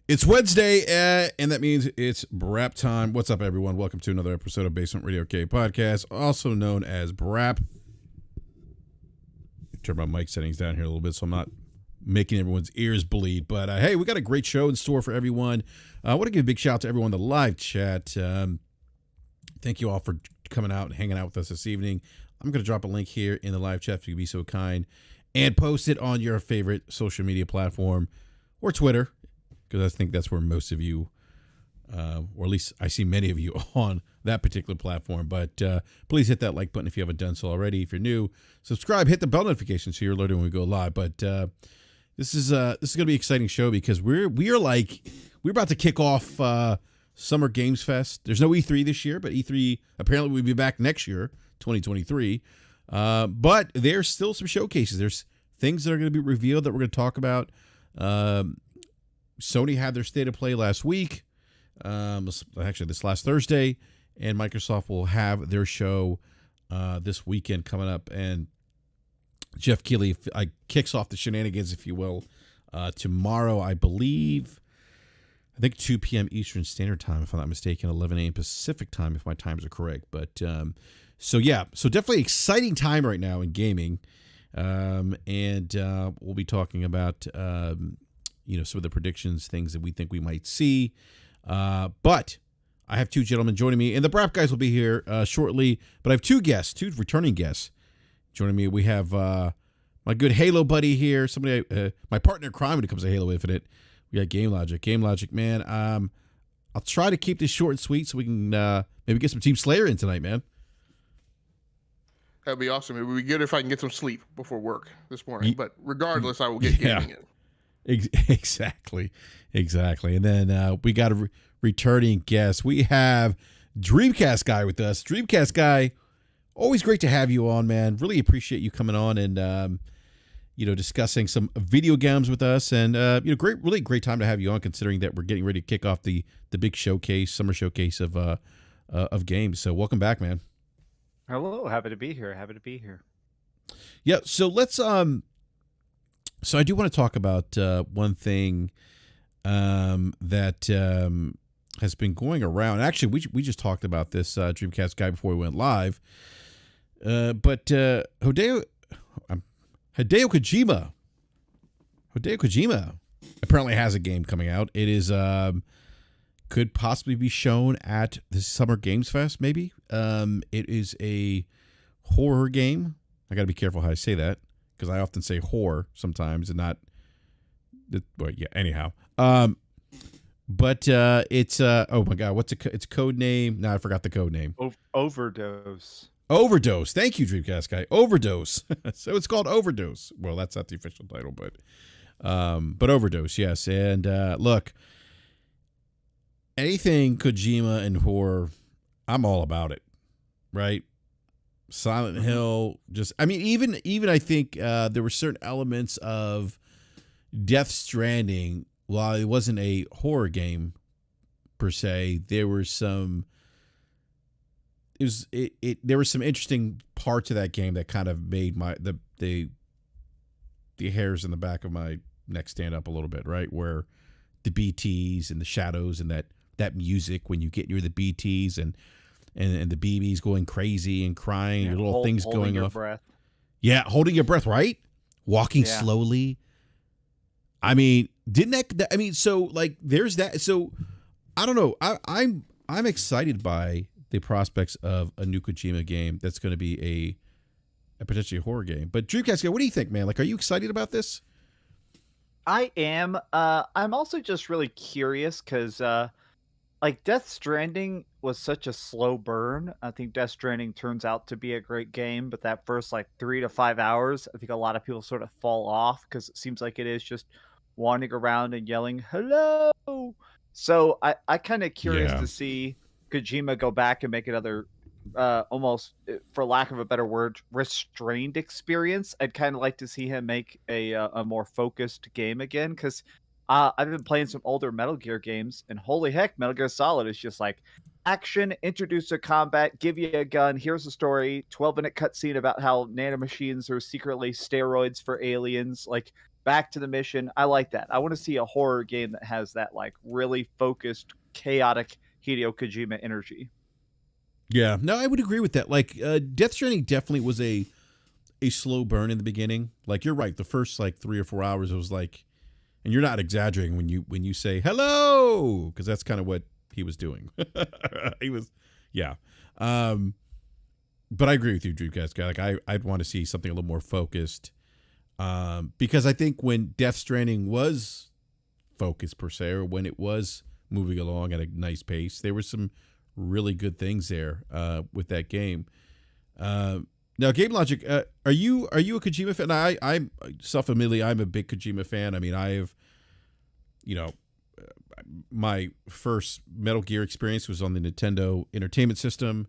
It's Wednesday, and that means it's BRAP time. What's up, everyone? Welcome to another episode of Basement Radio K Podcast, also known as BRAP. Turn my mic settings down here a little bit so I'm not making everyone's ears bleed. But hey, we got a great show in store for everyone. I want to give a big shout out to everyone in the live chat. Thank you all for coming out and hanging out with us this evening. I'm going to drop a link here in the live chat if you'd be so kind and post it on your favorite social media platform or Twitter, because I think that's where most of you, or at least I see many of you on that particular platform. But please hit that like button if you haven't done so already. If you're new, subscribe, hit the bell notification so you're alerted when we go live. But this is going to be an exciting show because we're about to kick off Summer Games Fest. There's no E3 this year, but E3 apparently will be back next year, 2023. But there's still some showcases. There's things that are going to be revealed that we're going to talk about. Sony had their state of play last week, actually this last Thursday, and Microsoft will have their show this weekend coming up. And Jeff Keighley kicks off the shenanigans, if you will, tomorrow, I believe. I think 2 p.m. Eastern Standard Time, if I'm not mistaken, 11 a.m. Pacific Time, if my times are correct. But so definitely exciting time right now in gaming, and we'll be talking about some of the predictions, things that we think we might see. But I have two gentlemen joining me, and the BRAP guys will be here shortly. But I have two returning guests joining me. We have my good Halo buddy here, somebody, my partner in crime when it comes to Halo Infinite. We got Game Logic, man. I'll try to keep this short and sweet so we can maybe get some Team Slayer in tonight, man. That'd be awesome. It would be good if I can get some sleep before work this morning. But regardless, I will get gaming in. Exactly. And then we got a returning guest. We have Dreamcast Guy with us. Dreamcast Guy, always great to have you on, man. Really appreciate you coming on and discussing some video games with us. And really great time to have you on, considering that we're getting ready to kick off the big showcase, summer showcase of games. So welcome back, man. Hello, happy to be here. Yeah, so let's So I do want to talk about one thing that has been going around. Actually, we just talked about this, Dreamcast Guy, before we went live. But Hideo Kojima apparently has a game coming out. It is could possibly be shown at the Summer Games Fest, maybe. It is a horror game. I got to be careful how I say that, because I often say horror sometimes and not. Well, yeah. Anyhow, but it's oh my god, its code name? No, I forgot the code name. Overdose. Overdose. Thank you, Dreamcast Guy. Overdose. So it's called Overdose. Well, that's not the official title, but Overdose, yes. And look, anything Kojima and horror, I'm all about it, right? Silent Hill, even I think there were certain elements of Death Stranding. While it wasn't a horror game per se, there were some. There were some interesting parts of that game that kind of made the hairs in the back of my neck stand up a little bit, right? Where the BTs and the shadows and that music when you get near the BTs and the BBs going crazy and crying, yeah, little things going off. Breath. Yeah, holding your breath, right? Walking slowly. I mean, so like there's that. So I don't know. I'm excited by the prospects of a new Kojima game that's going to be a potentially horror game. But Dreamcast, what do you think, man? Like, are you excited about this? I am. I'm also just really curious because like Death Stranding was such a slow burn. I think Death Stranding turns out to be a great game, but that first like 3 to 5 hours, I think a lot of people sort of fall off because it seems like it is just wandering around and yelling hello. So I kind of curious to see Kojima go back and make another almost, for lack of a better word, restrained experience. I'd kind of like to see him make a more focused game again, because I've been playing some older Metal Gear games, and holy heck, Metal Gear Solid is just like action, introduce a combat, give you a gun, here's a story, 12-minute cutscene about how nanomachines are secretly steroids for aliens. Like, back to the mission. I like that. I want to see a horror game that has that like really focused, chaotic Hideo Kojima energy. Yeah, no, I would agree with that. Like, Death Stranding definitely was a slow burn in the beginning. Like, you're right. The first like 3 or 4 hours, it was like, and you're not exaggerating when you say hello, because that's kind of what he was doing. He was, yeah. But I agree with you, Dreamcast guy. Like, I'd want to see something a little more focused, because I think when Death Stranding was focused per se, or when it was moving along at a nice pace, there were some really good things there with that game. Now, Game Logic, are you a Kojima fan? I'm self-admittedly, I'm a big Kojima fan. I mean, I have, you know, my first Metal Gear experience was on the Nintendo Entertainment System,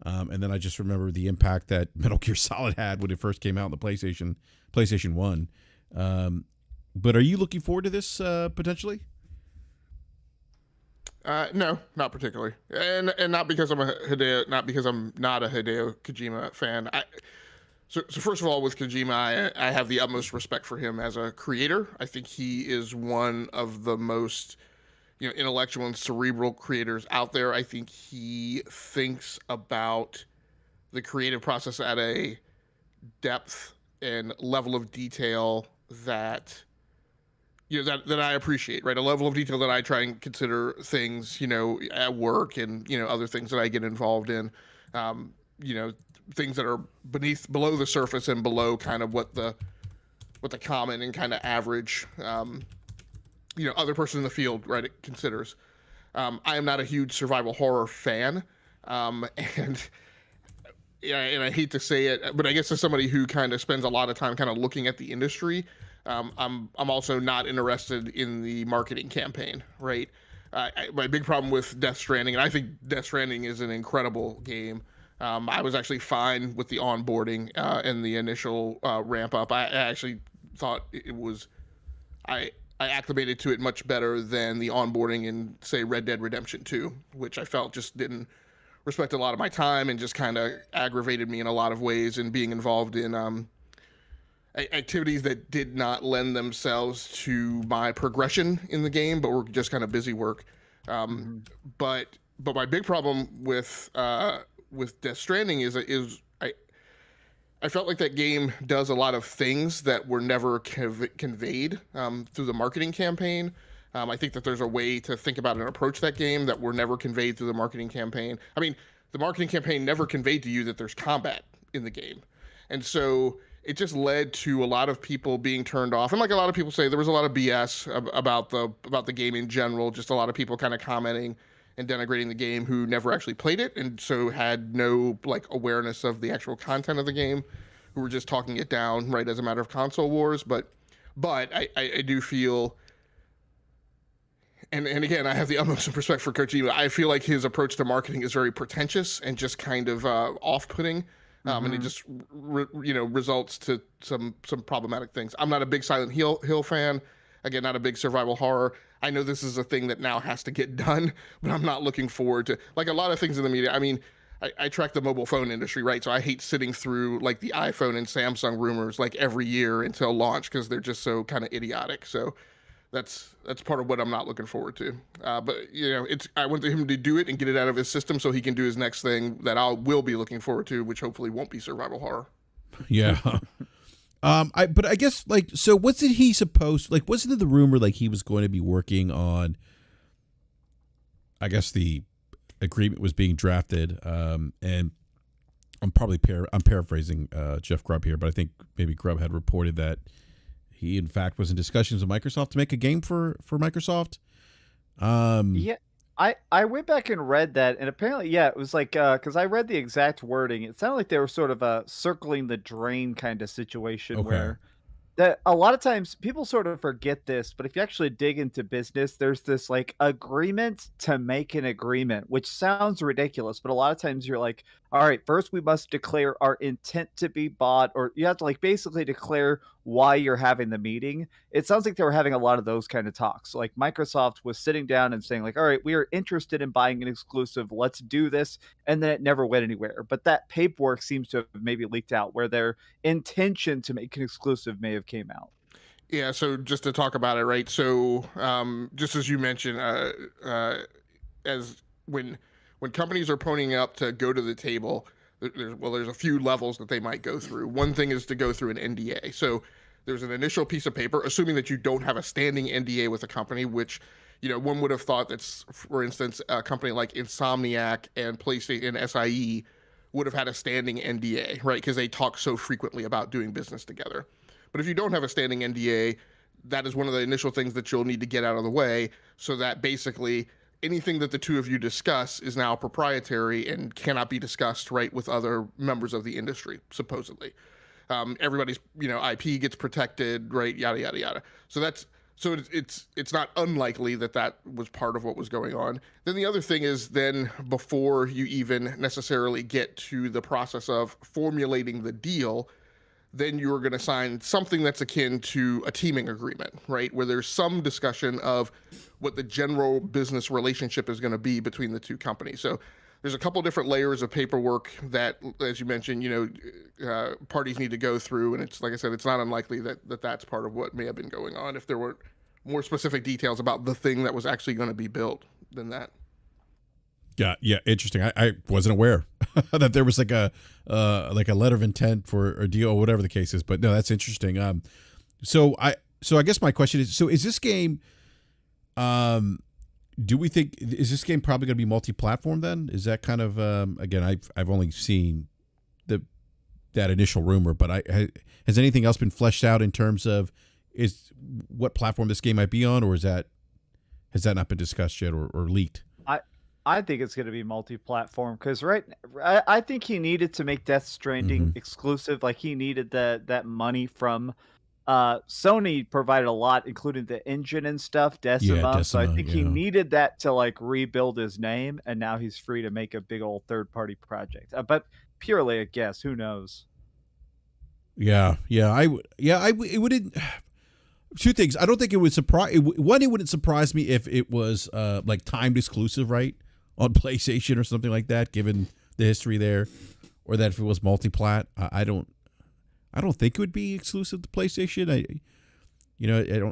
and then I just remember the impact that Metal Gear Solid had when it first came out on the PlayStation 1. But are you looking forward to this potentially? No, not particularly, and not because I'm not because I'm not a Hideo Kojima fan. So first of all, with Kojima, I have the utmost respect for him as a creator. I think he is one of the most, intellectual and cerebral creators out there. I think he thinks about the creative process at a depth and level of detail that that I appreciate, right? A level of detail that I try and consider things, at work and, other things that I get involved in, things that are below the surface and below kind of what the common and kind of average, other person in the field, right, it considers. I am not a huge survival horror fan. And I hate to say it, but I guess as somebody who kind of spends a lot of time kind of looking at the industry, I'm also not interested in the marketing campaign, right? My big problem with Death Stranding, and I think Death Stranding is an incredible game. I was actually fine with the onboarding and the initial ramp up. I actually thought it was, I acclimated to it much better than the onboarding in, say, Red Dead Redemption 2, which I felt just didn't respect a lot of my time and just kind of aggravated me in a lot of ways, and being involved in activities that did not lend themselves to my progression in the game, but were just kind of busy work. But my big problem with Death Stranding is I felt like that game does a lot of things that were never conveyed through the marketing campaign. I think that there's a way to think about and approach that game that were never conveyed through the marketing campaign. I mean, the marketing campaign never conveyed to you that there's combat in the game. And so it just led to a lot of people being turned off. And like a lot of people say, there was a lot of BS about the game in general, just a lot of people kind of commenting and denigrating the game who never actually played it, and so had no like awareness of the actual content of the game, who were just talking it down, right, as a matter of console wars. But I do feel, and again, I have the utmost respect for Kojima. I feel like his approach to marketing is very pretentious and just kind of off-putting, and it just results to some problematic things. I'm not a big Silent Hill fan. Again, not a big survival horror. I know this is a thing that now has to get done, but I'm not looking forward to, like a lot of things in the media. I mean, I track the mobile phone industry, right? So I hate sitting through like the iPhone and Samsung rumors like every year until launch, because they're just so kind of idiotic. So that's part of what I'm not looking forward to. But I want him to do it and get it out of his system so he can do his next thing that I will be looking forward to, which hopefully won't be survival horror. Yeah. But I guess like, so wasn't he supposed, like, wasn't it the rumor like he was going to be working on, I guess the agreement was being drafted, and I'm paraphrasing Jeff Grubb here, but I think maybe Grubb had reported that he in fact was in discussions with Microsoft to make a game for Microsoft. Yeah, I went back and read that, and apparently, yeah, it was like because I read the exact wording. It sounded like they were sort of a circling the drain kind of situation, Okay. where that a lot of times people sort of forget this, but if you actually dig into business, there's this like agreement to make an agreement, which sounds ridiculous, but a lot of times you're like, all right, first we must declare our intent to be bought, or you have to like basically declare why you're having the meeting. It sounds like they were having a lot of those kind of talks. Like Microsoft was sitting down and saying like, all right, we are interested in buying an exclusive. Let's do this. And then it never went anywhere. But that paperwork seems to have maybe leaked out where their intention to make an exclusive may have came out. Yeah, so just to talk about it, right? So, just as you mentioned, as when companies are ponying up to go to the table, there's a few levels that they might go through. One thing is to go through an NDA. So there's an initial piece of paper, assuming that you don't have a standing NDA with a company, which one would have thought that's, for instance, a company like Insomniac and PlayStation and SIE would have had a standing NDA, right? Because they talk so frequently about doing business together. But if you don't have a standing NDA, that is one of the initial things that you'll need to get out of the way, so that basically anything that the two of you discuss is now proprietary and cannot be discussed, right, with other members of the industry, supposedly. Everybody's IP gets protected, right, yada yada yada. So it's not unlikely that was part of what was going on. Then the other thing is, then before you even necessarily get to the process of formulating the deal, then you're going to sign something that's akin to a teaming agreement, right? Where there's some discussion of what the general business relationship is going to be between the two companies. So there's a couple different layers of paperwork that, as you mentioned, parties need to go through. And it's, like I said, it's not unlikely that that's part of what may have been going on, if there were more specific details about the thing that was actually going to be built than that. Yeah, interesting. I wasn't aware that there was like a letter of intent for a deal or whatever the case is. But no, that's interesting. So I guess my question is: so is this game? Do we think is this game probably going to be multi-platform? Then is that kind of again? I've only seen that initial rumor, but has anything else been fleshed out in terms of what platform this game might be on, or has that not been discussed yet or leaked? I think it's going to be multi-platform because I think he needed to make Death Stranding exclusive. Like he needed that money from Sony provided a lot, including the engine and stuff, Decima. So I think he needed that to like rebuild his name, and now he's free to make a big old third-party project. But purely a guess, who knows? Yeah, it wouldn't. Two things. I don't think it would surprise. One, it wouldn't surprise me if it was like timed exclusive, right, on PlayStation or something like that, given the history there, or that if it was multi-plat. I don't think it would be exclusive to PlayStation.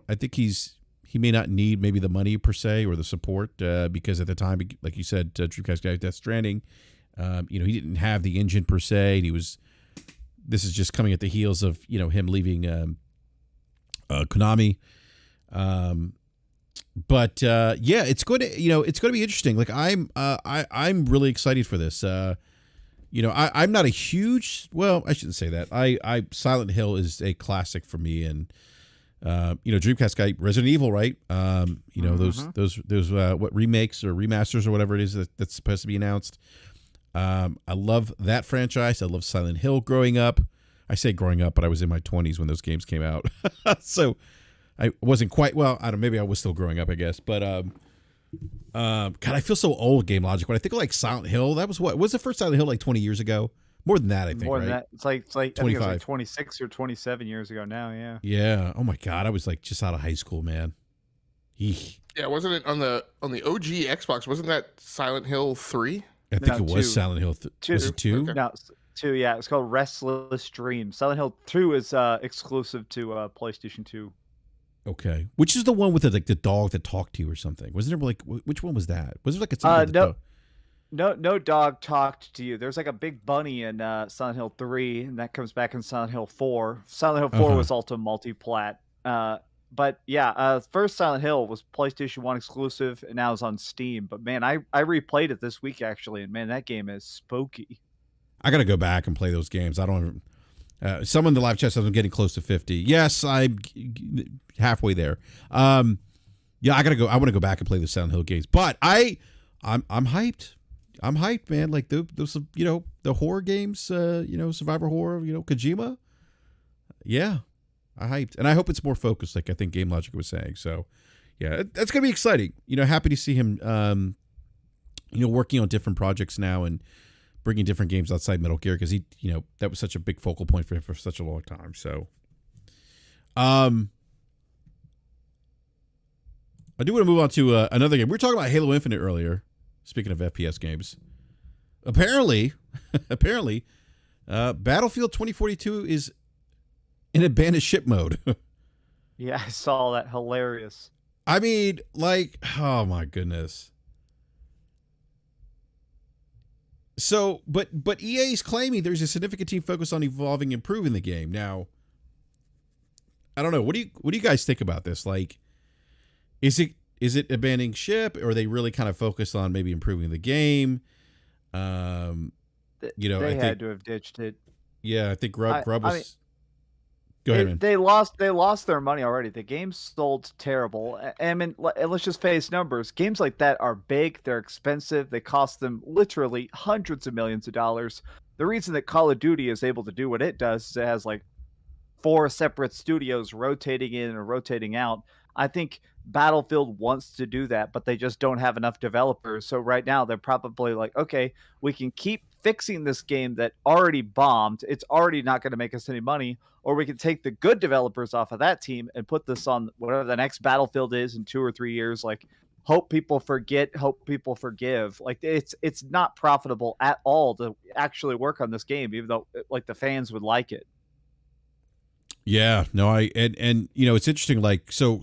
I think he may not need maybe the money per se or the support because at the time, like you said, Dreamcast guy Death Stranding, he didn't have the engine per se. And this is just coming at the heels of him leaving Konami. But it's going to be interesting. Like I'm really excited for this. I'm not a huge, well, I shouldn't say that. Silent Hill is a classic for me, and Dreamcast guy, Resident Evil, right? Those what remakes or remasters or whatever it is that's supposed to be announced. I love that franchise. I love Silent Hill growing up. I say growing up, but I was in my 20s when those games came out. So I wasn't quite, well, I don't know, maybe I was still growing up, I guess. But God, I feel so old, Game Logic. When I think of like Silent Hill, that was the first Silent Hill like 20 years ago? More than that, I think. More than right? that. It's like 25. I think it was like 26 or 27 years ago now, yeah. Yeah. Oh my God, I was like just out of high school, man. Eek. Yeah, wasn't it on the OG Xbox? Wasn't that Silent Hill 3? I think it was 2. Silent Hill. 2. Was it 2? Okay. No, 2. Yeah, it's called Restless Dream. Silent Hill 2 is exclusive to PlayStation 2. Okay, which is the one with the dog that talked to you or something? Wasn't there like which one was that? Was there like a no dog talked to you. There's like a big bunny in Silent Hill 3, and that comes back in Silent Hill 4. Silent Hill 4 was also multi-plat. But yeah, first Silent Hill was PlayStation 1 exclusive, and now it's on Steam. But man, I replayed it this week actually, and man, that game is spooky. I got to go back and play those games. I don't. Someone in the live chat says I'm getting close to 50. Yes, I'm halfway there. Yeah, I gotta go. I want to go back and play the Silent Hill games. But I'm hyped. I'm hyped, man. Like those the horror games, survivor horror, Kojima. Yeah, I hyped, and I hope it's more focused, like I think Game Logic was saying. So, yeah, that's gonna be exciting. Happy to see him, working on different projects now and bringing different games outside Metal Gear, because he, that was such a big focal point for him for such a long time. So, I do want to move on to another game. We were talking about Halo Infinite earlier. Speaking of FPS games, apparently, Battlefield 2042 is in abandoned ship mode. Yeah, I saw that. Hilarious. I mean, like, oh my goodness. So, but EA is claiming there's a significant team focused on evolving and improving the game. Now, I don't know. What do you guys think about this? Like, is it abandoning ship, or are they really kind of focused on maybe improving the game? Th- You know, They I think had to have ditched it. yeah, I think Grub I mean, was. Go ahead, man. they lost their money already. The game sold terrible. I mean, let's just face numbers. Games like that are big, they're expensive, they cost them literally hundreds of millions of dollars. The reason that Call of Duty is able to do what it does is it has like four separate studios rotating in and rotating out. I think Battlefield wants to do that, but they just don't have enough developers. So right now they're probably like, okay, we can keep fixing this game that already bombed. It's already not going to make us any money, or we can take the good developers off of that team and put this on whatever the next Battlefield is in 2 or 3 years. Like, hope people forget, hope people forgive. Like, it's not profitable at all to actually work on this game, even though like the fans would like it. Yeah, no, and you know, it's interesting. Like, so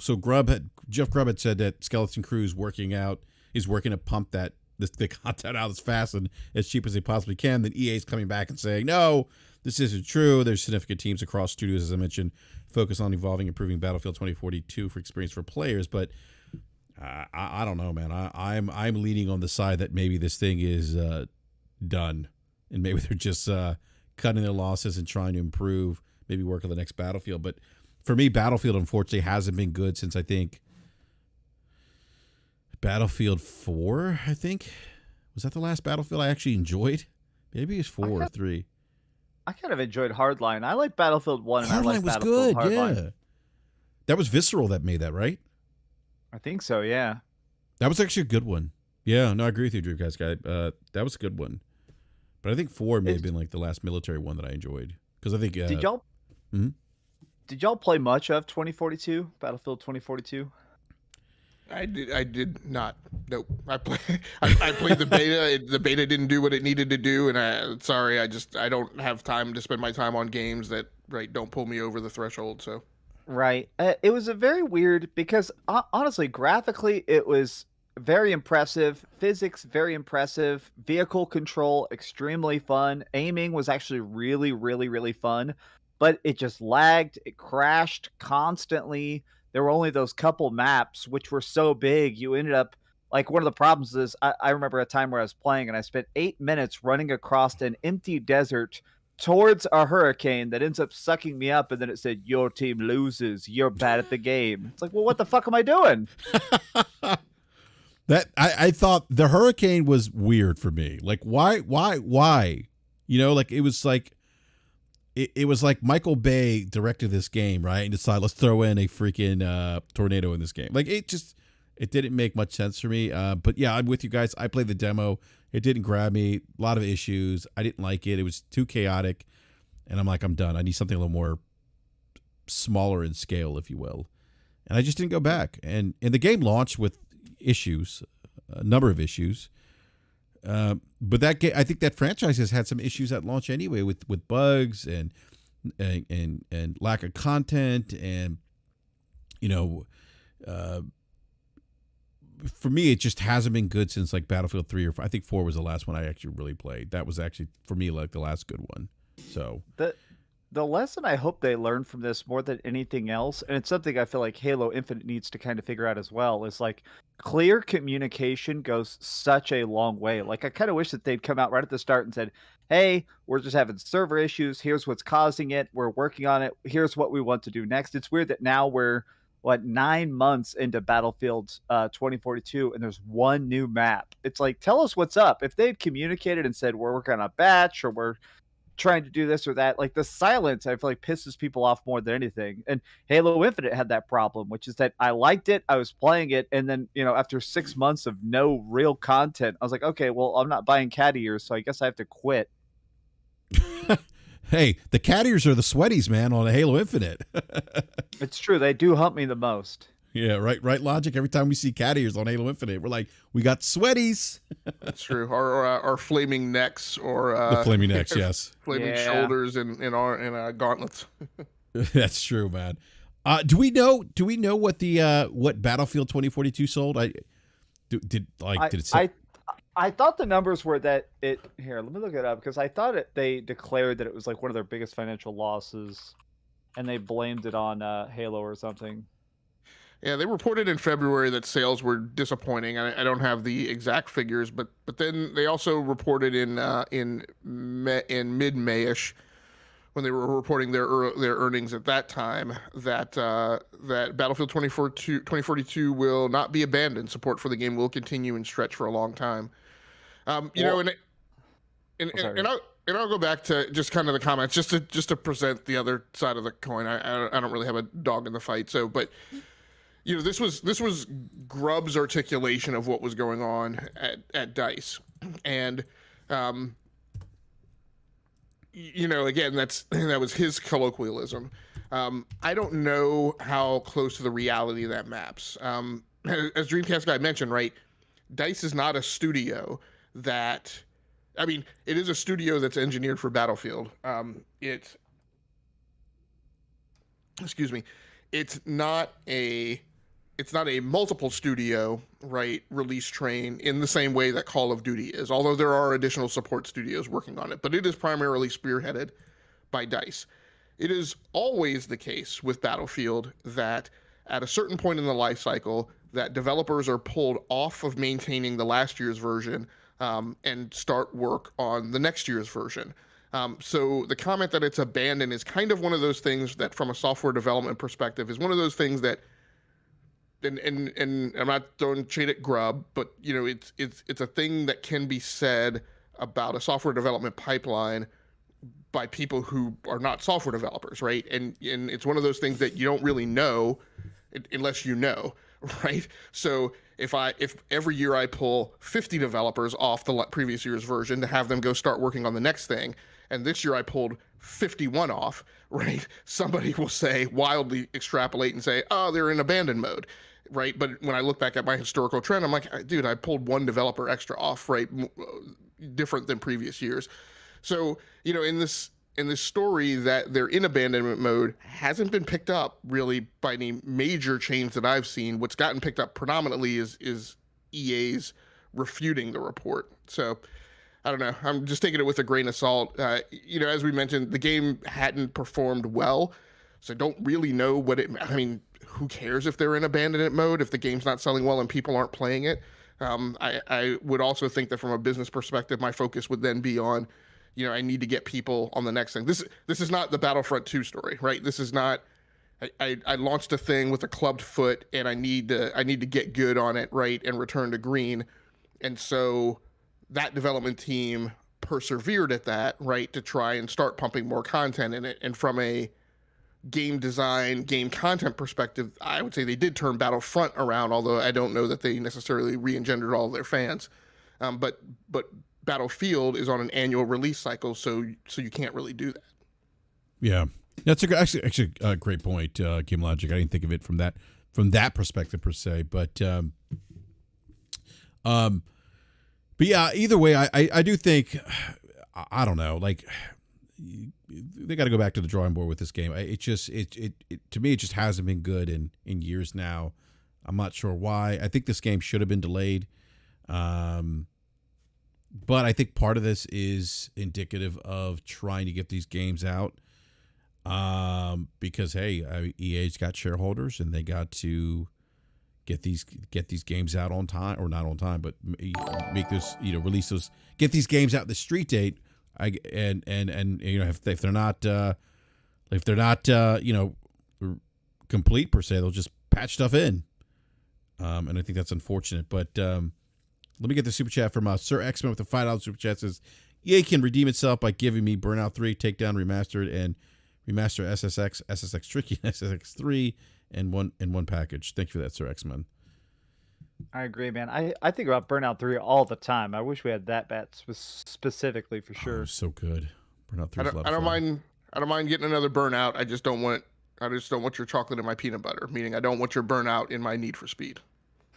Jeff Grubb had said that Skeleton Crew is working to pump the content out as fast and as cheap as they possibly can. Then EA is coming back and saying, no, this isn't true. There's significant teams across studios, as I mentioned, focus on evolving, improving Battlefield 2042 for experience for players. But I don't know, man. I'm leaning on the side that maybe this thing is done, and maybe they're just cutting their losses and trying to improve. Maybe work on the next Battlefield. But for me, Battlefield, unfortunately, hasn't been good since, I think, Battlefield 4, I think. Was that the last Battlefield I actually enjoyed? Maybe it's 4 or 3. I kind of enjoyed Hardline. I like Battlefield 1 and I like Hardline was Battlefield good, Hardline. yeah. That was Visceral that made that, right? I think so, yeah. That was actually a good one. Yeah, no, I agree with you, Dreamcast guy. That was a good one. But I think 4 may have been like the last military one that I enjoyed. Because I think... Did y'all play much of 2042, Battlefield 2042? I did not. Nope. I played the beta. The beta didn't do what it needed to do, and I don't have time to spend my time on games that don't pull me over the threshold. So Right. It was a very weird because honestly, graphically, it was very impressive. Physics, very impressive. Vehicle control, extremely fun. Aiming was actually really, really, really fun, but it just lagged. It crashed constantly. There were only those couple maps, which were so big. You ended up like one of the problems is I remember a time where I was playing and I spent 8 minutes running across an empty desert towards a hurricane that ends up sucking me up, and then it said, "Your team loses. You're bad at the game." It's like, well, what the fuck am I doing? That I thought the hurricane was weird for me. Like, why? You know, like it was like Michael Bay directed this game, right? And decided, let's throw in a freaking tornado in this game. Like, it didn't make much sense for me. But yeah, I'm with you guys. I played the demo. It didn't grab me. A lot of issues. I didn't like it. It was too chaotic. And I'm like, I'm done. I need something a little more smaller in scale, if you will. And I just didn't go back. And the game launched with issues, a number of issues. But that game, I think that franchise has had some issues at launch anyway, with bugs and lack of content, and for me, it just hasn't been good since like Battlefield 3 or 4. I think 4 was the last one I actually really played. That was actually for me like the last good one. So the lesson I hope they learn from this more than anything else, and it's something I feel like Halo Infinite needs to kind of figure out as well, is like clear communication goes such a long way. Like, I kind of wish that they'd come out right at the start and said, "Hey, we're just having server issues. Here's what's causing it. We're working on it. Here's what we want to do next." It's weird that now we're 9 months into Battlefield 2042 and there's one new map. It's like, tell us what's up. If they'd communicated and said, we're working on a batch, or we're trying to do this or that, like, the silence I feel like pisses people off more than anything. And Halo Infinite had that problem, which is that I liked it, I was playing it, and then after 6 months of no real content, I was like, okay, well, I'm not buying cat ears, so I guess I have to quit. Hey, the cat ears are the sweaties, man, on Halo Infinite. It's true, they do hump me the most. Yeah, right. Logic. Every time we see cat ears on Halo Infinite, we're like, we got sweaties. That's true. Our flaming necks, or the flaming necks, yes, flaming shoulders, and gauntlets. That's true, man. Do we know what the what Battlefield 2042 sold? Did it say? I thought the numbers were that it here. Let me look it up because I thought they declared that it was like one of their biggest financial losses, and they blamed it on Halo or something. Yeah, they reported in February that sales were disappointing. I don't have the exact figures, but then they also reported in mid-Mayish when they were reporting their earnings at that time that that Battlefield 2042 will not be abandoned. Support for the game will continue and stretch for a long time. You know, and I'll go back to just kind of the comments just to present the other side of the coin. I don't really have a dog in the fight, so but. You know, this was Grubb's articulation of what was going on at DICE, and you know, again, that was his colloquialism. I don't know how close to the reality that maps. As Dreamcast guy mentioned, right, DICE is not a studio that, I mean, it is a studio that's engineered for Battlefield. Excuse me, it's not a multiple studio, right, release train in the same way that Call of Duty is, although there are additional support studios working on it, but it is primarily spearheaded by DICE. It is always the case with Battlefield that at a certain point in the life cycle that developers are pulled off of maintaining the last year's version and start work on the next year's version. So the comment that it's abandoned is kind of one of those things that from a software development perspective is one of those things that and I'm not throwing shade at Grubb, but you know, it's a thing that can be said about a software development pipeline by people who are not software developers, right? And it's one of those things that you don't really know unless you know, right? So if every year I pull 50 developers off the previous year's version to have them go start working on the next thing, and this year I pulled 51 off, right? Somebody will say, wildly extrapolate and say, oh, they're in abandoned mode, right? But when I look back at my historical trend, I'm like, dude, I pulled one developer extra off, right? Different than previous years. So, you know, in this story that they're in abandonment mode hasn't been picked up really by any major change that I've seen. What's gotten picked up predominantly is EA's refuting the report. So I don't know. I'm just taking it with a grain of salt. You know, as we mentioned, the game hadn't performed well, so I don't really know what it. I mean, who cares if they're in abandonment mode if the game's not selling well and people aren't playing it? I would also think that from a business perspective, my focus would then be on, you know, I need to get people on the next thing. This is not the Battlefront 2 story, right? This is not. I launched a thing with a clubbed foot, and I need to get good on it, right, and return to green, and so that development team persevered at that, right, to try and start pumping more content in it. And from a game design, game content perspective, I would say they did turn Battlefront around, although I don't know that they necessarily re-engendered all of their fans. But Battlefield is on an annual release cycle, so you can't really do that. Yeah, that's actually a great point, Game Logic. I didn't think of it from that perspective per se, but yeah, either way, I do think, I don't know, like they got to go back to the drawing board with this game. It to me, it just hasn't been good in years now. I'm not sure why. I think this game should have been delayed. But I think part of this is indicative of trying to get these games out. Because hey, EA's got shareholders and they got to get these games out on time, or not on time, but make this, you know, release those, get these games out the street date. And you know, if they're not you know, complete per se, they'll just patch stuff in. And I think that's unfortunate. But let me get the super chat from Sir X-Men with the $5 super chat. Says EA can redeem itself by giving me Burnout 3 Takedown Remastered and Remaster SSX Tricky, and SSX 3 in one package. Thank you for that, Sir X-Men. I agree, man. I think about Burnout 3 all the time. I wish we had that bat specifically for sure. Oh, so good. Burnout 3 is a lot of I don't fun. I don't mind getting another Burnout. I just don't want your chocolate in my peanut butter. Meaning, I don't want your Burnout in my Need for Speed.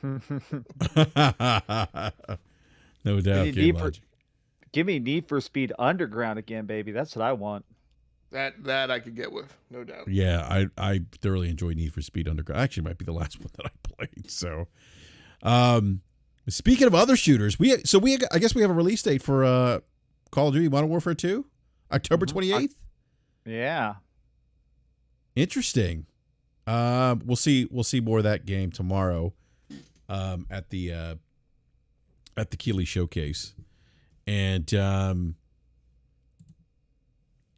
No doubt. Give me Need for Speed Underground again, baby. That's what I want. That I could get with, no doubt. Yeah, I thoroughly enjoy Need for Speed Underground. Actually, it might be the last one that I played. So, speaking of other shooters, I guess we have a release date for Call of Duty Modern Warfare 2, October 28th. Yeah. Interesting. We'll see more of that game tomorrow at the Keighley Showcase. And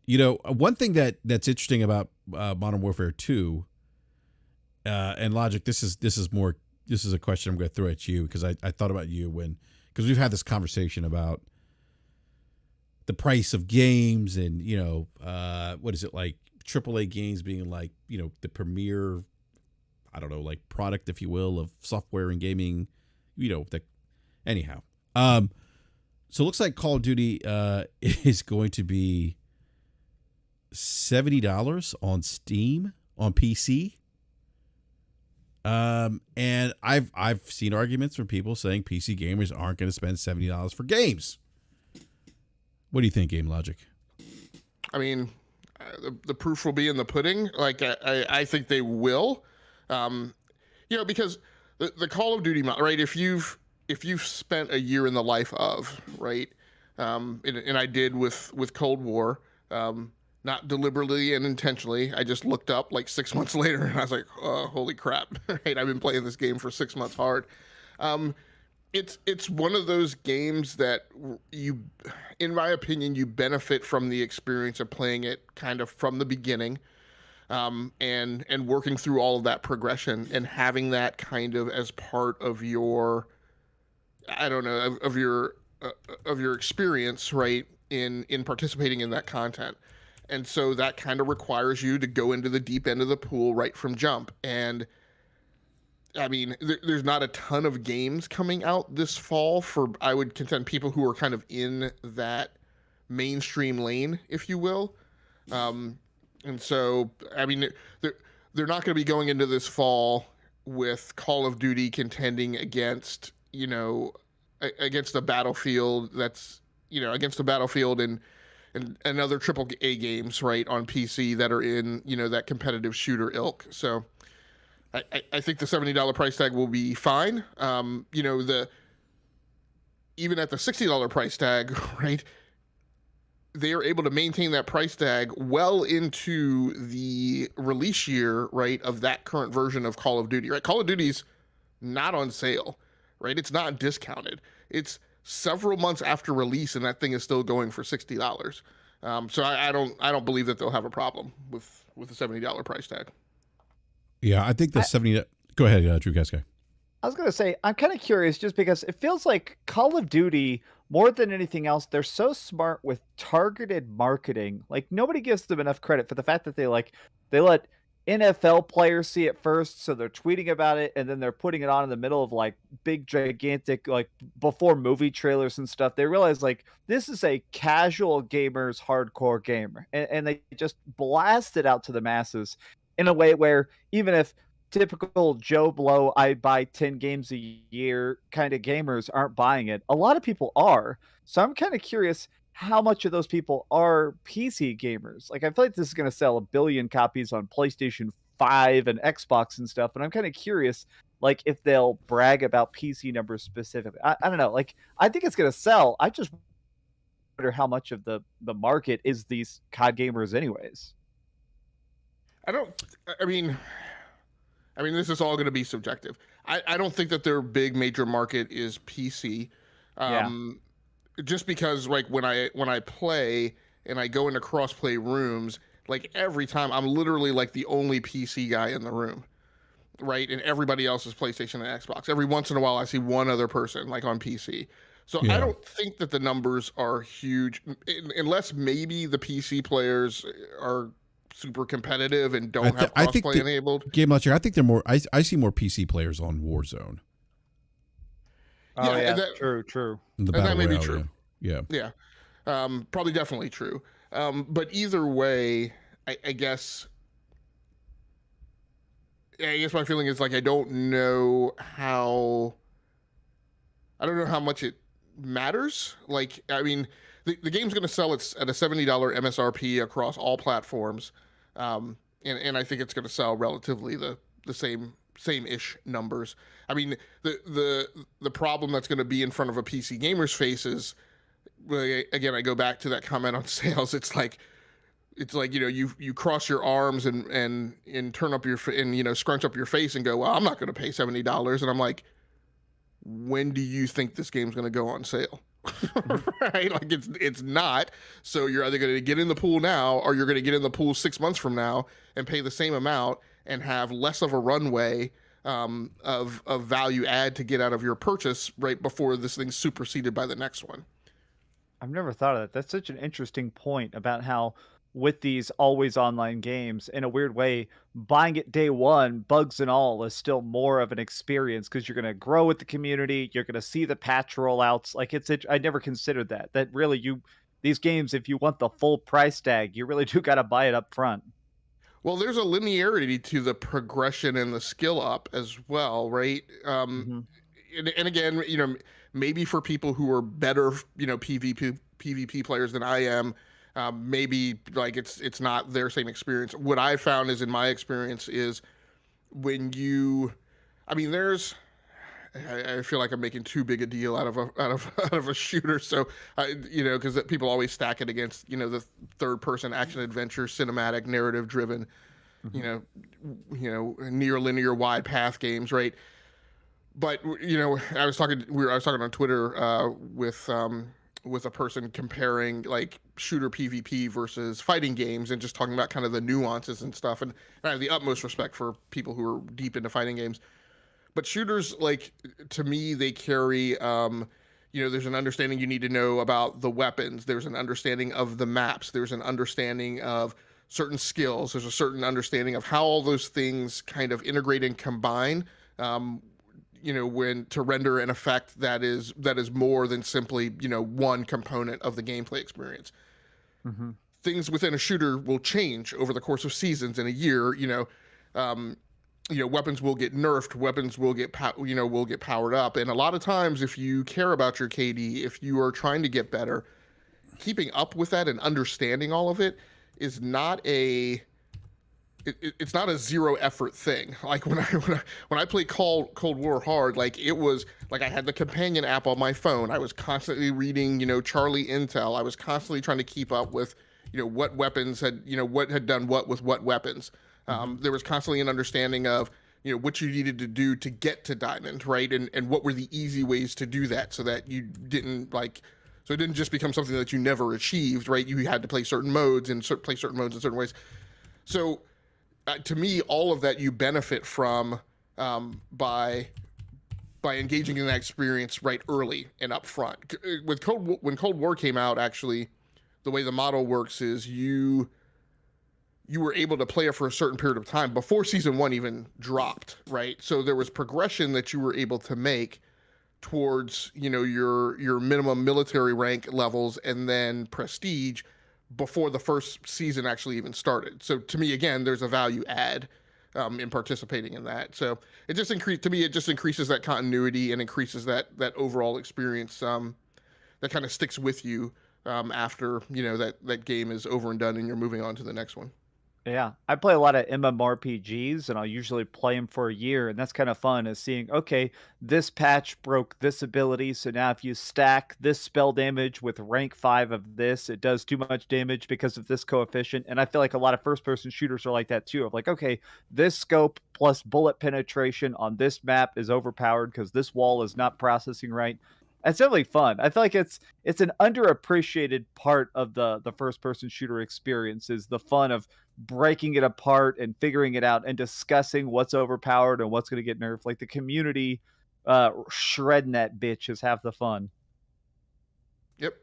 one thing that's interesting about Modern Warfare 2 and Logic, this is a question I'm going to throw at you because I thought about you because we've had this conversation about the price of games and what is it like AAA games being like the premier, I don't know, like product, if you will, of software and gaming, anyhow. So it looks like Call of Duty is going to be $70 on Steam on PC. And I've seen arguments from people saying PC gamers aren't going to spend $70 for games. What do you think, Game Logic? I mean, the proof will be in the pudding. Like I think they will, because the Call of Duty, right? If you've spent a year in the life of, right, and I did with Cold War, not deliberately and intentionally. I just looked up like 6 months later and I was like, oh, holy crap! Right, I've been playing this game for 6 months hard. It's one of those games that in my opinion, you benefit from the experience of playing it kind of from the beginning, and working through all of that progression and having that kind of as part of your, I don't know, of your experience, right, in participating in that content. And so that kind of requires you to go into the deep end of the pool right from jump. And I mean, there's not a ton of games coming out this fall for, I would contend, people who are kind of in that mainstream lane, if you will. And so, I mean, they're not going to be going into this fall with Call of Duty contending against, against a Battlefield that's, against a Battlefield and other AAA games, right, on PC that are in, that competitive shooter ilk. So I think the $70 price tag will be fine. Even at the $60 price tag, right, they are able to maintain that price tag well into the release year, right, of that current version of Call of Duty, right? Call of Duty's not on sale, right? It's not discounted. It's several months after release, and that thing is still going for $60. So I don't believe that they'll have a problem with the $70 price tag. Yeah, I think the 70. Go ahead, Drew Casca. I was going to say, I'm kind of curious just because it feels like Call of Duty, more than anything else, they're so smart with targeted marketing. Like, nobody gives them enough credit for the fact that they let NFL players see it first, so they're tweeting about it, and then they're putting it on in the middle of like big, gigantic, like before movie trailers and stuff. They realize like this is a casual gamer's hardcore gamer, and they just blast it out to the masses in a way where even if typical Joe Blow, I buy 10 games a year kind of gamers aren't buying it, a lot of people are. So I'm kind of curious how much of those people are PC gamers. Like, I feel like this is going to sell 1 billion copies on PlayStation 5 and Xbox and stuff. And I'm kind of curious, like, if they'll brag about PC numbers specifically. I don't know. Like, I think it's going to sell. I just wonder how much of the market is these COD gamers anyways. I mean, this is all going to be subjective. I don't think that their big major market is PC. Just because, like, when I play and I go into crossplay rooms, like every time I'm literally like the only PC guy in the room, right? And everybody else is PlayStation and Xbox. Every once in a while, I see one other person like on PC. So I don't think that the numbers are huge, unless maybe the PC players are super competitive and don't have crossplay enabled. Game Launcher, I think they're more. I see more PC players on Warzone. Oh yeah, true. And that may be true. Yeah. Probably definitely true. But either way, I guess my feeling is like I don't know how much it matters. Like, I mean, the game's going to sell at a $70 MSRP across all platforms, and I think it's going to sell relatively the same-ish numbers. I mean, the problem that's going to be in front of a PC gamer's face is, again, I go back to that comment on sales. It's like, you cross your arms and turn up and scrunch up your face and go, well, I'm not going to pay $70. And I'm like, when do you think this game's going to go on sale? Right? Like, it's not. So you're either going to get in the pool now, or you're going to get in the pool 6 months from now and pay the same amount and have less of a runway of value add to get out of your purchase right before this thing's superseded by the next one. I've never thought of that. That's such an interesting point about how with these always online games, in a weird way, buying it day one, bugs and all, is still more of an experience because you're going to grow with the community. You're going to see the patch rollouts. Like, I never considered that really these games, if you want the full price tag, you really do got to buy it up front. Well, there's a linearity to the progression and the skill up as well, right? And again, maybe for people who are better, PvP players than I am, maybe like it's not their same experience. What I found is, in my experience, is when I feel like I'm making too big a deal out of a shooter. So, because people always stack it against, the third person action adventure, cinematic, narrative driven, near linear wide path games, right? But I was talking on Twitter with a person comparing like shooter PvP versus fighting games, and just talking about kind of the nuances and stuff. And I have the utmost respect for people who are deep into fighting games. But shooters, like, to me, they carry, there's an understanding you need to know about the weapons. There's an understanding of the maps. There's an understanding of certain skills. There's a certain understanding of how all those things kind of integrate and combine, when to render an effect that is more than simply, one component of the gameplay experience. Mm-hmm. Things within a shooter will change over the course of seasons in a year, weapons will get nerfed, weapons will get powered up. And a lot of times, if you care about your KD, if you are trying to get better, keeping up with that and understanding all of it is not it's not a zero effort thing. Like when I played Cold War hard, like, it was like I had the companion app on my phone. I was constantly reading, Charlie Intel. I was constantly trying to keep up with, what weapons had, what had done what with what weapons. There was constantly an understanding of, what you needed to do to get to Diamond, right? And what were the easy ways to do that, so that you didn't so it didn't just become something that you never achieved, right? You had to play certain modes and play certain modes in certain ways. So to me, all of that you benefit from by engaging in that experience right early and up front. When Cold War came out, actually, the way the model works is you were able to play it for a certain period of time before season one even dropped, right? So there was progression that you were able to make towards, your minimum military rank levels and then prestige before the first season actually even started. So to me, again, there's a value add in participating in that. So it just increases that continuity and increases that overall experience that kind of sticks with you after, that game is over and done and you're moving on to the next one. Yeah, I play a lot of MMORPGs, and I'll usually play them for a year, and that's kind of fun, is seeing, okay, this patch broke this ability, so now if you stack this spell damage with rank 5 of this, it does too much damage because of this coefficient. And I feel like a lot of first-person shooters are like that too, of like, okay, this scope plus bullet penetration on this map is overpowered because this wall is not processing right. It's definitely fun. I feel like it's an underappreciated part of the first-person shooter experience, is the fun of breaking it apart and figuring it out and discussing what's overpowered and what's going to get nerfed. Like, the community shredding that bitch is half the fun. Yep.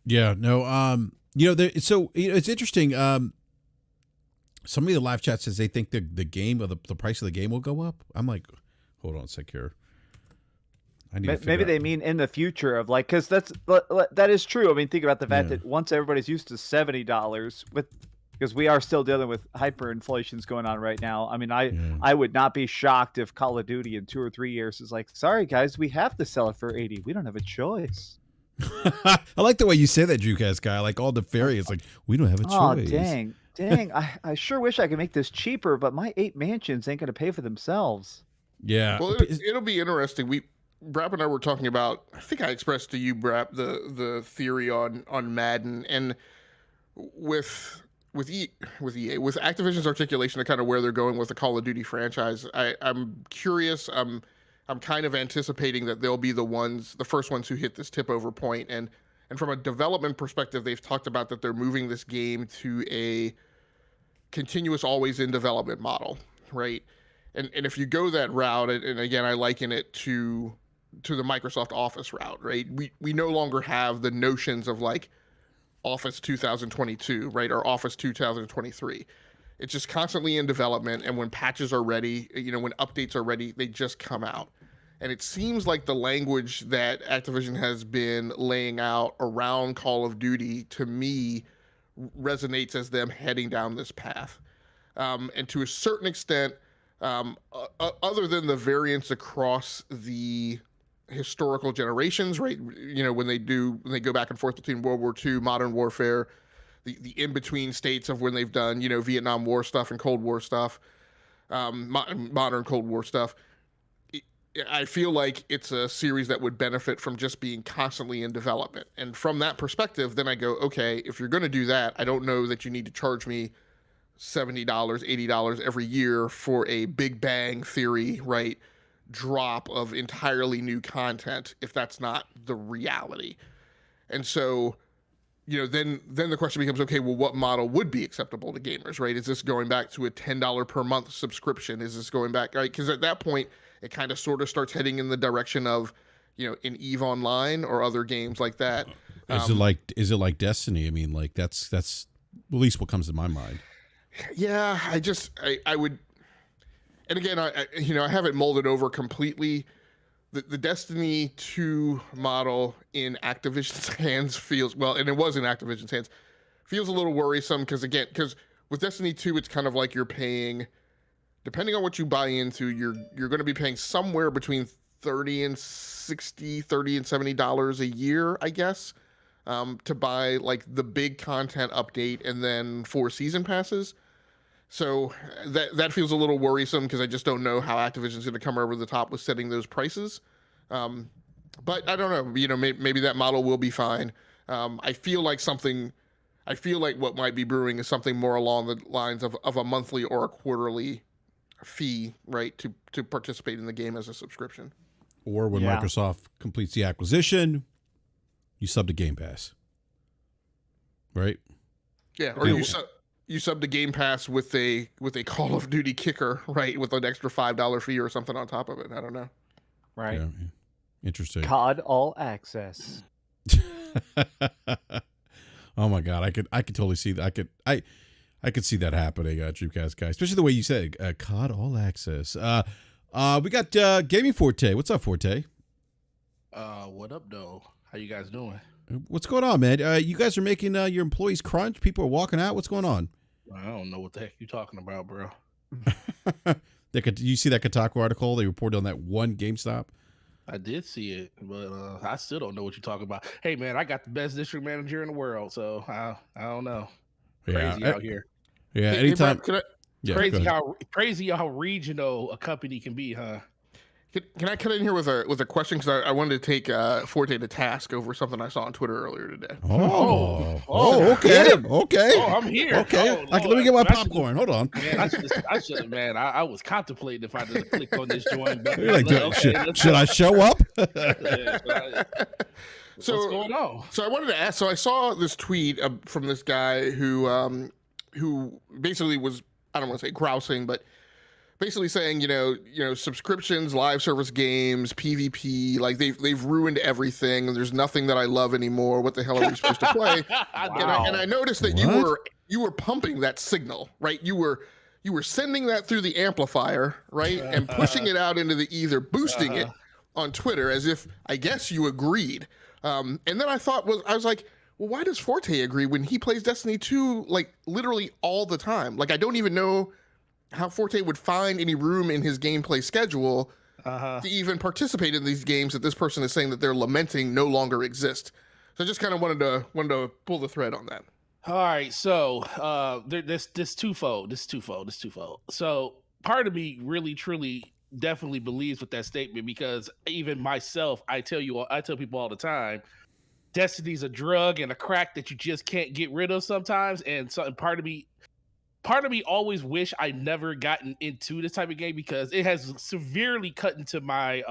Yeah, no, it's interesting. Somebody in the live chat says they think the game, or the price of the game will go up. I'm like, hold on a sec here. Maybe they mean in the future, of like, because that is true. I mean, think about the fact that once everybody's used to $70 with because we are still dealing with hyperinflations going on right now. I mean, Yeah. I would not be shocked if Call of Duty in 2 or 3 years is like, sorry guys, we have to sell it for 80. We don't have a choice. I like the way you say that, Drewcast guy. Like all nefarious. Like we don't have a Oh, choice. dang. I sure wish I could make this cheaper, but my 8 mansions ain't going to pay for themselves. Yeah. Well, it'll be interesting. Brap and I were talking about. I think I expressed to you, Brap, the theory on Madden, and with EA, with Activision's articulation of kind of where they're going with the Call of Duty franchise. I'm curious. I'm kind of anticipating that they'll be the first ones who hit this tip over point. And from a development perspective, they've talked about that they're moving this game to a continuous, always in development model, right? And if you go that route, and again, I liken it to the Microsoft Office route, right? We no longer have the notions of like Office 2022, right, or Office 2023. It's just constantly in development, and when patches are ready, when updates are ready, they just come out. And it seems like the language that Activision has been laying out around Call of Duty, to me, resonates as them heading down this path. And to a certain extent, other than the variance across the historical generations, right? When they go back and forth between World War II, modern warfare, the in-between states of when they've done, Vietnam War stuff and Cold War stuff, modern Cold War stuff. I feel like it's a series that would benefit from just being constantly in development. And from that perspective, then I go, okay, if you're going to do that, I don't know that you need to charge me $70, $80 every year for a Big Bang Theory, right, drop of entirely new content if that's not the reality. And so, then the question becomes, okay, well, what model would be acceptable to gamers, right? Is this going back to a $10 per month subscription? Is this going back, right? Because at that point, it kind of sort of starts heading in the direction of, in EVE Online or other games like that. Is it like Destiny? I mean, like that's at least what comes to my mind. Yeah, I would, and again, I haven't molded over completely. The Destiny 2 model in Activision's hands feels, well, and it was in Activision's hands, feels a little worrisome because with Destiny 2, it's kind of like you're paying, depending on what you buy into, you're going to be paying somewhere between $30 and $70 a year, I guess, to buy like the big content update and then 4 season passes. So that feels a little worrisome because I just don't know how Activision's going to come over the top with setting those prices. But I don't know. Maybe that model will be fine. I feel like what might be brewing is something more along the lines of a monthly or a quarterly fee, right, to participate in the game as a subscription. Or when Microsoft completes the acquisition, you sub to Game Pass, right? Yeah, or you sub to Game Pass with a Call of Duty kicker, right, with an extra $5 fee or something on top of it. I don't know. Right. Yeah. Interesting. COD All Access. Oh my God, I could totally see that. I could see that happening, Dreamcast guy, especially the way you said COD All Access. We got Gaming Forte. What's up, Forte? What up, though? How you guys doing? What's going on, man? You guys are making your employees crunch. People are walking out. What's going on? I don't know what the heck you talking about, bro. You see that Kotaku article they reported on that one GameStop? I did see it, but I still don't know what you're talking about. Hey, man, I got the best district manager in the world, so I don't know. Crazy out here. Yeah, anytime. Crazy how regional a company can be, huh? Can I cut in here with a question? Because I wanted to take Forte to task over something I saw on Twitter earlier today. Okay. Oh, I'm here. Okay, let me get my popcorn. Hold on. Man, I should have. Man, I was contemplating if I did click on this join button. You're like, should I show up? So what's going on? So I wanted to ask. So I saw this tweet from this guy who basically was, I don't want to say grousing, but basically saying, subscriptions, live service games, PvP, like they've ruined everything. And there's nothing that I love anymore. What the hell are we supposed to play? Wow. And I noticed that you were pumping that signal, right? You were sending that through the amplifier, right, and pushing it out into the ether, boosting it on Twitter as if I guess you agreed. And then I was like, well, why does Forte agree when he plays Destiny 2 like literally all the time? Like, I don't even know how Forte would find any room in his gameplay schedule to even participate in these games that this person is saying that they're lamenting no longer exist. So I just kind of wanted to pull the thread on that. All right, so this twofold. So part of me really, truly, definitely believes with that statement, because even myself, I tell people all the time, Destiny's a drug and a crack that you just can't get rid of sometimes. And so part of me always wish I never gotten into this type of game, because it has severely cut into my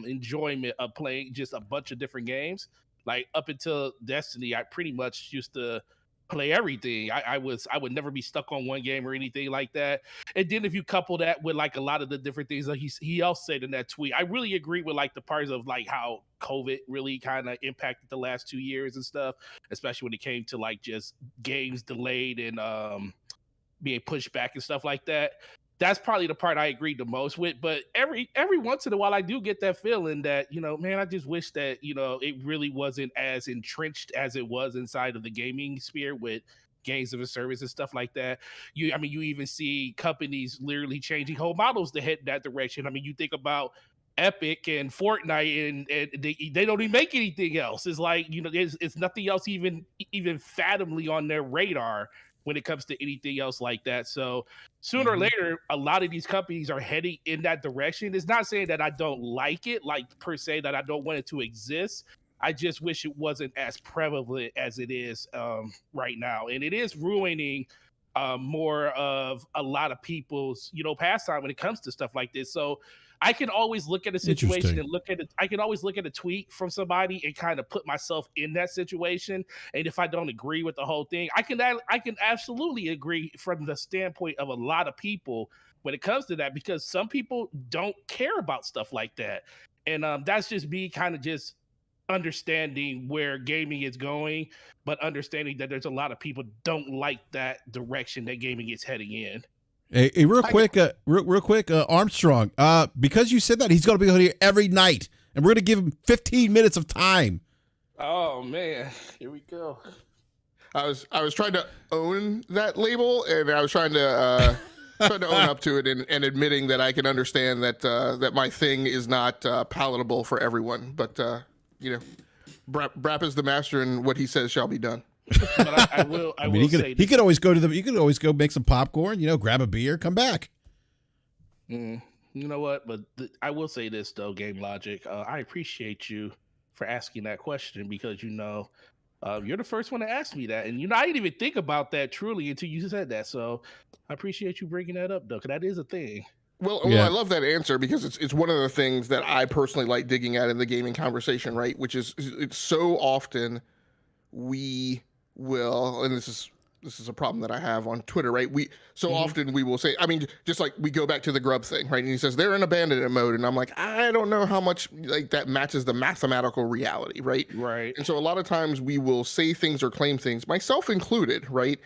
enjoyment of playing just a bunch of different games. Like up until Destiny, I pretty much used to play everything. I would never be stuck on one game or anything like that. And then if you couple that with like a lot of the different things that he also said in that tweet, I really agree with like the parts of like how COVID really kind of impacted the last 2 years and stuff, especially when it came to like just games delayed and being pushed back and stuff like that. That's probably the part I agreed the most with. But every once in a while, I do get that feeling that, man, I just wish that, it really wasn't as entrenched as it was inside of the gaming sphere with games of a service and stuff like that. You even see companies literally changing whole models to head in that direction. I mean, you think about Epic and Fortnite, and they don't even make anything else. It's like, it's nothing else even fathomably on their radar when it comes to anything else like that. So sooner or later, a lot of these companies are heading in that direction. It's not saying that I don't like it, like per se, that I don't want it to exist. I just wish it wasn't as prevalent as it is right now. And it is ruining more of a lot of people's, pastime when it comes to stuff like this. So I can always look at a situation and look at it. I can always look at a tweet from somebody and kind of put myself in that situation. And if I don't agree with the whole thing, I can absolutely agree from the standpoint of a lot of people when it comes to that, because some people don't care about stuff like that. And that's just me kind of just understanding where gaming is going, but understanding that there's a lot of people don't like that direction that gaming is heading in. Hey, real quick, Armstrong. Because you said that, he's going to be on here every night, and we're going to give him 15 minutes of time. Oh man, here we go. I was trying to own that label, and I was trying to own up to it, and admitting that I can understand that that my thing is not palatable for everyone. But BRAP is the master, and what he says shall be done. But I will say he could always go you could always go make some popcorn, grab a beer, come back. You know what? But I will say this though, Game Logic. I appreciate you for asking that question, because you're the first one to ask me that, and I didn't even think about that truly until you said that. So I appreciate you bringing that up though, because that is a thing. Well, I love that answer, because it's one of the things that I personally like digging at in the gaming conversation, right? Which is, it's so often we will, and this is a problem that I have on Twitter, right? Often we will say, just like we go back to the Grub thing, right? And he says they're in abandonment mode, and I'm like, I don't know how much like that matches the mathematical reality, right? Right. And so a lot of times we will say things or claim things, myself included, right?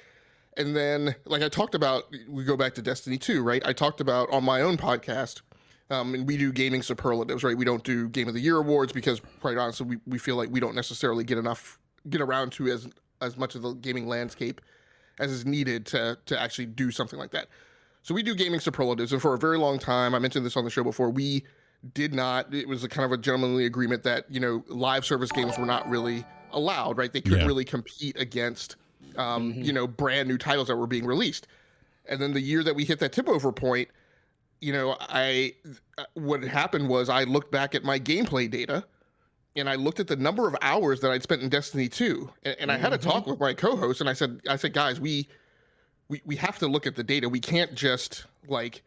And then, like I talked about, we go back to Destiny 2, right? I talked about on my own podcast, and we do gaming superlatives, right? We don't do Game of the Year awards because, quite honestly, we feel like we don't necessarily get around to as much of the gaming landscape as is needed to actually do something like that. So we do gaming superlatives, and for a very long time, I mentioned this on the show before, we did not, it was a kind of a gentlemanly agreement that, live service games were not really allowed, right? They couldn't really compete against, brand new titles that were being released. And then the year that we hit that tip over point, what happened was I looked back at my gameplay data, and I looked at the number of hours that I'd spent in Destiny 2, and I had a talk with my co-host, and I said, guys, we have to look at the data. We can't just like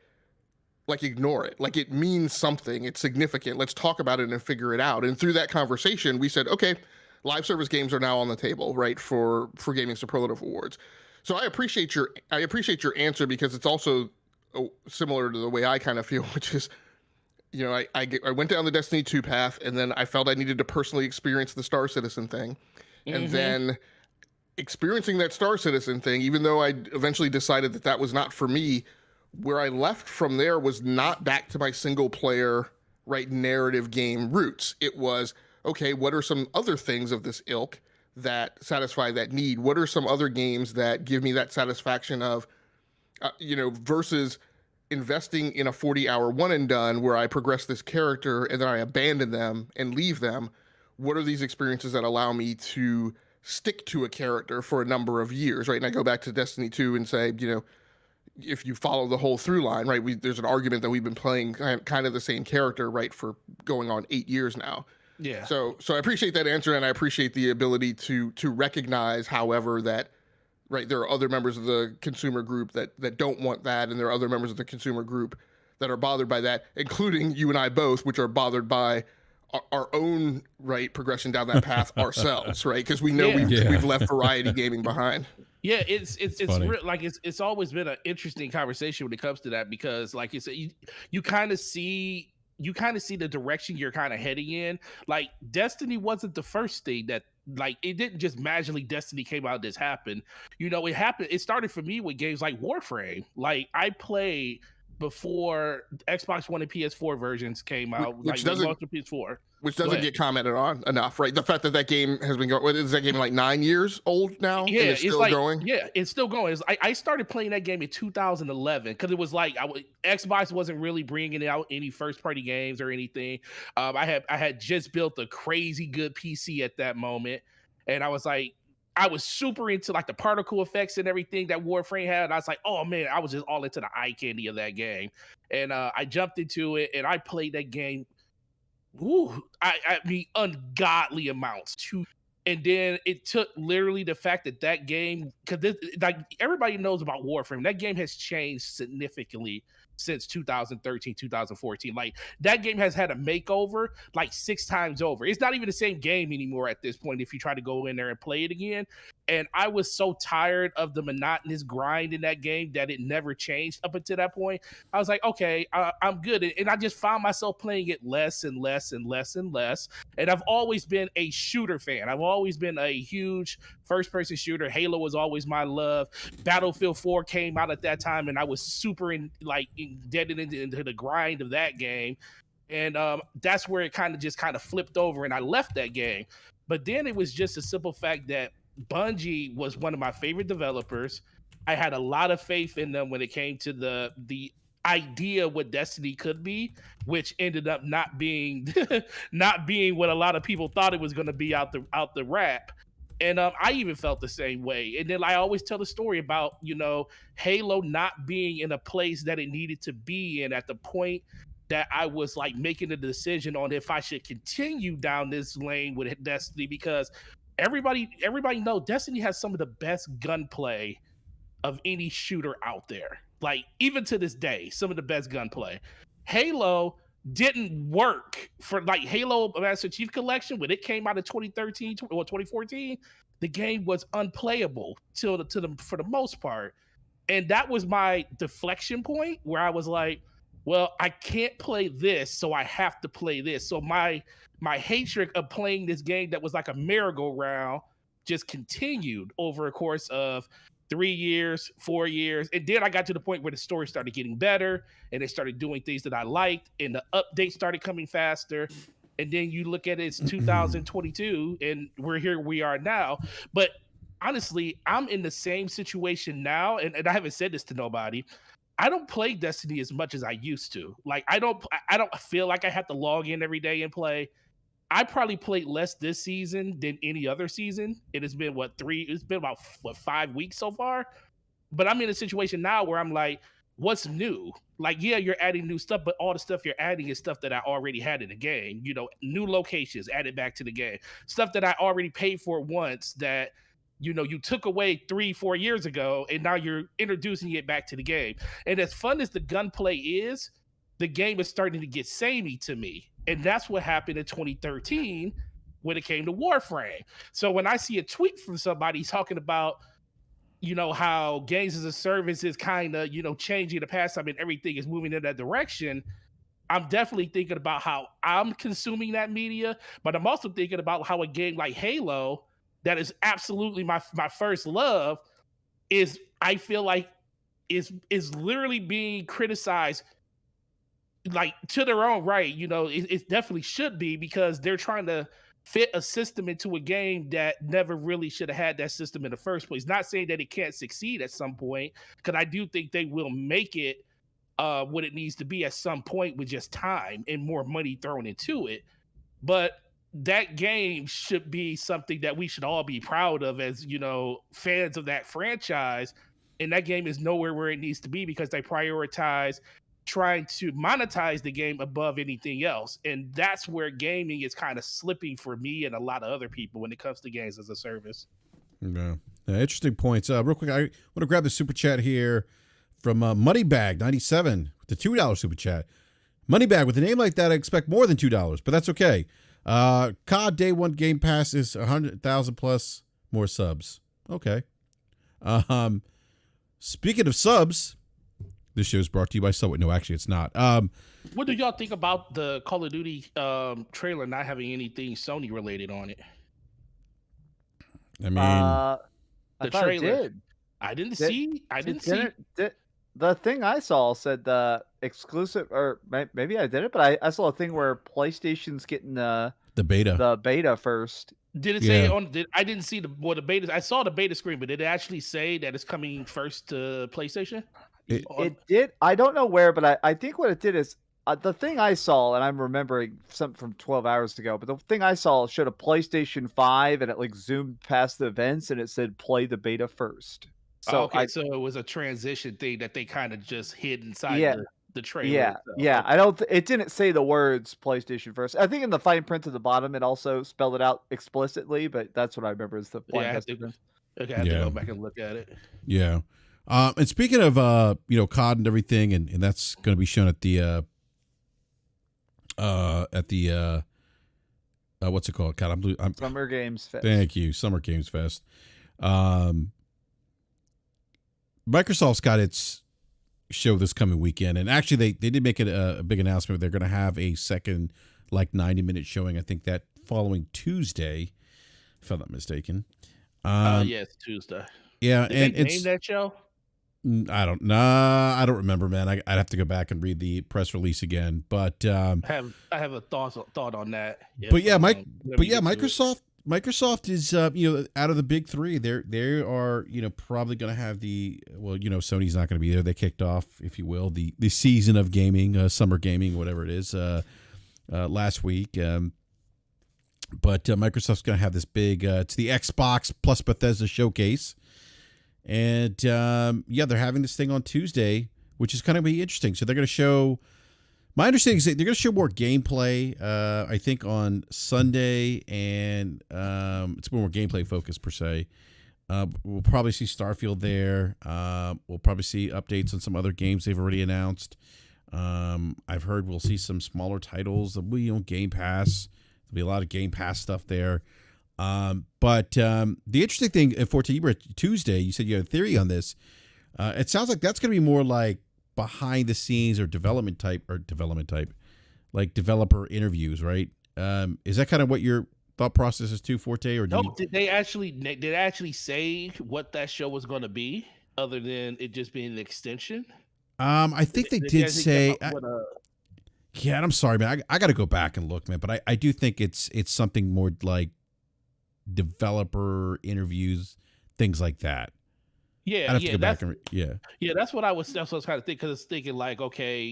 ignore it. Like, it means something. It's significant. Let's talk about it and figure it out. And through that conversation, we said, okay, live service games are now on the table, right, for Gaming Superlative Awards. So I appreciate your answer, because it's also similar to the way I kind of feel, which is, I went down the Destiny 2 path, and then I felt I needed to personally experience the Star Citizen thing. And then experiencing that Star Citizen thing, even though I eventually decided that was not for me, where I left from there was not back to my single player, right, narrative game roots. It was, okay, what are some other things of this ilk that satisfy that need? What are some other games that give me that satisfaction of, versus investing in a 40-hour one and done where I progress this character and then I abandon them and leave them? What are these experiences that allow me to stick to a character for a number of years, right? And I go back to Destiny 2 and say, if you follow the whole through line, right, there's an argument that we've been playing kind of the same character, right, for going on 8 years now. Yeah. So I appreciate that answer, and I appreciate the ability to recognize, however, that, right, there are other members of the consumer group that don't want that, and there are other members of the consumer group that are bothered by that, including you and I both, which are bothered by our own, right, progression down that path ourselves, right? Because we know we've left variety gaming behind. Yeah, it's it's always been an interesting conversation when it comes to that, because like you said, you kind of see the direction you're kind of heading in. Like Destiny wasn't the first thing that, like, it didn't just magically Destiny came out, this happened. It started for me with games like Warframe. Like I played before Xbox One and PS4 versions came out, which like doesn't PS4. Which doesn't get commented on enough, right? The fact that game has been going, what is that game, like 9 years old now? Yeah, and it's still going. Yeah, it's still going. I started playing that game in 2011 because it was like Xbox wasn't really bringing out any first party games or anything. I had just built a crazy good PC at that moment, and I was super into like the particle effects and everything that Warframe had. And I was like, oh man, I was just all into the eye candy of that game, and I jumped into it and I played that game. I mean, ungodly amounts too. And then it took literally the fact that game, because like everybody knows about Warframe, that game has changed significantly since 2013, 2014. Like that game has had a makeover like 6 times over. It's not even the same game anymore at this point if you try to go in there and play it again. And I was so tired of the monotonous grind in that game that it never changed up until that point. I was like, okay, I'm good. And I just found myself playing it less and less and less and less. And I've always been a shooter fan. I've always been a huge first-person shooter. Halo was always my love. Battlefield 4 came out at that time, and I was super indebted into the grind of that game. And that's where it kind of flipped over, and I left that game. But then it was just a simple fact that Bungie was one of my favorite developers. I had a lot of faith in them when it came to the idea what Destiny could be, which ended up not being what a lot of people thought it was going to be out the RAP. And I even felt the same way. And then I always tell the story about, Halo not being in a place that it needed to be in at the point that I was like making a decision on if I should continue down this lane with Destiny, because everybody knows Destiny has some of the best gunplay of any shooter out there. Like even to this day, some of the best gunplay. Halo didn't work for like Halo Master Chief Collection when it came out in 2013 or 2014. The game was unplayable for the most part, and that was my deflection point where I was like, well, I can't play this, so I have to play this. So my hatred of playing this game that was like a merry-go-round just continued over a course of 3 years, 4 years. And then I got to the point where the story started getting better and they started doing things that I liked and the updates started coming faster. And then you look at it, it's 2022 and we are now. But honestly, I'm in the same situation now. And I haven't said this to nobody. I don't play Destiny as much as I used to. Like I don't feel like I have to log in every day and play. I probably played less this season than any other season. It has been about 5 weeks so far. But I'm in a situation now where I'm like, what's new? Like, yeah, you're adding new stuff, but all the stuff you're adding is stuff that I already had in the game. New locations added back to the game. Stuff that I already paid for once that, you took away 3-4 years ago, and now you're introducing it back to the game. And as fun as the gunplay is, the game is starting to get samey to me. And that's what happened in 2013 when it came to Warframe. So when I see a tweet from somebody talking about, how games as a service is kind of, changing the pastime and everything is moving in that direction, I'm definitely thinking about how I'm consuming that media, but I'm also thinking about how a game like Halo, that is absolutely my first love, I feel like is literally being criticized like to their own right. It definitely should be, because they're trying to fit a system into a game that never really should have had that system in the first place. Not saying that it can't succeed at some point, because I do think they will make it what it needs to be at some point with just time and more money thrown into it. But that game should be something that we should all be proud of as, fans of that franchise. And that game is nowhere where it needs to be because they prioritize trying to monetize the game above anything else. And that's where gaming is kind of slipping for me and a lot of other people when it comes to games as a service. Yeah. Interesting points. Real quick, I want to grab the super chat here from Moneybag97 with the $2 super chat. Moneybag, with a name like that, I expect more than $2, but that's okay. COD Day 1 Game Pass is 100,000 plus more subs. Okay. Speaking of subs, this show is brought to you by Subway. No, actually, it's not. What do y'all think about the Call of Duty trailer not having anything Sony related on it? I mean, I thought it did. I didn't see. The thing I saw said the exclusive, or maybe I did it, but I saw a thing where PlayStation's getting the beta first. Did it say on? I didn't see the beta. I saw the beta screen, but did it actually say that it's coming first to PlayStation? It did. I don't know where, but I think what it did is the thing I saw, and I'm remembering something from 12 hours ago, but the thing I saw showed a PlayStation 5 and it like zoomed past the events and it said play the beta first. So so it was a transition thing that they kind of just hid inside the trailer. It didn't say the words PlayStation first. I think in the fine print at the bottom it also spelled it out explicitly, but that's what I remember is the I have to go back and look at it. Yeah. And speaking of COD and everything, and that's going to be shown at the what's it called? God, I'm Summer Games Fest. Thank you, Summer Games Fest. Microsoft's got its show this coming weekend, and actually they did make it a big announcement. They're going to have a second 90-minute showing. I think that following Tuesday, if I'm not mistaken. It's Tuesday. Yeah, did they name that show? I don't know. I don't remember, man. I'd have to go back and read the press release again. But I have a thought on that. Microsoft is out of the big three. They are probably going to have Sony's not going to be there. They kicked off, if you will, the season of gaming, summer gaming, whatever it is, last week. But Microsoft's going to have this big. It's the Xbox plus Bethesda showcase. And they're having this thing on Tuesday, which is kind of be interesting. So they're going to show. My understanding is that they're going to show more gameplay. I think on Sunday, and it's more gameplay focused per se. We'll probably see Starfield there. We'll probably see updates on some other games they've already announced. I've heard we'll see some smaller titles. There'll be Game Pass. There'll be a lot of Game Pass stuff there. But the interesting thing for Tuesday, you said you had a theory on this. It sounds like that's going to be more like behind the scenes or development type, like developer interviews, right? Is that kind of what your thought process is too, Forte? Or did they actually say what that show was going to be, other than it just being an extension? I think they did say. Yeah, and I'm sorry, man. I got to go back and look, man. But I do think it's something more like developer interviews, things like that. Yeah, I'd have to go back and that's what I was kind of thinking, because it's thinking like, okay,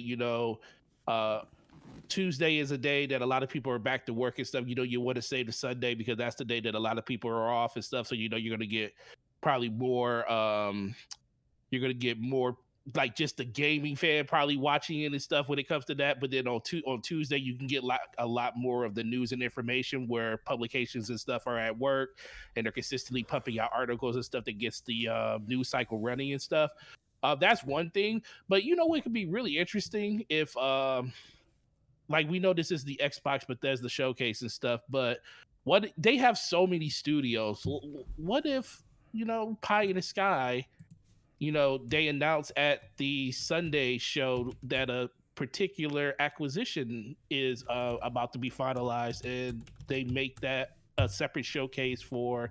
Tuesday is a day that a lot of people are back to work and stuff. You want to save the Sunday because that's the day that a lot of people are off and stuff. So you're going to get probably more. You're going to get more like just the gaming fan probably watching it and stuff when it comes to that. But then on Tuesday, you can get a lot more of the news and information where publications and stuff are at work and they're consistently pumping out articles and stuff that gets the news cycle running and stuff. That's one thing. But what could be really interesting if like we know this is the Xbox Bethesda showcase and stuff, but what they have so many studios. What if, pie in the sky, they announce at the Sunday show that a particular acquisition is about to be finalized, and they make that a separate showcase for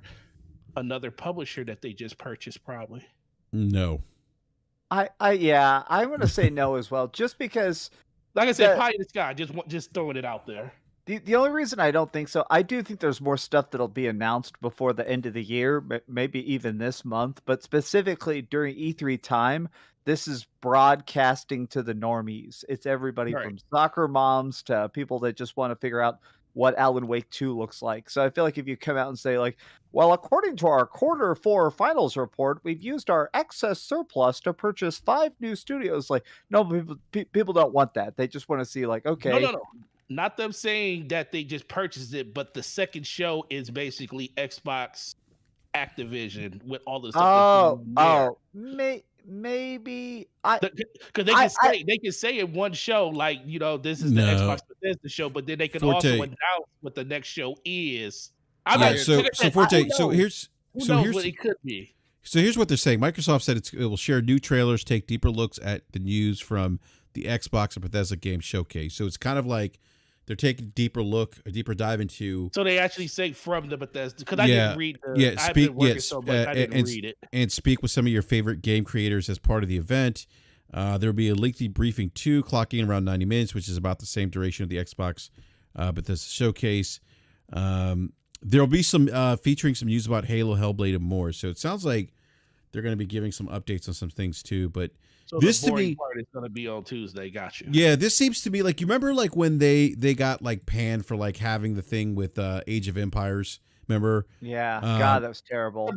another publisher that they just purchased, probably. No. I'm going to say no as well, just because. Like I said, pie in the sky, just throwing it out there. The only reason I don't think so, I do think there's more stuff that'll be announced before the end of the year, maybe even this month, but specifically during E3 time, this is broadcasting to the normies. It's everybody Right. from soccer moms to people that just want to figure out what Alan Wake 2 looks like. So I feel like if you come out and say like, well, according to our quarter 4 finals report, we've used our excess surplus to purchase 5 new studios. Like, no, people don't want that. They just want to see like, No, okay, no. Not them saying that they just purchased it, but the second show is basically Xbox Activision with all the stuff maybe because they can say in one show like this is the No. Xbox Bethesda show, but then they can Forte. also announce what the next show is. Yeah, so Forte, here's what it could be. So here's what they're saying. Microsoft said it will share new trailers, take deeper looks at the news from the Xbox and Bethesda game showcase. So it's kind of like they're taking a deeper dive into. So they actually say from the Bethesda because I didn't read. I didn't read it. And speak with some of your favorite game creators as part of the event. There'll be a lengthy briefing too, clocking around 90 minutes, which is about the same duration of the Xbox Bethesda showcase. There'll be some featuring some news about Halo, Hellblade, and more. So it sounds like they're going to be giving some updates on some things too. But so this the to me part is going to be on Tuesday. Got you. Yeah, this seems to be like, you remember like when they got like panned for like having the thing with Age of Empires. Remember? Yeah, God, that was terrible. Oh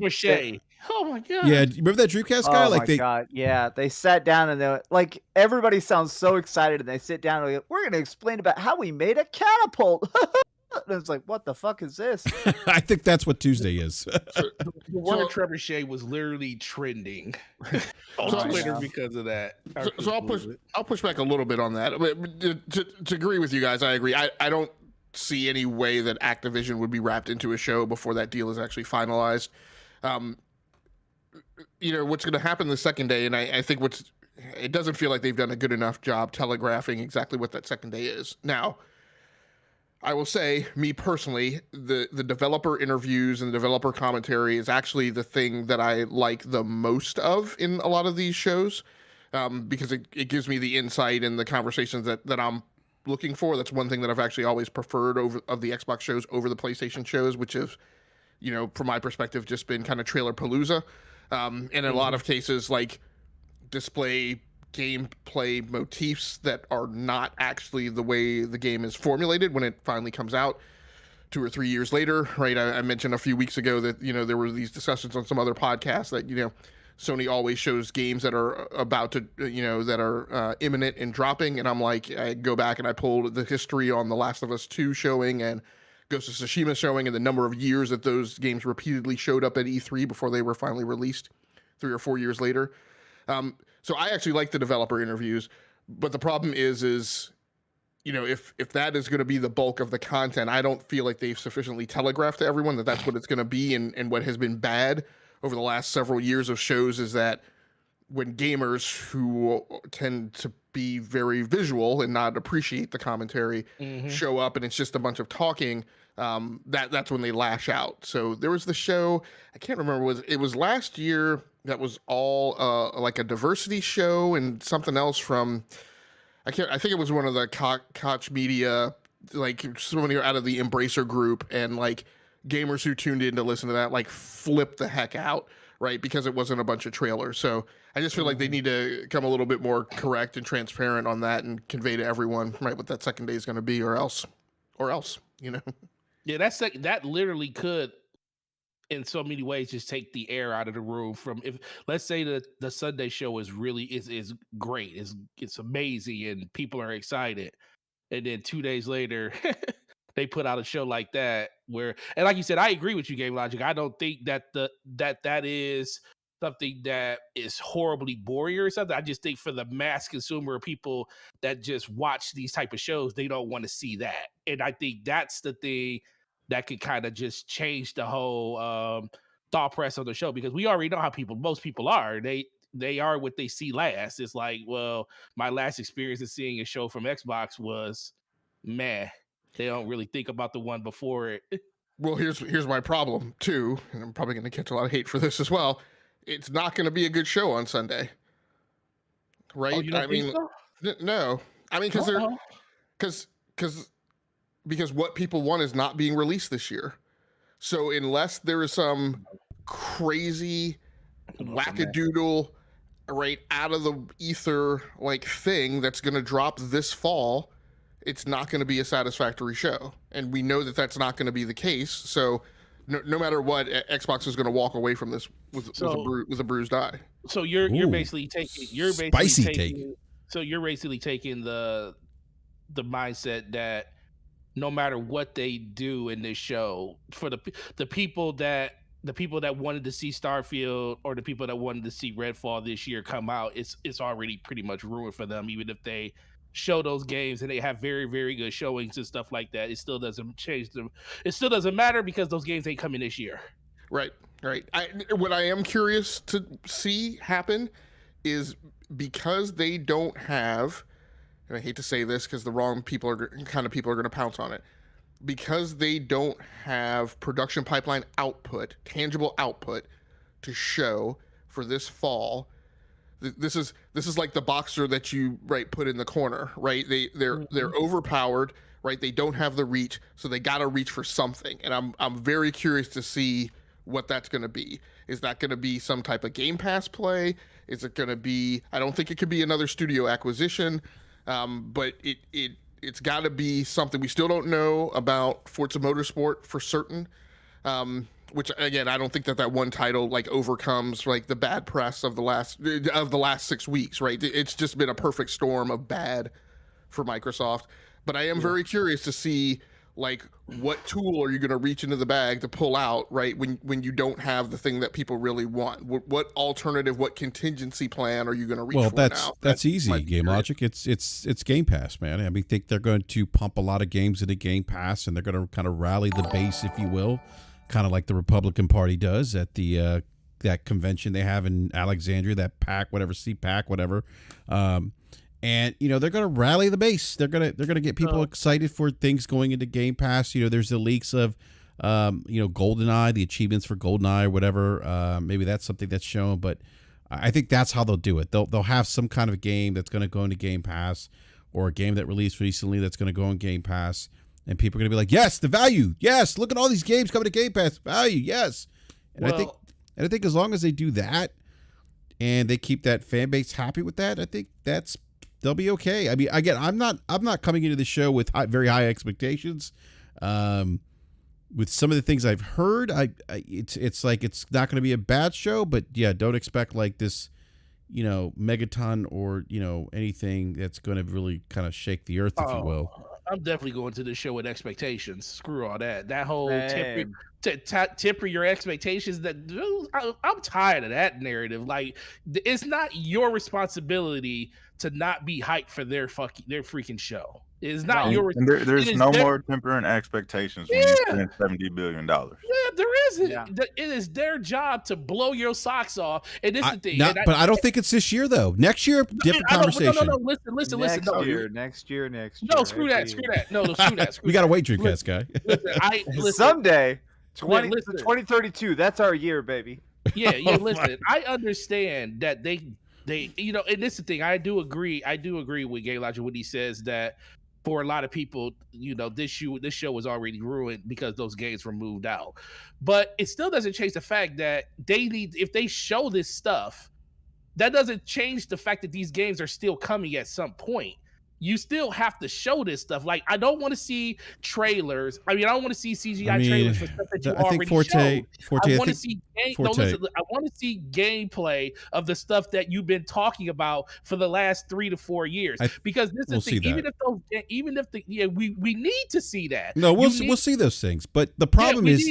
my God. Yeah, remember that Dreamcast guy? Oh my God, yeah. They sat down and they like everybody sounds so excited, and they sit down and we're going to explain about how we made a catapult. And it's like, what the fuck is this? I think that's what Tuesday is. The word trebuchet was literally trending on Twitter because of that. So I'll push back a little bit on that. To agree with you guys, I agree. I don't see any way that Activision would be wrapped into a show before that deal is actually finalized. What's going to happen the second day, and I think it doesn't feel like they've done a good enough job telegraphing exactly what that second day is. Now, I will say, me personally, the developer interviews and the developer commentary is actually the thing that I like the most of in a lot of these shows, because it gives me the insight and the conversations that I'm looking for. That's one thing that I've actually always preferred of the Xbox shows over the PlayStation shows, which is, from my perspective, just been kind of trailer palooza. And in a lot of cases, like display gameplay motifs that are not actually the way the game is formulated when it finally comes out 2 or 3 years later, right? I mentioned a few weeks ago that, there were these discussions on some other podcasts that, Sony always shows games that are about to, that are imminent in dropping. And I'm like, I go back and I pulled the history on The Last of Us 2 showing and Ghost of Tsushima showing and the number of years that those games repeatedly showed up at E3 before they were finally released 3 or 4 years later. So I actually like the developer interviews, but the problem is, if that is going to be the bulk of the content, I don't feel like they've sufficiently telegraphed to everyone that that's what it's going to be. And what has been bad over the last several years of shows is that when gamers who tend to be very visual and not appreciate the commentary show up and it's just a bunch of talking, that's when they lash out. So there was the show, I can't remember, it was last year that was all like a diversity show and something else from, I think it was one of the Koch Media, like somebody out of the Embracer group, and like gamers who tuned in to listen to that like flipped the heck out, right? Because it wasn't a bunch of trailers. So I just feel like they need to come a little bit more correct and transparent on that and convey to everyone, right, what that second day is going to be, or else, Yeah, that literally could, in so many ways, just take the air out of the room. From, if let's say the Sunday show is really is great, it's amazing, and people are excited, and then 2 days later they put out a show like that where, and like you said, I agree with you, Game Logic. I don't think that that is something that is horribly boring or something. I just think for the mass consumer, people that just watch these type of shows, they don't want to see that, and I think that's the thing that could kind of just change the whole thought press on the show, because we already know how most people are. They are what they see last. It's like, well, my last experience of seeing a show from Xbox was meh. They don't really think about the one before it. Well, here's my problem too, and I'm probably going to catch a lot of hate for this as well. It's not going to be a good show on Sunday, right? Oh, you don't think so? No. I mean, because because what people want is not being released this year. So unless there is some crazy wackadoodle right out of the ether like thing that's going to drop this fall, it's not going to be a satisfactory show, and we know that that's not going to be the case. So no matter what, Xbox is going to walk away from this with a bruised eye. So you're basically taking So you're basically taking the mindset that no matter what they do in this show, for the people that wanted to see Starfield or the people that wanted to see Redfall this year come out, it's already pretty much ruined for them. Even if they show those games and they have very, very good showings and stuff like that, it still doesn't change them. It still doesn't matter because those games ain't coming this year. Right. What I am curious to see happen is, because they don't have, and I hate to say this because the wrong people are going to pounce on it, because they don't have production pipeline output, tangible output to show for this fall. This is like the boxer that you put in the corner, right? They're overpowered, right? They don't have the reach, so they got to reach for something. And I'm very curious to see what that's going to be. Is that going to be some type of Game Pass play? Is it going to be? I don't think it could be another studio acquisition, but it's got to be something. We still don't know about Forza Motorsport for certain. Which again, I don't think that one title overcomes the bad press of the last 6 weeks, right? It's just been a perfect storm of bad for Microsoft. But I am very curious to see what tool are you going to reach into the bag to pull out, right? When you don't have the thing that people really want, what alternative, what contingency plan are you going to reach for now? That's easy. Game Logic. It's Game Pass, man. I mean, I think they're going to pump a lot of games into Game Pass, and they're going to kind of rally the base, if you will. Kind of like the Republican Party does at the that convention they have in Alexandria, that PAC, whatever, CPAC, whatever. And they're going to rally the base. They're going to get people excited for things going into Game Pass. There's the leaks of GoldenEye, the achievements for GoldenEye or whatever. Maybe that's something that's shown, but I think that's how they'll do it. They'll have some kind of game that's going to go into Game Pass, or a game that released recently that's going to go in Game Pass. And people are going to be like, yes, the value. Yes, look at all these games coming to Game Pass. Value, yes. And I think as long as they do that and they keep that fan base happy with that, I think they'll be okay. I mean, again, I'm not coming into the show with very high expectations. With some of the things I've heard, it's like it's not going to be a bad show, but yeah, don't expect this, megaton or anything that's going to really kind of shake the earth, if you will. I'm definitely going to the show with expectations. Screw all that. That whole temper your expectations. I'm tired of that narrative. It's not your responsibility to not be hyped for their freaking show. It's not your responsibility. There's no more tempering expectations when you spend $70 billion. Yeah, there isn't. Yeah. It is their job to blow your socks off. And this is the thing. But I don't think it's this year, though. Next year, different conversation. No, listen. Next year. No, screw that. No, screw that. We got to wait, Dreamcast guy. Listen, someday, 2032, that's our year, baby. Yeah, listen. I understand that they and this is the thing. I do agree with Game Logic when he says that for a lot of people, this show was already ruined because those games were moved out. But it still doesn't change the fact that if they show this stuff, that doesn't change the fact that these games are still coming at some point. You still have to show this stuff. I don't want to see trailers. I don't want to see CGI trailers for stuff that you already showed. I want to see I want to see gameplay of the stuff that you've been talking about for the last 3 to 4 years. Because this is the thing. We need to see that. No, we'll see those things. But the problem is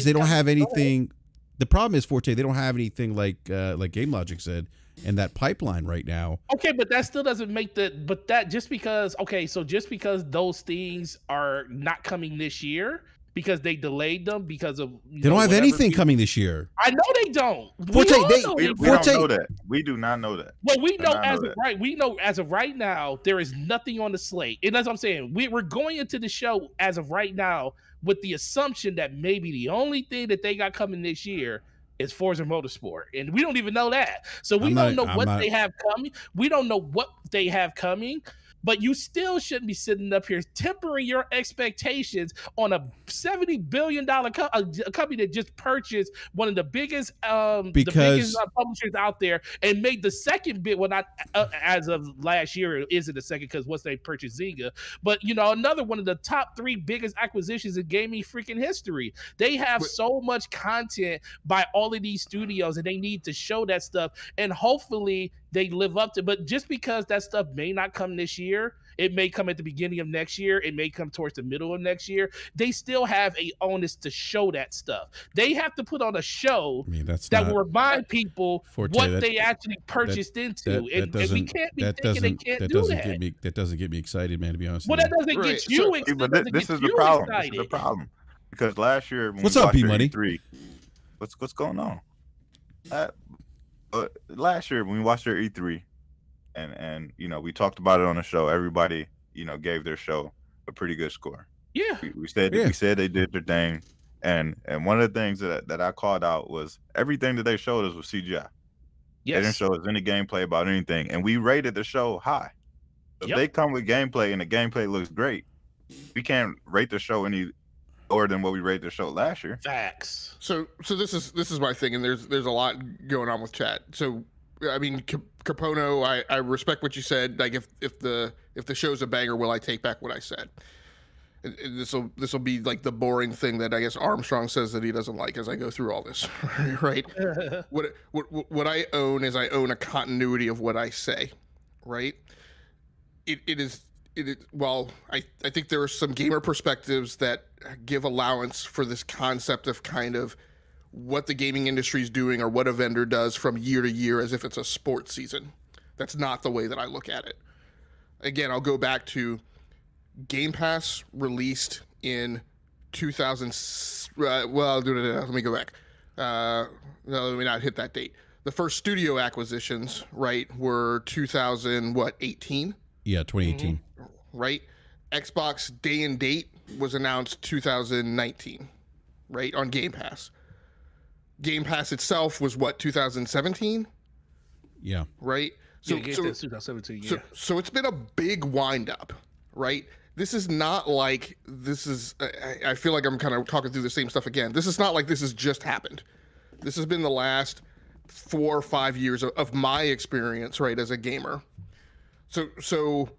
they don't have anything. The problem is Forte. They don't have anything like Game Logic said in that pipeline right now. Okay, but that still doesn't make just because those things are not coming this year because they delayed them because of they don't have anything coming this year. I know they don't. We don't know that. We do not know that. Well, we know as of right now there is nothing on the slate, and that's what I'm saying. We're going into the show as of right now with the assumption that maybe the only thing that they got coming this year is Forza Motorsport, and we don't even know that. So we don't know what they have coming. We don't know what they have coming. but you still shouldn't be sitting up here tempering your expectations on a $70 billion a company that just purchased one of the biggest publishers out there and made the second big, well, not as of last year, it isn't the second because once they purchased Zynga, but another one of the top 3 biggest acquisitions in gaming freaking history. They have so much content by all of these studios, and they need to show that stuff, and hopefully they live up to. But just because that stuff may not come this year, it may come at the beginning of next year, it may come towards the middle of next year, they still have a onus to show that stuff. They have to put on a show that will remind people what they actually purchased into. And we can't be thinking they can't do that. That doesn't get me excited, man, to be honest. Well, that doesn't get you excited. But this is the problem. This is the problem. Because last year, when what's up, B-Money? E3, what's going on? Last year when we watched their E3, and we talked about it on the show, everybody gave their show a pretty good score. Yeah, we said they did their thing, and one of the things that I called out was everything that they showed us was CGI. Yes. They didn't show us any gameplay about anything, and we rated the show high. If they come with gameplay and the gameplay looks great, we can't rate the show any lower than what we rated the show last year. Facts. So this is my thing, and there's a lot going on with chat. So I mean, Capono, I respect what you said. Like if the show's a banger, will I take back what I said? This will be like the boring thing that I guess Armstrong says that he doesn't like as I go through all this, right? What I own is I own a continuity of what I say, right? It is. Well, I think there are some gamer perspectives that give allowance for this concept of kind of what the gaming industry is doing or what a vendor does from year to year as if it's a sports season. That's not the way that I look at it. Again, I'll go back to Game Pass released in 2000. Let me go back. No, let me not hit that date. The first studio acquisitions, right, were 2018? Yeah, 2018. Right? Xbox day and date was announced 2019, right, on Game Pass. Game Pass itself was what, 2017? Yeah. Right? So 2017, yeah. So it's been a big wind-up, right? This is not like I feel like I'm kind of talking through the same stuff again. This is not like this has just happened. This has been the last 4 or 5 years of my experience, right, as a gamer. So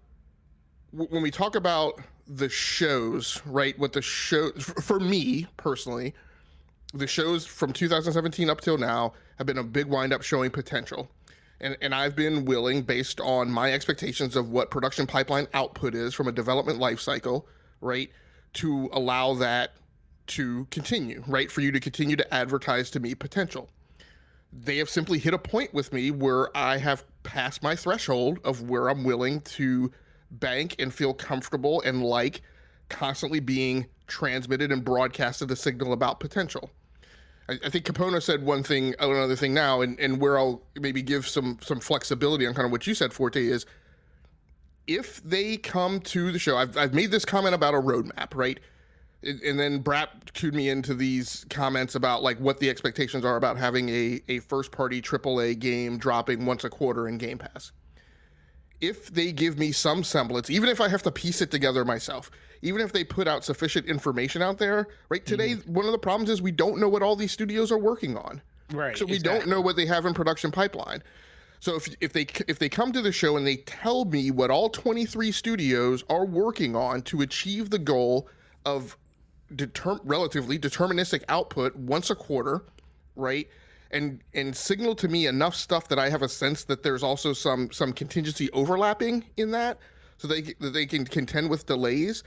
when we talk about the shows, right, what the show, for me personally, the shows from 2017 up till now have been a big wind-up showing potential. And I've been willing, based on my expectations of what production pipeline output is from a development life cycle, right, to allow that to continue, right, for you to continue to advertise to me potential. They have simply hit a point with me where I have passed my threshold of where I'm willing to bank and feel comfortable and like constantly being transmitted and broadcasted a signal about potential. I think Capono said another thing now, and where I'll maybe give some flexibility on kind of what you said, Forte, is if they come to the show, I've made this comment about a roadmap, right? And then BRAP cued me into these comments about like what the expectations are about having a first-party AAA game dropping once a quarter in Game Pass. If they give me some semblance, even if I have to piece it together myself, even if they put out sufficient information out there, right? Today, one of the problems is we don't know what all these studios are working on. Right. So we don't know what they have in production pipeline. So if they come to the show and they tell me what all 23 studios are working on to achieve the goal of relatively deterministic output once a quarter, right? And signal to me enough stuff that I have a sense that there's also some contingency overlapping in that, so that they can contend with delays,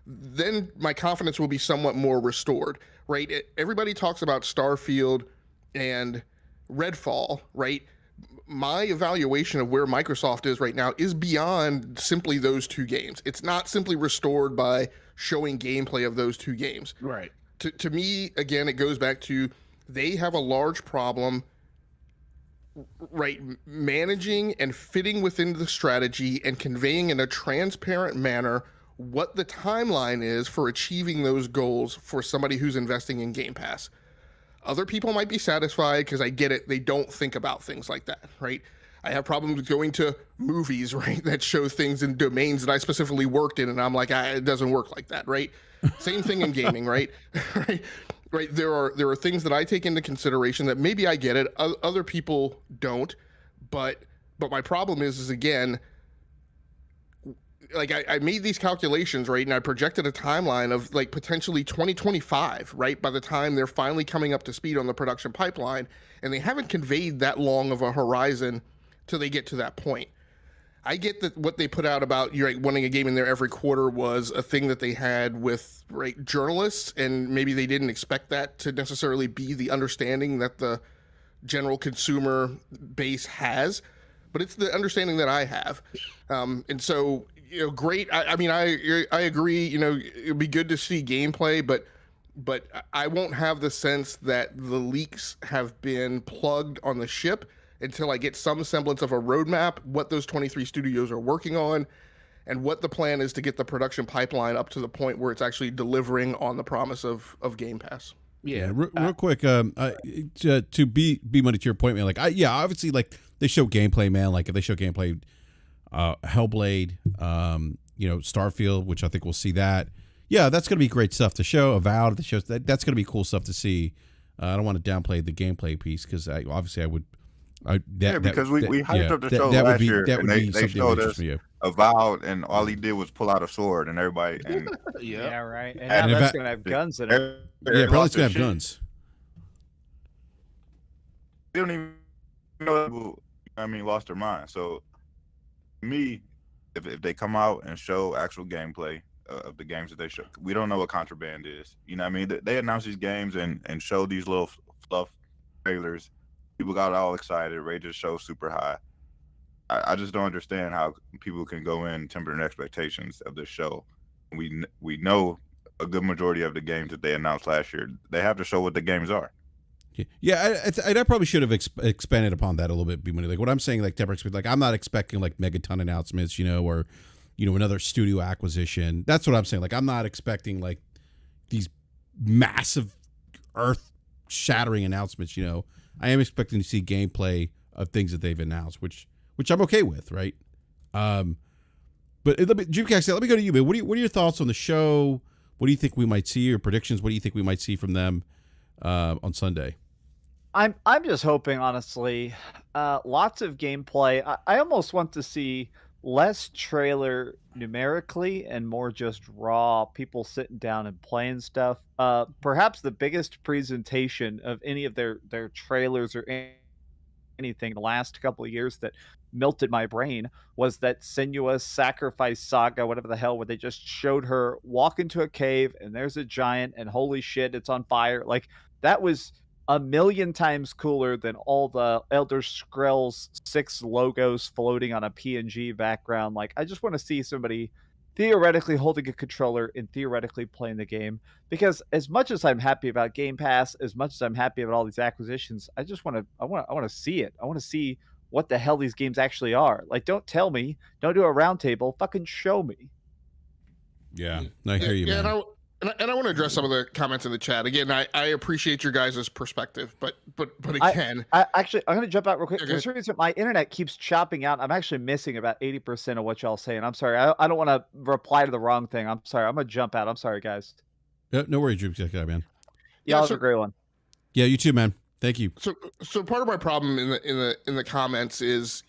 then my confidence will be somewhat more restored, right? Everybody talks about Starfield and Redfall, right? My evaluation of where Microsoft is right now is beyond simply those two games. It's not simply restored by showing gameplay of those two games. Right. To me, again, it goes back to they have a large problem, right, managing and fitting within the strategy and conveying in a transparent manner what the timeline is for achieving those goals for somebody who's investing in Game Pass. Other people might be satisfied because I get it. They don't think about things like that, right? I have problems with going to movies, right, that show things in domains that I specifically worked in, and I'm like, it doesn't work like that, right? Same thing in gaming, right? Right. There are things that I take into consideration that maybe I get it, other people don't, but my problem is again, like I made these calculations, right, and I projected a timeline of like potentially 2025, right, by the time they're finally coming up to speed on the production pipeline, and they haven't conveyed that long of a horizon till they get to that point. I get that what they put out about wanting a game in there every quarter was a thing that they had with journalists, and maybe they didn't expect that to necessarily be the understanding that the general consumer base has, but it's the understanding that I have. And so, great. I mean, I agree, it'd be good to see gameplay, but I won't have the sense that the leaks have been plugged on the ship until I get some semblance of a roadmap, what those 23 studios are working on, and what the plan is to get the production pipeline up to the point where it's actually delivering on the promise of Game Pass. Yeah, real quick, to be money to your point, man. Like, obviously, like they show gameplay, man. Like if they show gameplay, Hellblade, Starfield, which I think we'll see that. Yeah, that's gonna be great stuff to show. Avowed, that's gonna be cool stuff to see. I don't want to downplay the gameplay piece because obviously I would. Because we hyped up the show last year, and they showed us Avowed, and all he did was pull out a sword, and everybody. And, yeah, right. And now that's gonna have guns in it. Yeah, probably it's gonna have guns. They don't even know. Lost their mind. So, me, if they come out and show actual gameplay of the games that they show, we don't know what Contraband is. You know what I mean? They announce these games and show these little fluff trailers. People got all excited, rate the show super high. I just don't understand how people can go in tempering expectations of this show. We know a good majority of the games that they announced last year. They have to show what the games are. Yeah, I probably should have expanded upon that a little bit. Like what I'm saying, like like I'm not expecting like megaton announcements, or another studio acquisition. That's what I'm saying. Like I'm not expecting like these massive earth-shattering announcements. I am expecting to see gameplay of things that they've announced, which I'm okay with, right? But Dreamcast, let me go to you, man. What are your thoughts on the show? What do you think we might see? Or predictions? What do you think we might see from them on Sunday? I'm just hoping, honestly, lots of gameplay. I almost want to see less trailer numerically and more just raw people sitting down and playing stuff. Perhaps the biggest presentation of any of their trailers or anything in the last couple of years that melted my brain was that Senua's Sacrifice Saga, whatever the hell, where they just showed her walk into a cave and there's a giant and holy shit, it's on fire. Like that was a million times cooler than all the Elder Scrolls 6 logos floating on a PNG background. Like, I just want to see somebody theoretically holding a controller and theoretically playing the game. Because as much as I'm happy about Game Pass, as much as I'm happy about all these acquisitions, I want to see it. I want to see what the hell these games actually are. Like, don't tell me, don't do a roundtable, fucking show me. Yeah, I hear you, man. And I want to address some of the comments in the chat. Again, I appreciate your guys' perspective, but again, I'm going to jump out real quick. For some reason, my internet keeps chopping out. I'm actually missing about 80% of what y'all saying. I'm sorry. I don't want to reply to the wrong thing. I'm sorry. I'm going to jump out. I'm sorry, guys. No worries, Drew. Man. Y'all have a great one. Yeah, you too, man. Thank you. So part of my problem in the comments is,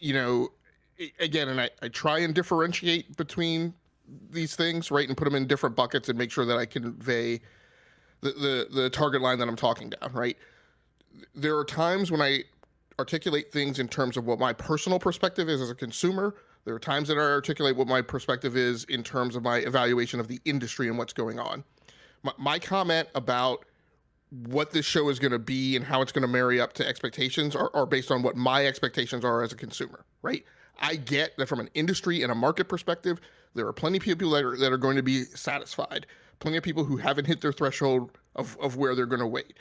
again, and I try and differentiate between these things, right, and put them in different buckets and make sure that I convey the target line that I'm talking down, right? There are times when I articulate things in terms of what my personal perspective is as a consumer. There are times that I articulate what my perspective is in terms of my evaluation of the industry and what's going on. My comment about what this show is going to be and how it's going to marry up to expectations are based on what my expectations are as a consumer, right? I get that from an industry and a market perspective, there are plenty of people that are going to be satisfied. Plenty of people who haven't hit their threshold of where they're going to wait.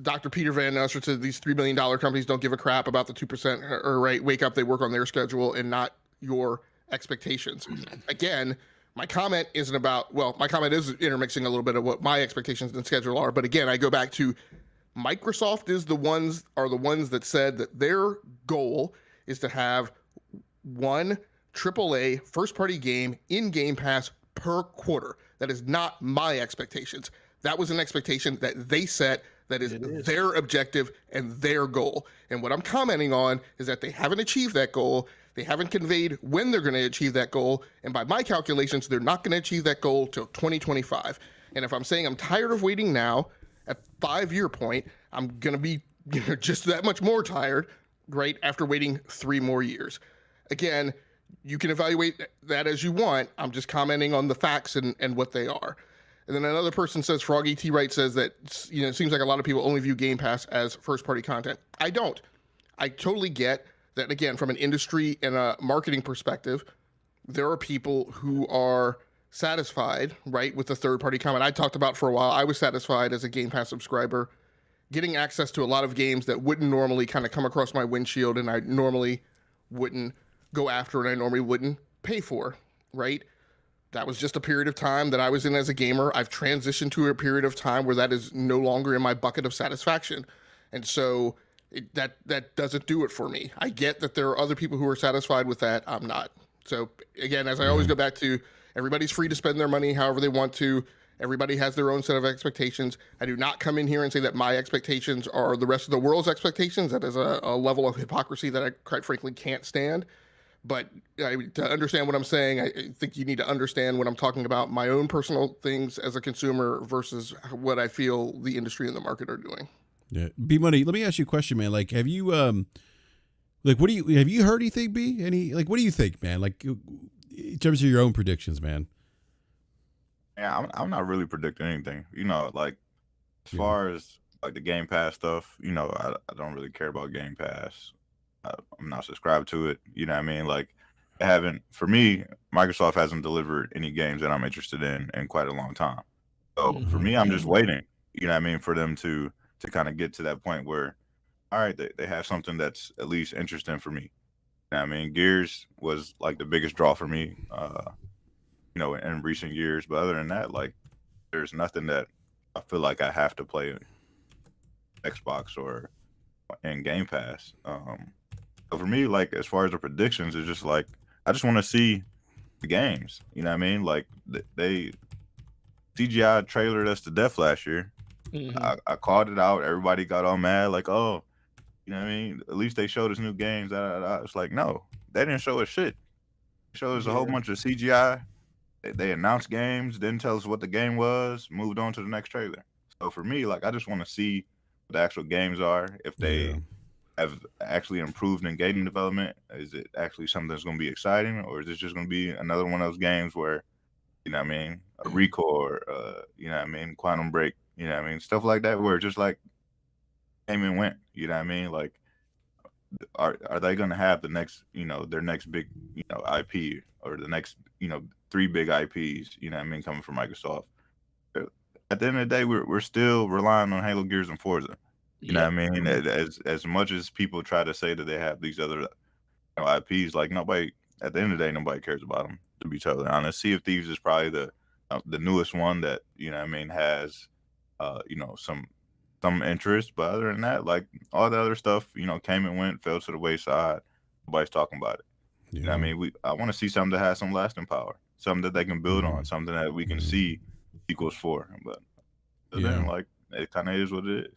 Dr. Peter Van Nusser said these $3 billion companies don't give a crap about the 2% or right. Wake up, they work on their schedule and not your expectations. Again, my comment isn't about, my comment is intermixing a little bit of what my expectations and schedule are. But again, I go back to Microsoft are the ones that said that their goal is to have one AAA first-party game in Game Pass per quarter. That is not my expectations. That was an expectation that they set. That is their objective and their goal. And what I'm commenting on is that they haven't achieved that goal. They haven't conveyed when they're going to achieve that goal. And by my calculations, they're not going to achieve that goal till 2025. And if I'm saying I'm tired of waiting now, at 5-year point, I'm going to be just that much more tired, right, after waiting 3 more years. Again, you can evaluate that as you want. I'm just commenting on the facts and what they are. And then another person says, Froggy T. Wright says that, it seems like a lot of people only view Game Pass as first-party content. I don't. I totally get that, again, from an industry and a marketing perspective, there are people who are satisfied, right, with the third-party content. I talked about for a while, I was satisfied as a Game Pass subscriber, getting access to a lot of games that wouldn't normally kind of come across my windshield and I normally wouldn't go after and I normally wouldn't pay for, right? That was just a period of time that I was in as a gamer. I've transitioned to a period of time where that is no longer in my bucket of satisfaction. And so that doesn't do it for me. I get that there are other people who are satisfied with that. I'm not. So again, as I always go back to, everybody's free to spend their money however they want to. Everybody has their own set of expectations. I do not come in here and say that my expectations are the rest of the world's expectations. That is a level of hypocrisy that I quite frankly can't stand. But to understand what I'm saying, I think you need to understand when I'm talking about my own personal things as a consumer versus what I feel the industry and the market are doing. Yeah, B Money. Let me ask you a question, man. Like, have you have you heard anything, B? What do you think, man? Like, in terms of your own predictions, man. Yeah, I'm not really predicting anything. Like as far as like the Game Pass stuff, I don't really care about Game Pass. I'm not subscribed to it. You know what I mean? Like, for me, Microsoft hasn't delivered any games that I'm interested in quite a long time. So for me, I'm just waiting, you know what I mean, for them to kind of get to that point where, all right, they have something that's at least interesting for me. You know what I mean? Gears was like the biggest draw for me, in recent years. But other than that, like, there's nothing that I feel like I have to play Xbox or in Game Pass. So for me, like, as far as the predictions, it's just like, I just want to see the games. You know what I mean? Like, they CGI trailered us to death last year. I called it out. Everybody got all mad, like, oh, you know what I mean? At least they showed us new games. It's like, no, they didn't show us shit. They showed us a whole bunch of CGI. They announced games, didn't tell us what the game was, moved on to the next trailer. So for me, like, I just want to see what the actual games are. If they have actually improved in game development, is it actually something that's going to be exciting, or is this just going to be another one of those games where, you know what I mean, a Recore, you know what I mean, Quantum Break, you know what I mean, stuff like that, where just like came and went, you know what I mean? Like, are they going to have the next, their next big, IP, or the next, 3 big IPs, you know what I mean, coming from Microsoft? At the end of the day, we're still relying on Halo, Gears, and Forza. You know what I mean? As much as people try to say that they have these other IPs, like, nobody, at the end of the day, nobody cares about them, to be totally honest. Sea of Thieves is probably the newest one that, you know what I mean, has, some interest. But other than that, like, all the other stuff, came and went, fell to the wayside. Nobody's talking about it. Yeah. You know what I mean? I want to see something that has some lasting power, something that they can build on, something that we can see equals for. But then, like, it kind of is what it is.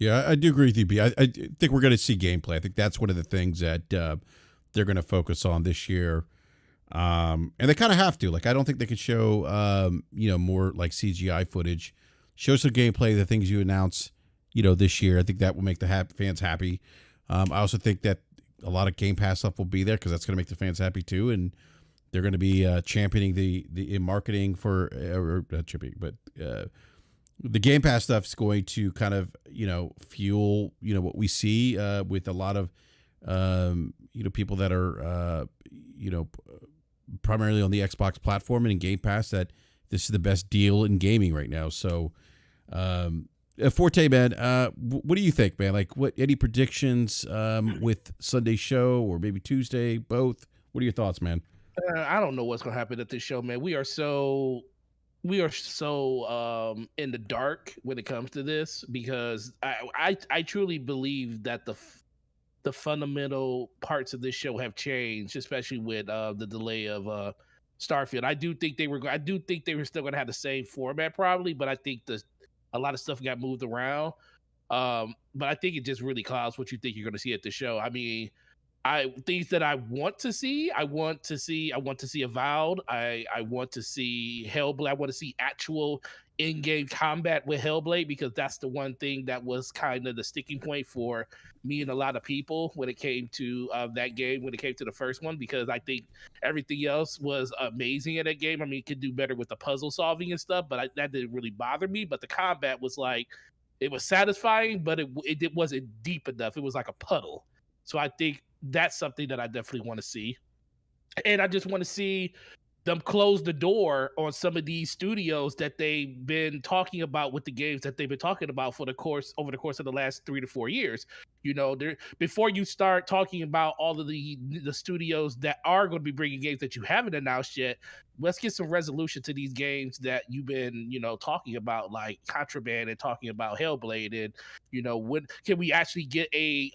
Yeah, I do agree with you, B. I think we're going to see gameplay. I think that's one of the things that they're going to focus on this year. And they kind of have to. Like, I don't think they could show, more like CGI footage. Show some gameplay, the things you announce, this year. I think that will make the fans happy. I also think that a lot of Game Pass stuff will be there because that's going to make the fans happy too. And they're going to be championing the marketing for, or not championing, but the Game Pass stuff is going to kind of, fuel, what we see with a lot of, people that are, primarily on the Xbox platform and in Game Pass, that this is the best deal in gaming right now. So, Forte, man, what do you think, man? Like, any predictions with Sunday's show or maybe Tuesday, both? What are your thoughts, man? I don't know what's going to happen at this show, man. We are so in the dark when it comes to this, because I truly believe that the fundamental parts of this show have changed, especially with the delay of Starfield. I do think they were still going to have the same format probably, but I think a lot of stuff got moved around. But I think it just really clouds what you think you're going to see at the show. I mean, things that I want to see. I want to see Avowed. I want to see Hellblade. I want to see actual in-game combat with Hellblade, because that's the one thing that was kind of the sticking point for me and a lot of people when it came to that game, when it came to the first one, because I think everything else was amazing in that game. I mean, it could do better with the puzzle solving and stuff, but that didn't really bother me. But the combat was like, it was satisfying, but it wasn't deep enough. It was like a puddle. So I think that's something that I definitely want to see. And I just want to see them close the door on some of these studios that they've been talking about with the games that they've been talking about over the course of the last 3 to 4 years. You know, before you start talking about all of the studios that are going to be bringing games that you haven't announced yet, let's get some resolution to these games that you've been, talking about, like Contraband and talking about Hellblade. And, when can we actually get a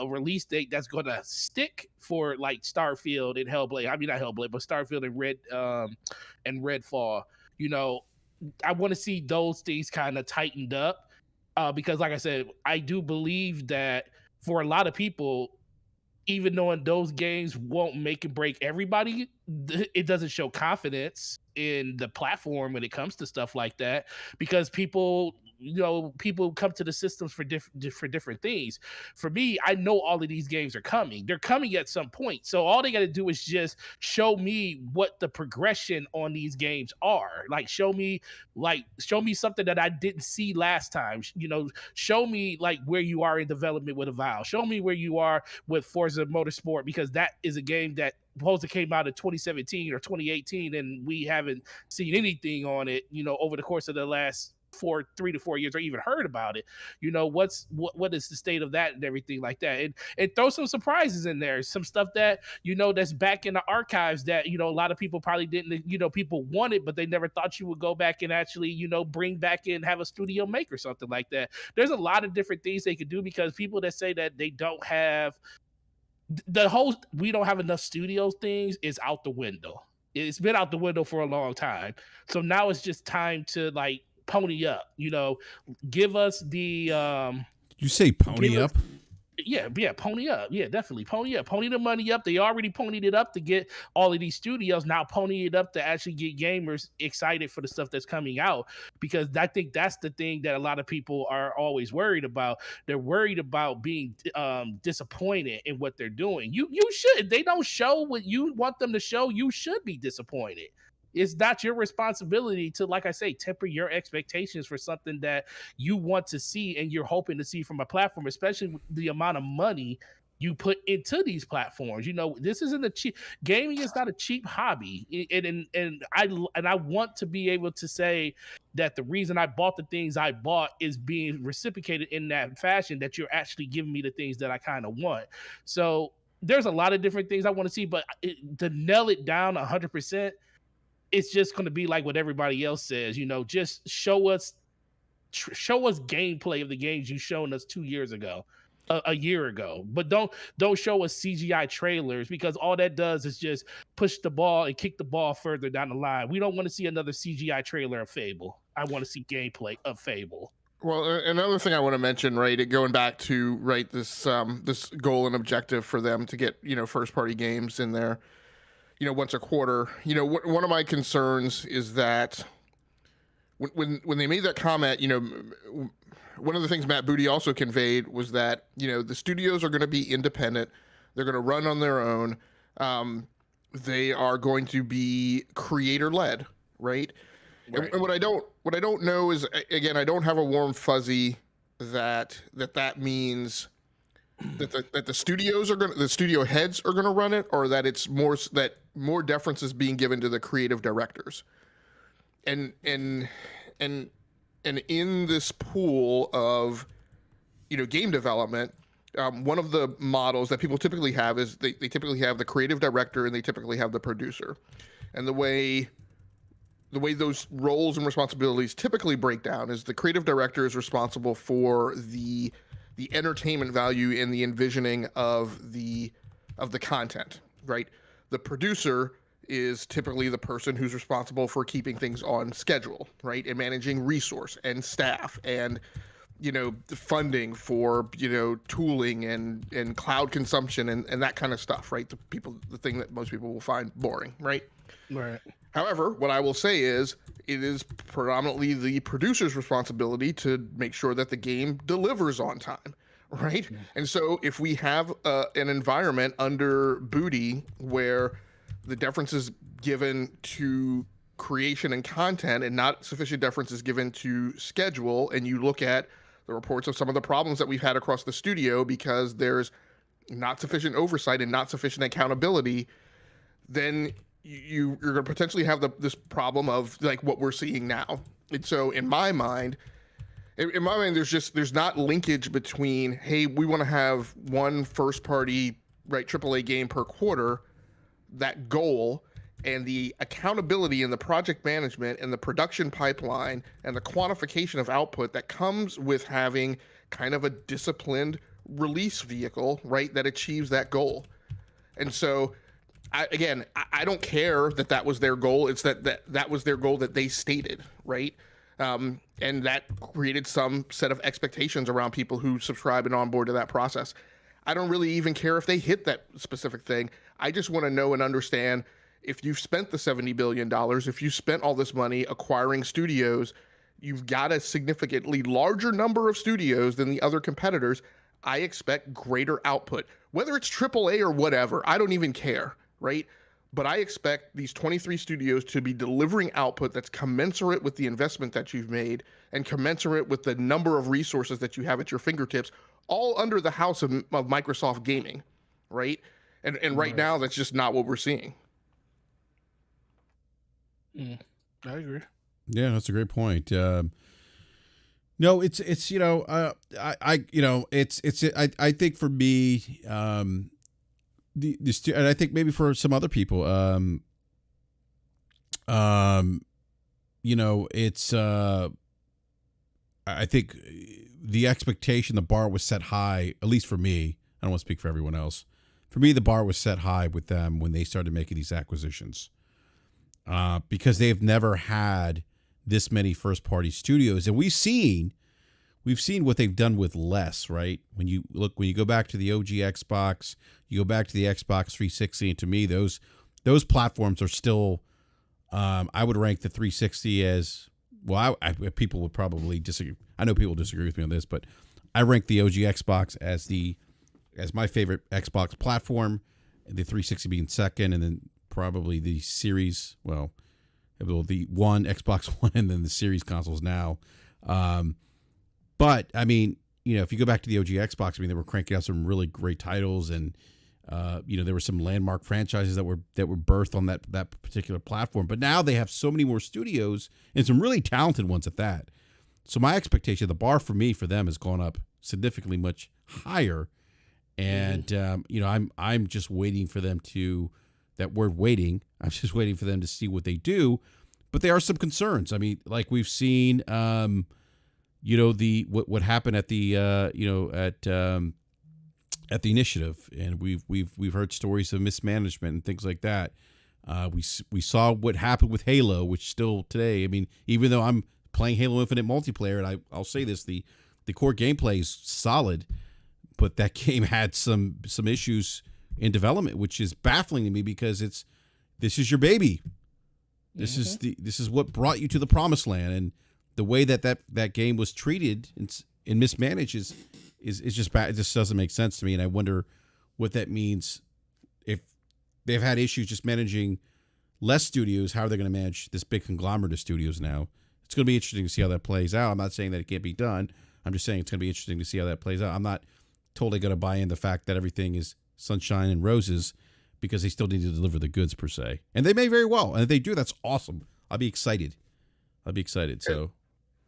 release date that's going to stick for like Starfield and Hellblade? I mean, not Hellblade, but Starfield and Redfall. I want to see those things kind of tightened up. Because like I said, I do believe that for a lot of people, even knowing those games won't make and break everybody, it doesn't show confidence in the platform when it comes to stuff like that, because people come to the systems for different things. For me, I know all of these games are coming. They're coming at some point. So all they got to do is just show me what the progression on these games are. Like show me something that I didn't see last time. Show me like where you are in development with Avowed. Show me where you are with Forza Motorsport, because that is a game that supposed to came out in 2017 or 2018, and we haven't seen anything on it, over the course of the last 3 to 4 years, or even heard about it. What is the state of that and everything like that, and throw some surprises in there, some stuff that that's back in the archives that a lot of people probably didn't, people wanted, but they never thought you would go back and actually bring back and have a studio make or something like that. There's a lot of different things they could do, because people that say that they don't have the whole we don't have enough studios things is out the window. It's been out the window for a long time. So now it's just time to like pony up, give us the you say pony up? Yeah, pony up. Yeah, definitely pony up. Pony the money up. They already ponied it up to get all of these studios. Now pony it up to actually get gamers excited for the stuff that's coming out, because I think that's the thing that a lot of people are always worried about. They're worried about being disappointed in what they're doing. You should. If they don't show what you want them to show, you should be disappointed. It's not your responsibility to, like I say, temper your expectations for something that you want to see and you're hoping to see from a platform, especially with the amount of money you put into these platforms. This isn't a cheap gaming is not a cheap hobby. And I want to be able to say that the reason I bought the things I bought is being reciprocated in that fashion, that you're actually giving me the things that I kind of want. So there's a lot of different things I want to see, but to nail it down 100%, it's just going to be like what everybody else says, just show us gameplay of the games you've shown us 2 years ago, a year ago, but don't show us CGI trailers, because all that does is just push the ball and kick the ball further down the line. We don't want to see another CGI trailer of Fable. I want to see gameplay of Fable. Well, another thing I want to mention, right, going back to this goal and objective for them to get first party games in there, once a quarter. One of my concerns is that when they made that comment, one of the things Matt Booty also conveyed was that, the studios are going to be independent. They're going to run on their own. They are going to be creator led, right? Right. And what I don't know is, again, I don't have a warm fuzzy that means that the studios the studio heads are gonna run it, or that it's more deference is being given to the creative directors. And in this pool of game development, one of the models that people typically have is they typically have the creative director and they typically have the producer. And the way those roles and responsibilities typically break down is the creative director is responsible for the the entertainment value and the envisioning of the content, right? The producer is typically the person who's responsible for keeping things on schedule, right? And managing resource and staff and, the funding for, tooling and cloud consumption and that kind of stuff, right? The thing that most people will find boring, right? Right. However, what I will say is it is predominantly the producer's responsibility to make sure that the game delivers on time, right? Yeah. And so if we have an environment under Booty where the deference is given to creation and content and not sufficient deference is given to schedule, and you look at the reports of some of the problems that we've had across the studio because there's not sufficient oversight and not sufficient accountability, then you're going to potentially have this problem of like what we're seeing now. And so in my mind, there's not linkage between, hey, we want to have one first party, right, AAA game per quarter, that goal, and the accountability and the project management and the production pipeline and the quantification of output that comes with having kind of a disciplined release vehicle, right, that achieves that goal. And so I don't care that was their goal. It's that was their goal that they stated, right? And that created some set of expectations around people who subscribe and on board to that process. I don't really even care if they hit that specific thing. I just want to know and understand if you've spent the $70 billion, if you spent all this money acquiring studios, you've got a significantly larger number of studios than the other competitors. I expect greater output, whether it's AAA or whatever. I don't even care, right? But I expect these 23 studios to be delivering output that's commensurate with the investment that you've made and commensurate with the number of resources that you have at your fingertips, all under the house of Microsoft Gaming, right? And right now, that's just not what we're seeing. I agree. Yeah, that's a great point. No, it's it's I think for me, and I think maybe for some other people, it's I think the expectation, the bar was set high, at least for me. I don't want to speak for everyone else. For me, the bar was set high with them when they started making these acquisitions, because they've never had this many first-party studios, and we've seen what they've done with less. Right? When you go back to the OG Xbox, you go back to the Xbox 360, and to me, those platforms are still. I would rank the 360 as well. People would probably disagree. I know people disagree with me on this, but I rank the OG Xbox as my favorite Xbox platform, the 360 being second, and then probably the Series. Well, the Xbox One, and then the Series consoles now. But I mean, if you go back to the OG Xbox, I mean, they were cranking out some really great titles, and there were some landmark franchises that were birthed on that particular platform. But now they have so many more studios and some really talented ones at that. So my expectation, the bar for them has gone up significantly much higher. And I'm just waiting for them to. That word "waiting." I'm just waiting for them to see what they do. But there are some concerns. I mean, like we've seen, what happened at the at the initiative, and we've heard stories of mismanagement and things like that. We saw what happened with Halo, which still today. I mean, even though I'm playing Halo Infinite multiplayer, and I'll say this, the core gameplay is solid, but that game had some issues in development, which is baffling to me because this is your baby. This is what brought you to the promised land, and the way that game was treated and mismanaged is just bad. It just doesn't make sense to me, and I wonder what that means. If they've had issues just managing less studios, how are they going to manage this big conglomerate of studios now? It's going to be interesting to see how that plays out. I'm not saying that it can't be done. I'm just saying it's going to be interesting to see how that plays out. I'm not totally going to buy in the fact that everything is sunshine and roses, because they still need to deliver the goods per se. And they may very well. And if they do, that's awesome. I'll be excited. So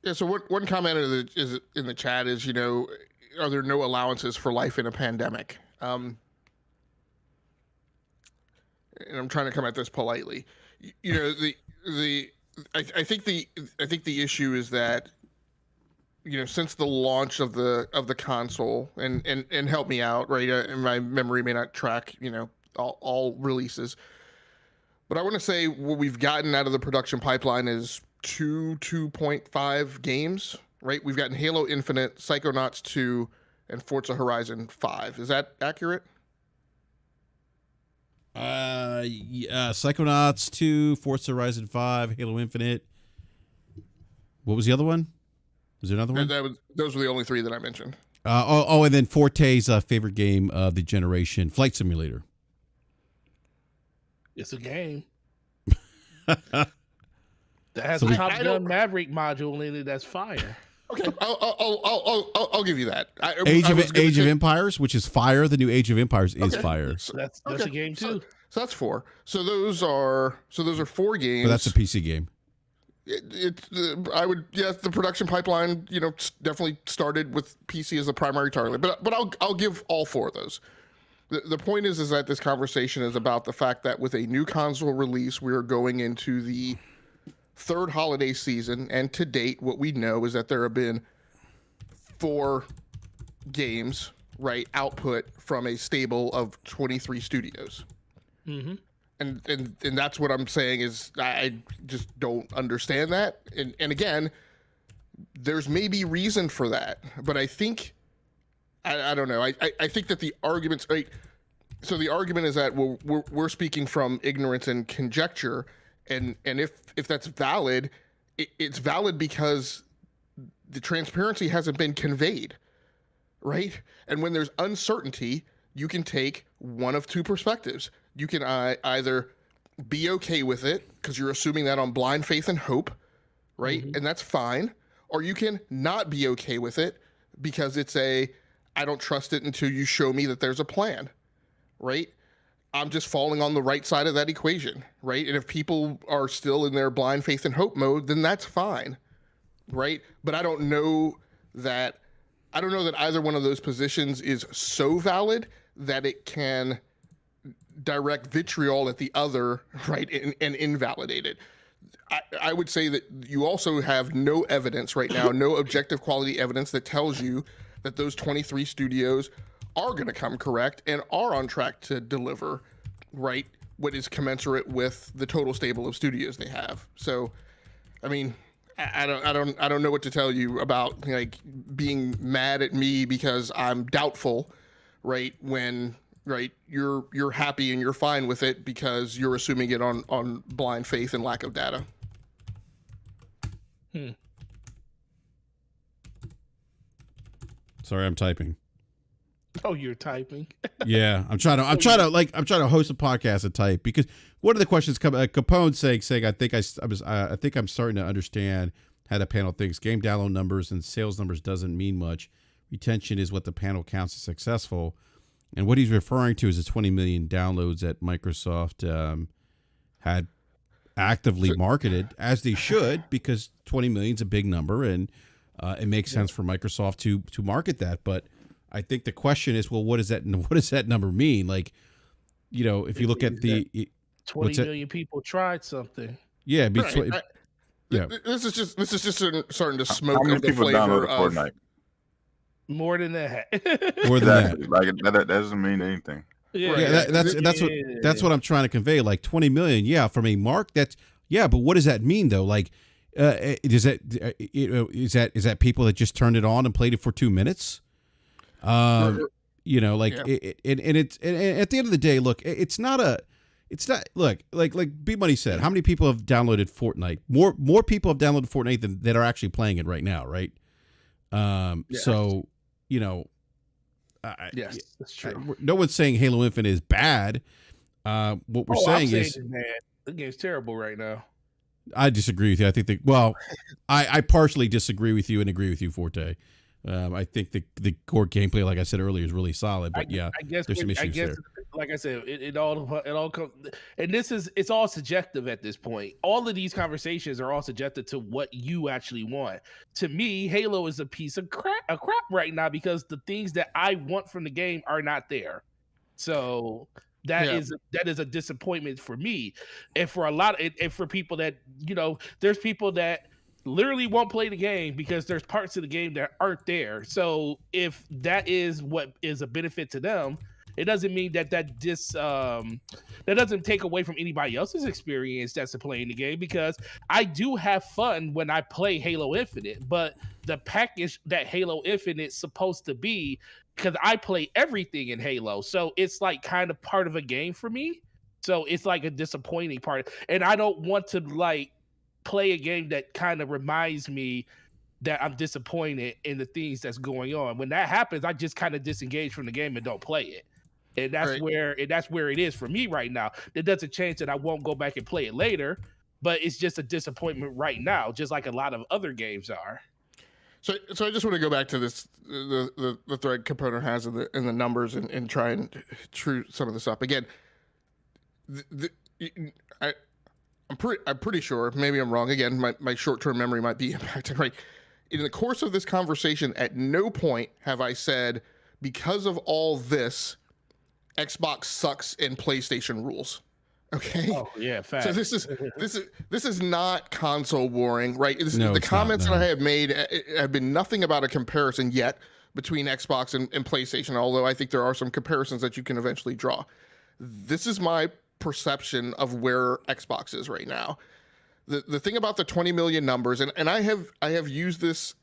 yeah. So one comment is in the chat is, are there no allowances for life in a pandemic? And I'm trying to come at this politely. I think the issue is that since the launch of the console, and help me out, right? My memory may not track, all releases, but I want to say what we've gotten out of the production pipeline is 2.5 games, right? We've gotten Halo Infinite, Psychonauts 2, and Forza Horizon 5. Is that accurate? Psychonauts 2, Forza Horizon 5, Halo Infinite. What was the other one? Was there another one? Those were the only 3 that I mentioned. And then Forte's favorite game of the generation, Flight Simulator. It's a game. That has a Top Gun Maverick module in it. That's fire. Okay, I'll give you that. Age of Empires, which is fire. The new Age of Empires is fire. So that's a game too. So that's 4. So those are 4 games. But that's a PC game. The production pipeline, definitely started with PC as the primary target. But I'll give all 4 of those. The point is that this conversation is about the fact that with a new console release, we are going into the 3rd holiday season, and to date, what we know is that there have been 4 games, right, output from a stable of 23 studios. Mm-hmm. And that's what I'm saying is I just don't understand that. And again, there's maybe reason for that, but I think I don't know. I think that the arguments, right? So the argument is that we're speaking from ignorance and conjecture, and if that's valid, it's valid because the transparency hasn't been conveyed, right? And when there's uncertainty, you can take one of 2 perspectives. You can either be okay with it because you're assuming that on blind faith and hope, right? Mm-hmm. And that's fine. Or you can not be okay with it because it's I don't trust it until you show me that there's a plan, right? I'm just falling on the right side of that equation, right? And if people are still in their blind faith and hope mode, then that's fine, right? But I don't know that either one of those positions is so valid that it can direct vitriol at the other, right, and invalidate it. I would say that you also have no evidence right now, no objective quality evidence that tells you that those 23 studios are going to come correct and are on track to deliver, right, what is commensurate with the total stable of studios they have. So, I mean, I don't know what to tell you about like being mad at me because I'm doubtful, right? When you're happy and you're fine with it because you're assuming it on blind faith and lack of data. Sorry, I'm typing. Oh, you're typing. Yeah, I'm trying to host a podcast and type because one of the questions Capone saying I think I'm starting to understand how the panel thinks. Game download numbers and sales numbers doesn't mean much. Retention is what the panel counts as successful. And what he's referring to is the 20 million downloads that Microsoft had actively marketed, as they should, because 20 million is a big number, and it makes sense for Microsoft to market that. But I think the question is, well, what does that number mean? Like, if you look at the 20 million people tried something. Yeah, yeah. This is just starting to smoke. How many people downloaded Fortnite? More than that. More than that. Like that doesn't mean anything. Yeah, that's what I'm trying to convey. Like 20 million, yeah, from a mark. But what does that mean though? Like, is that people that just turned it on and played it for 2 minutes? At the end of the day, look, it's not like B Money said. How many people have downloaded Fortnite? More people have downloaded Fortnite that are actually playing it right now, right? So. Yes, that's true. No one's saying Halo Infinite is bad. What we're saying is, man, the game's terrible right now. I disagree with you. I think I partially disagree with you and agree with you, Forte. I think the core gameplay, like I said earlier, is really solid. But I guess there's some issues there. Like I said, it all comes, and it's all subjective at this point. All of these conversations are all subjective to what you actually want. To me, Halo is a piece of crap right now because the things that I want from the game are not there. So that is a disappointment for me, and for a lot, and for people that there's people that literally won't play the game because there's parts of the game that aren't there. So if that is what is a benefit to them, it doesn't mean that that doesn't take away from anybody else's experience that's playing the game, because I do have fun when I play Halo Infinite, but the package that Halo Infinite's supposed to be, because I play everything in Halo, so it's like kind of part of a game for me. So it's like a disappointing part, and I don't want to like play a game that kind of reminds me that I'm disappointed in the things that's going on. When that happens, I just kind of disengage from the game and don't play it. And that's where it is for me right now. That doesn't change that I won't go back and play it later, but it's just a disappointment right now, just like a lot of other games are. So I just want to go back to this the thread component has in the numbers and try and true some of this up again. I'm pretty sure, maybe I'm wrong. Again, my short-term memory might be impacted, right? In the course of this conversation, at no point have I said, because of all this, Xbox sucks and PlayStation rules. Okay. Oh yeah, fact. So this is not console warring, right? The comments that I have made have been nothing about a comparison yet between Xbox and PlayStation, although I think there are some comparisons that you can eventually draw. This is my perception of where Xbox is right now. The thing about the 20 million numbers, and I have used this,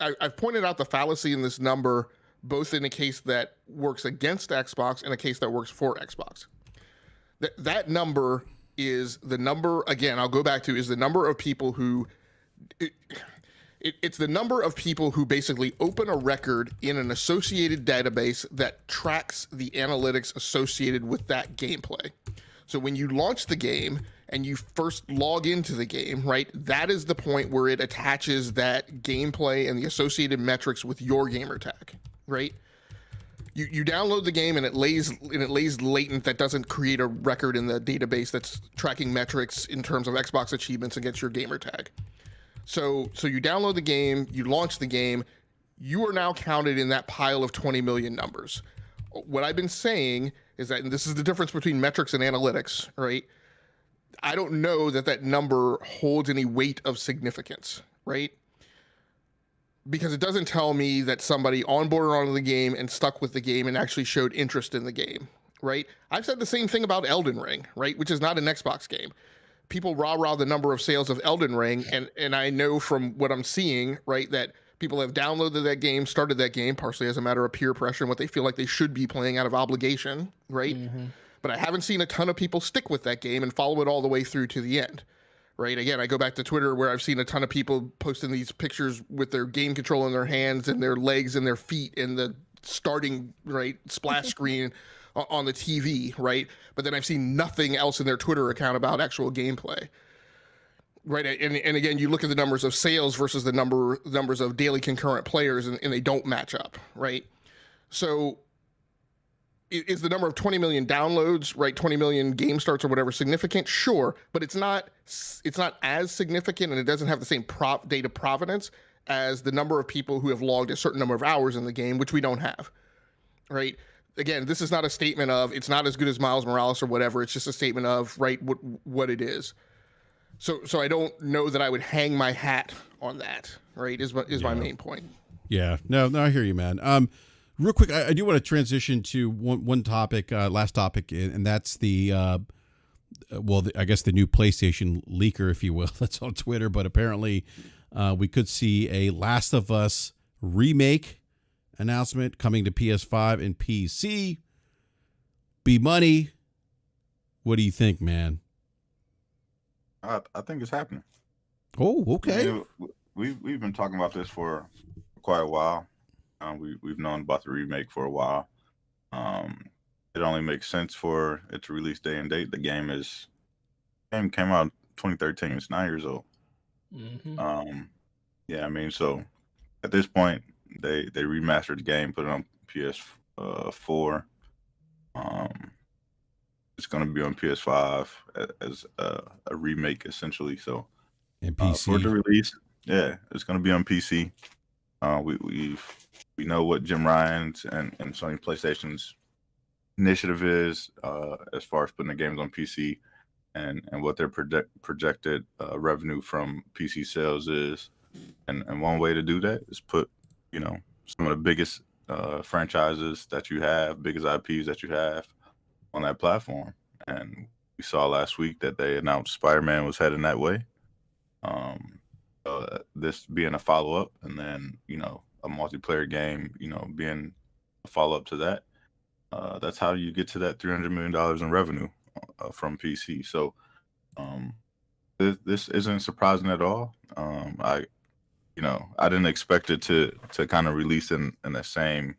I've pointed out the fallacy in this number, both in a case that works against Xbox and a case that works for Xbox. That number is the number, again, I'll go back to, is the number of people who, it's the number of people who basically open a record in an associated database that tracks the analytics associated with that gameplay. So when you launch the game and you first log into the game, right, that is the point where it attaches that gameplay and the associated metrics with your gamer tag, right? You download the game and it lays latent. That doesn't create a record in the database that's tracking metrics in terms of Xbox achievements against your gamer tag. So you download the game, you launch the game, you are now counted in that pile of 20 million numbers. What I've been saying is that, and this is the difference between metrics and analytics, right? I don't know that number holds any weight of significance, right? Because it doesn't tell me that somebody onboarded onto the game and stuck with the game and actually showed interest in the game, right? I've said the same thing about Elden Ring, right? Which is not an Xbox game. People rah-rah the number of sales of Elden Ring, and I know from what I'm seeing, right, that people have downloaded that game, started that game, partially as a matter of peer pressure and what they feel like they should be playing out of obligation, right? Mm-hmm. But I haven't seen a ton of people stick with that game and follow it all the way through to the end, right? Again, I go back to Twitter where I've seen a ton of people posting these pictures with their game control in their hands and their legs and their feet and the starting, right, splash screen on the TV, right? But then I've seen nothing else in their Twitter account about actual gameplay, right? And again, you look at the numbers of sales versus the numbers of daily concurrent players, and they don't match up, right? So is the number of 20 million downloads, right, 20 million game starts or whatever significant? Sure, but it's not as significant, and it doesn't have the same data provenance as the number of people who have logged a certain number of hours in the game, which we don't have, right? Again, this is not a statement of it's not as good as Miles Morales or whatever. It's just a statement of, right, what it is. So I don't know that I would hang my hat on that, right, is my main point. Yeah. No, I hear you, man. Real quick, I do want to transition to one topic, last topic, and that's I guess the new PlayStation leaker, if you will, that's on Twitter. But apparently we could see a Last of Us remake announcement coming to PS5 and PC. Be money. What do you think, man? I think it's happening. Oh, okay. I mean, we've been talking about this for quite a while. We've known about the remake for a while. It only makes sense for its release day and date. The game came out in 2013. It's 9 years old. Mm-hmm. Yeah, I mean, so at this point, they remastered the game, put it on PS4. It's going to be on PS5 as a remake, essentially. So, and PC for the release, yeah, it's going to be on PC. We know what Jim Ryan's and Sony PlayStation's initiative is as far as putting the games on PC. and what their projected revenue from PC sales is. And one way to do that is put, some of the biggest franchises that you have, biggest IPs that you have on that platform. And we saw last week that they announced Spider-Man was heading that way. This being a follow-up, and then, a multiplayer game, being a follow-up to that. That's how you get to that $300 million in revenue from PC. So this isn't surprising at all. I didn't expect it to kind of release in the same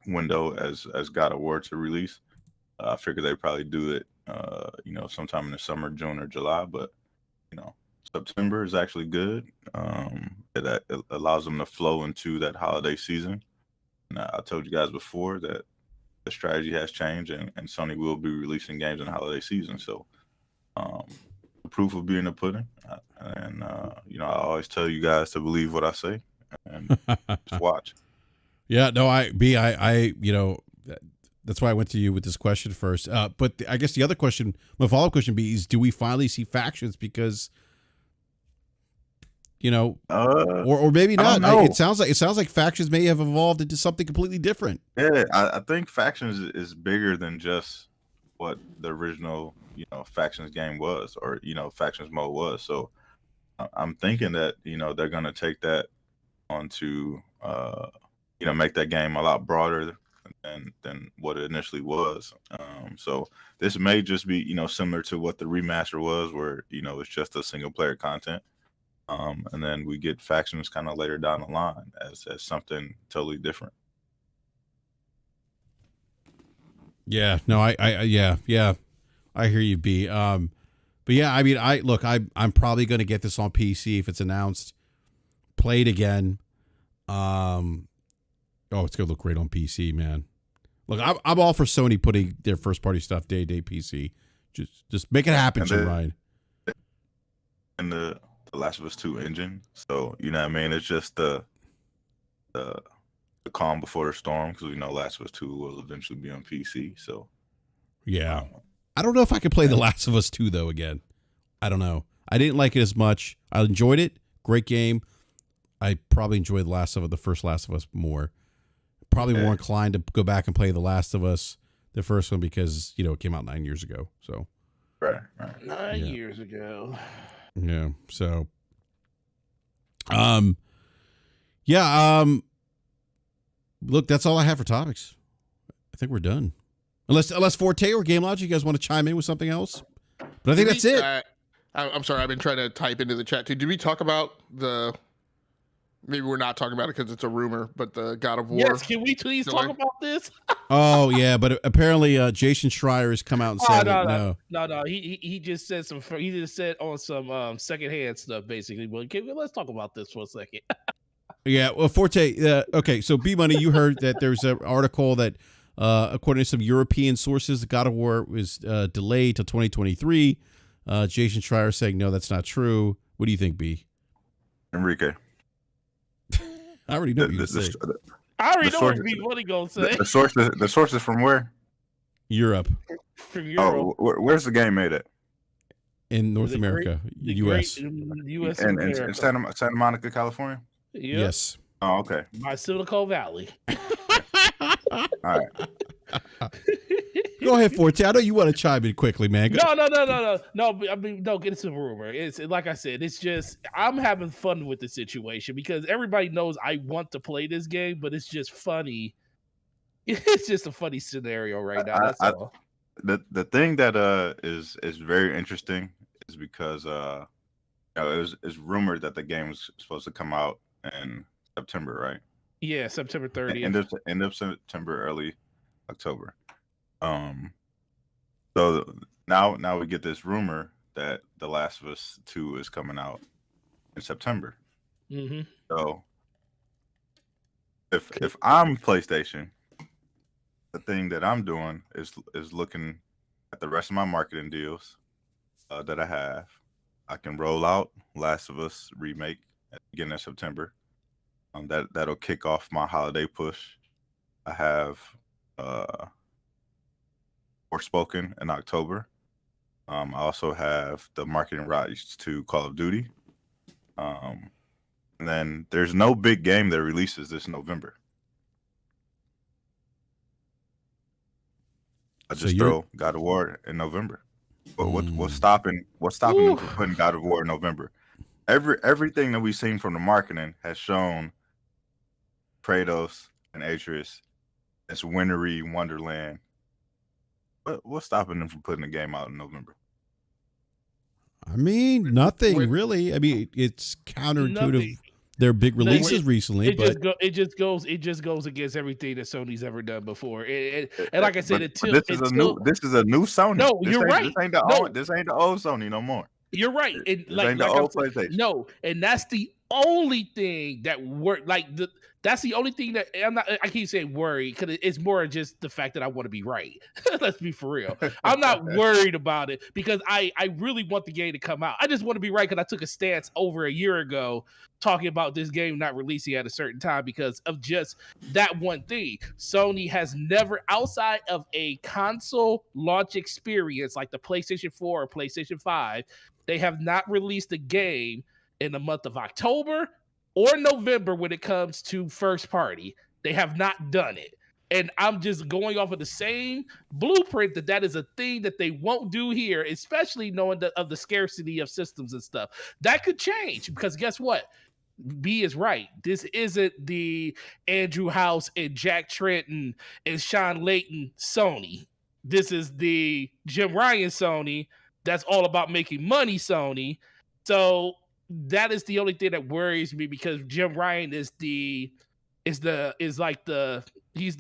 window as God of War to release. I figured they'd probably do it, sometime in the summer, June or July. But September is actually good. It allows them to flow into that holiday season. And I told you guys before that the strategy has changed, and Sony will be releasing games in the holiday season. So the proof will be in the pudding. And I always tell you guys to believe what I say and just watch. Yeah, no, that's why I went to you with this question first. But I guess the other question, my follow-up question be is, do we finally see factions? Because, or maybe not. It sounds like factions may have evolved into something completely different. Yeah, I think factions is bigger than just what the original, factions game was, or, factions mode was. So I'm thinking that, they're going to take that onto, make that game a lot broader than what it initially was. So this may just be, similar to what the remaster was, where, it's just a single player content. And then we get factions kind of later down the line as something totally different. Yeah, no, I hear you, B. But yeah, I mean, I'm probably going to get this on PC if it's announced. Play it again. It's gonna look great on PC, man. Look, I'm all for Sony putting their first party stuff day PC. Just make it happen, Jim Ryan. And the Last of Us 2 engine, so you know what I mean. It's just the calm before the storm, because we know Last of Us 2 will eventually be on PC. So yeah, I don't know if I could play The Last of Us 2 though again. I don't know. I didn't like it as much. I enjoyed it. Great game. I probably enjoyed the first Last of Us more. Probably more inclined to go back and play The Last of Us, the first one, because it came out 9 years ago. So right. 9 years ago. Yeah. So look, that's all I have for topics. I think we're done. Unless Forte or Game Logic, you guys want to chime in with something else? But I think that's it. I'm sorry, I've been trying to type into the chat too. Did we talk about maybe we're not talking about it because it's a rumor, but the God of War? Yes, can we please talk about this? Oh yeah, but apparently Jason Schreier has come out and said no. He just said he just said on some secondhand stuff basically. But let's talk about this for a second. Yeah, well, Forte. Okay, so B Money, you heard that there's an article that according to some European sources, the God of War was delayed till 2023. Jason Schreier saying no, that's not true. What do you think, B? Enrique. I already know what you're going to say. I already know what B-Money going to say. The sources from where? Europe. From Europe. Oh, where's the game made at? In North America, U.S. U.S. And Santa Monica, California? Yep. Yes. Oh, okay. By Silicon Valley. All right. Go ahead, Forte. I know you want to chime in quickly, man. No. I mean, don't get into a rumor. It's like I said. It's just I'm having fun with the situation because everybody knows I want to play this game, but it's just funny. It's just a funny scenario right now. That's all. The thing that is very interesting is because it's rumored that the game was supposed to come out in September, right? Yeah, September 30th. End of September, early October. So now we get this rumor that The Last of Us 2 is coming out in September. Mm-hmm. So if I'm PlayStation, the thing that I'm doing is looking at the rest of my marketing deals that I have. I can roll out Last of Us remake at the beginning of September. That'll kick off my holiday push. I have Forspoken in October. I also have the marketing rights to Call of Duty. And then there's no big game that releases this November. I So just you're throw God of War in November. But what's Mm. stopping them from putting God of War in November? Everything that we've seen from the marketing has shown Kratos and Atreus as wintry wonderland. But what's stopping them from putting the game out in November? I mean, nothing When- really. I mean, it's counterintuitive. Nothing. Their big No, releases recently, It but just goes against everything that Sony's ever done before. And like I said, but this is a new Sony. No, This you're ain't, right. This ain't the No. old. This ain't the old Sony no more. You're right. And This ain't the old PlayStation. No, and that's the only thing that that's the only thing that I keep saying worry because it's more just the fact that I want to be right. Let's be for real. I'm not worried about it because I really want the game to come out. I just want to be right because I took a stance over a year ago talking about this game not releasing at a certain time because of just that one thing. Sony has never, outside of a console launch experience like the PlayStation 4 or PlayStation 5, they have not released a game in the month of October or November when it comes to first party. They have not done it. And I'm just going off of the same blueprint that is a thing that they won't do here, especially knowing of the scarcity of systems and stuff. That could change because guess what? B is right. This isn't the Andrew House and Jack Trenton and Sean Layton Sony. This is the Jim Ryan Sony that's all about making money Sony. So that is the only thing that worries me because Jim Ryan he's the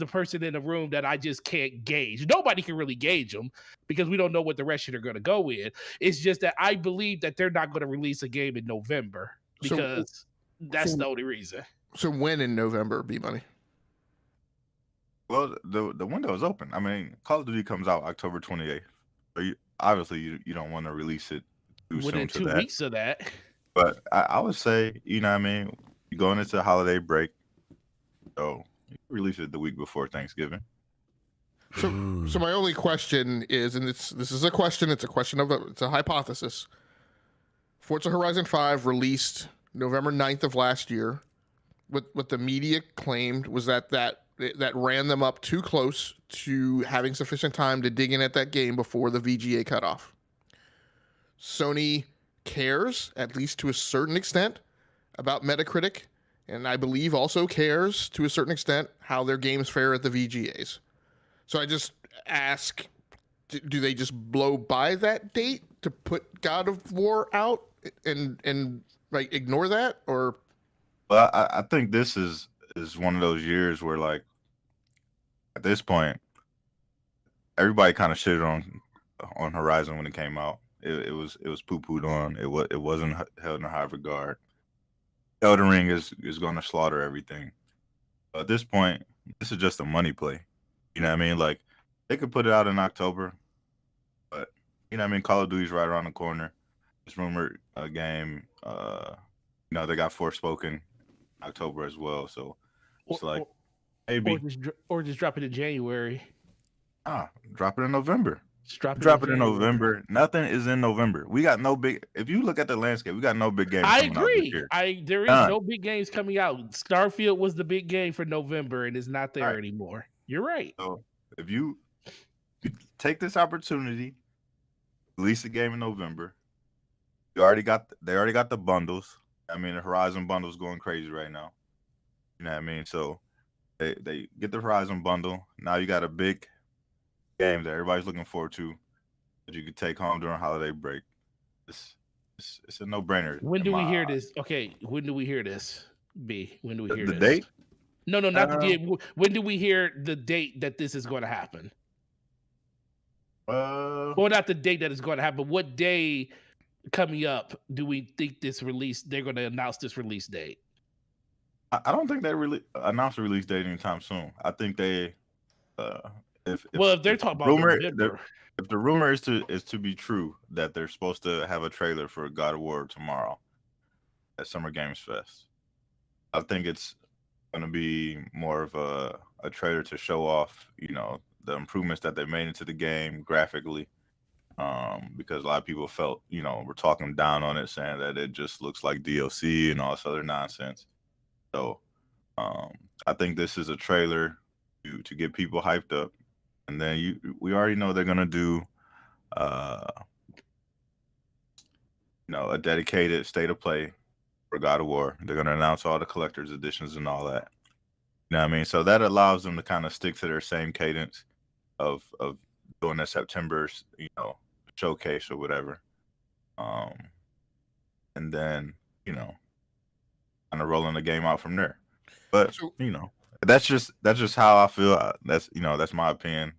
person in the room that I just can't gauge. Nobody can really gauge him because we don't know what direction they're going to go in. It's just that I believe that they're not going to release a game in November because that's the only reason. So when in November, B-Money? Well, the window is open. I mean, Call of Duty comes out October 28th. So you don't want to release it too Within soon 2 weeks of that. But I would say, you know what I mean, you're going into holiday break, so you release it the week before Thanksgiving. So my only question is, and this is a question, it's a hypothesis. Forza Horizon 5 released November 9th of last year. What the media claimed was that ran them up too close to having sufficient time to dig in at that game before the VGA cutoff. Sony cares, at least to a certain extent, about Metacritic, and I believe also cares to a certain extent how their games fare at the VGAs. So I just ask, do they just blow by that date to put God of War out and like ignore that, or? Well, I think this is one of those years where, like, at this point, everybody kind of shitted on Horizon when it came out. It was poo-pooed on. It wasn't held in high regard. Elden Ring is going to slaughter everything. At this point, this is just a money play. You know what I mean? Like, they could put it out in October, but you know what I mean? Call of Duty's right around the corner. It's rumored a game. They got Forspoken October as well. So it's maybe or just drop it in January. Drop it in November. Drop it in November. Nothing is in November. We got no big. If you look at the landscape, we got no big games. I coming out this agree. year. There is no big games coming out. Starfield was the big game for November, and it's not there anymore. You're right. So if you take this opportunity, release a game in November. They already got the bundles. I mean, the Horizon bundle is going crazy right now. You know what I mean? So they get the Horizon bundle. Now you got a big game that everybody's looking forward to that you could take home during holiday break. It's a no-brainer. When do we hear this? Okay, when do we hear this? B, when do we hear the this? date? No, not the date. When do we hear the date that this is going to happen? Well, not the date that it's going to happen, but what day coming up do we think they're going to announce this release date? I don't think they really announced a release date anytime soon. I think they if they're talking about November. If the rumor is to be true that they're supposed to have a trailer for God of War tomorrow at Summer Games Fest, I think it's going to be more of a trailer to show off, the improvements that they made into the game graphically, because a lot of people felt, we're talking down on it, saying that it just looks like DLC and all this other nonsense. So I think this is a trailer to get people hyped up, and then we already know they're gonna do a dedicated state of play for God of War. They're gonna announce all the collector's editions and all that. You know what I mean? So that allows them to kind of stick to their same cadence of doing the September, showcase or whatever. And then, kind of rolling the game out from there. But that's just how I feel. That's my opinion.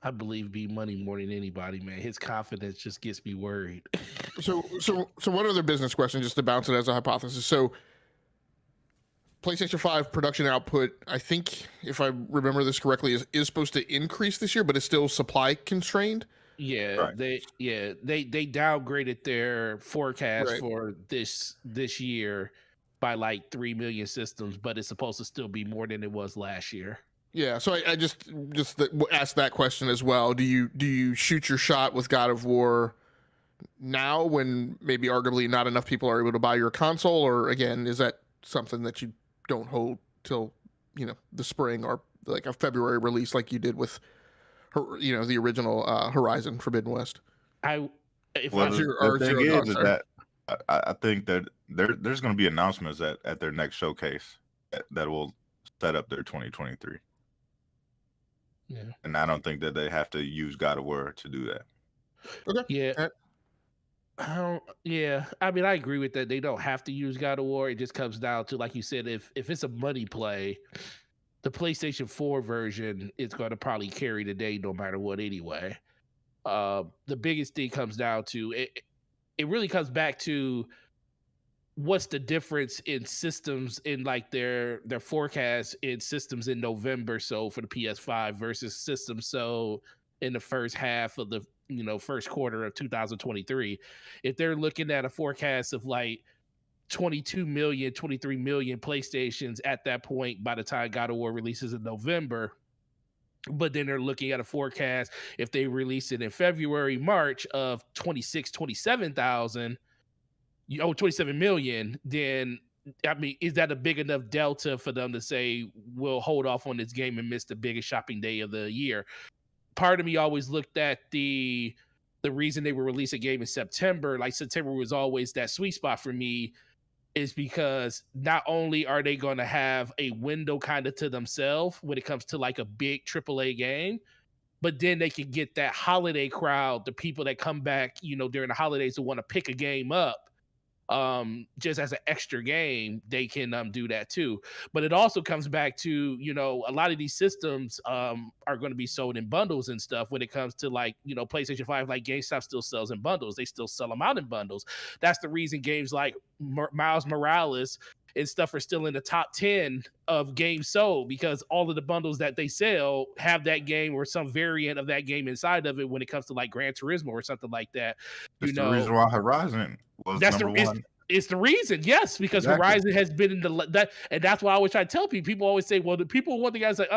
I believe B Money more than anybody, man. His confidence just gets me worried. So one other business question, just to bounce it as a hypothesis. So PlayStation 5 production output, I think, if I remember this correctly, is supposed to increase this year, but it's still supply constrained. Yeah, right. They downgraded their forecast for this year by like 3 million systems, but it's supposed to still be more than it was last year. Yeah, so I just asked that question as well. Do you shoot your shot with God of War now, when maybe arguably not enough people are able to buy your console, or again, is that something that you don't hold till the spring or like a February release like you did with the original Horizon Forbidden West? I think that there's going to be announcements at their next showcase that will set up their 2023. Yeah, and I don't think that they have to use God of War to do that. Okay. Yeah. I mean, I agree with that. They don't have to use God of War. It just comes down to, like you said, if it's a money play, the PlayStation 4 version is going to probably carry the day no matter what anyway. The biggest thing comes down to it really comes back to what's the difference in systems in like their forecast in systems in November, so for the PS5 versus systems so in the first half of the first quarter of 2023. If they're looking at a forecast of like 22 million, 23 million PlayStations at that point by the time God of War releases in November, but then they're looking at a forecast if they release it in February, March of 27 million, then I mean, is that a big enough delta for them to say we'll hold off on this game and miss the biggest shopping day of the year? Part of me always looked at the reason they would release a game in September, like September was always that sweet spot for me, is because not only are they going to have a window kind of to themselves when it comes to like a big AAA game, but then they can get that holiday crowd, the people that come back, during the holidays to want to pick a game up. Just as an extra game, they can do that too. But it also comes back to, a lot of these systems are going to be sold in bundles and stuff. When it comes to like, PlayStation 5, like GameStop still sells in bundles. They still sell them out in bundles. That's the reason games like Miles Morales and stuff are still in the top 10 of games sold, because all of the bundles that they sell have that game or some variant of that game inside of it. When it comes to like Gran Turismo or something like that, the reason why Horizon was number one. It's the reason, yes, because exactly. Horizon has been in and that's why I always try to tell people. People always say, well, the people want the guys like,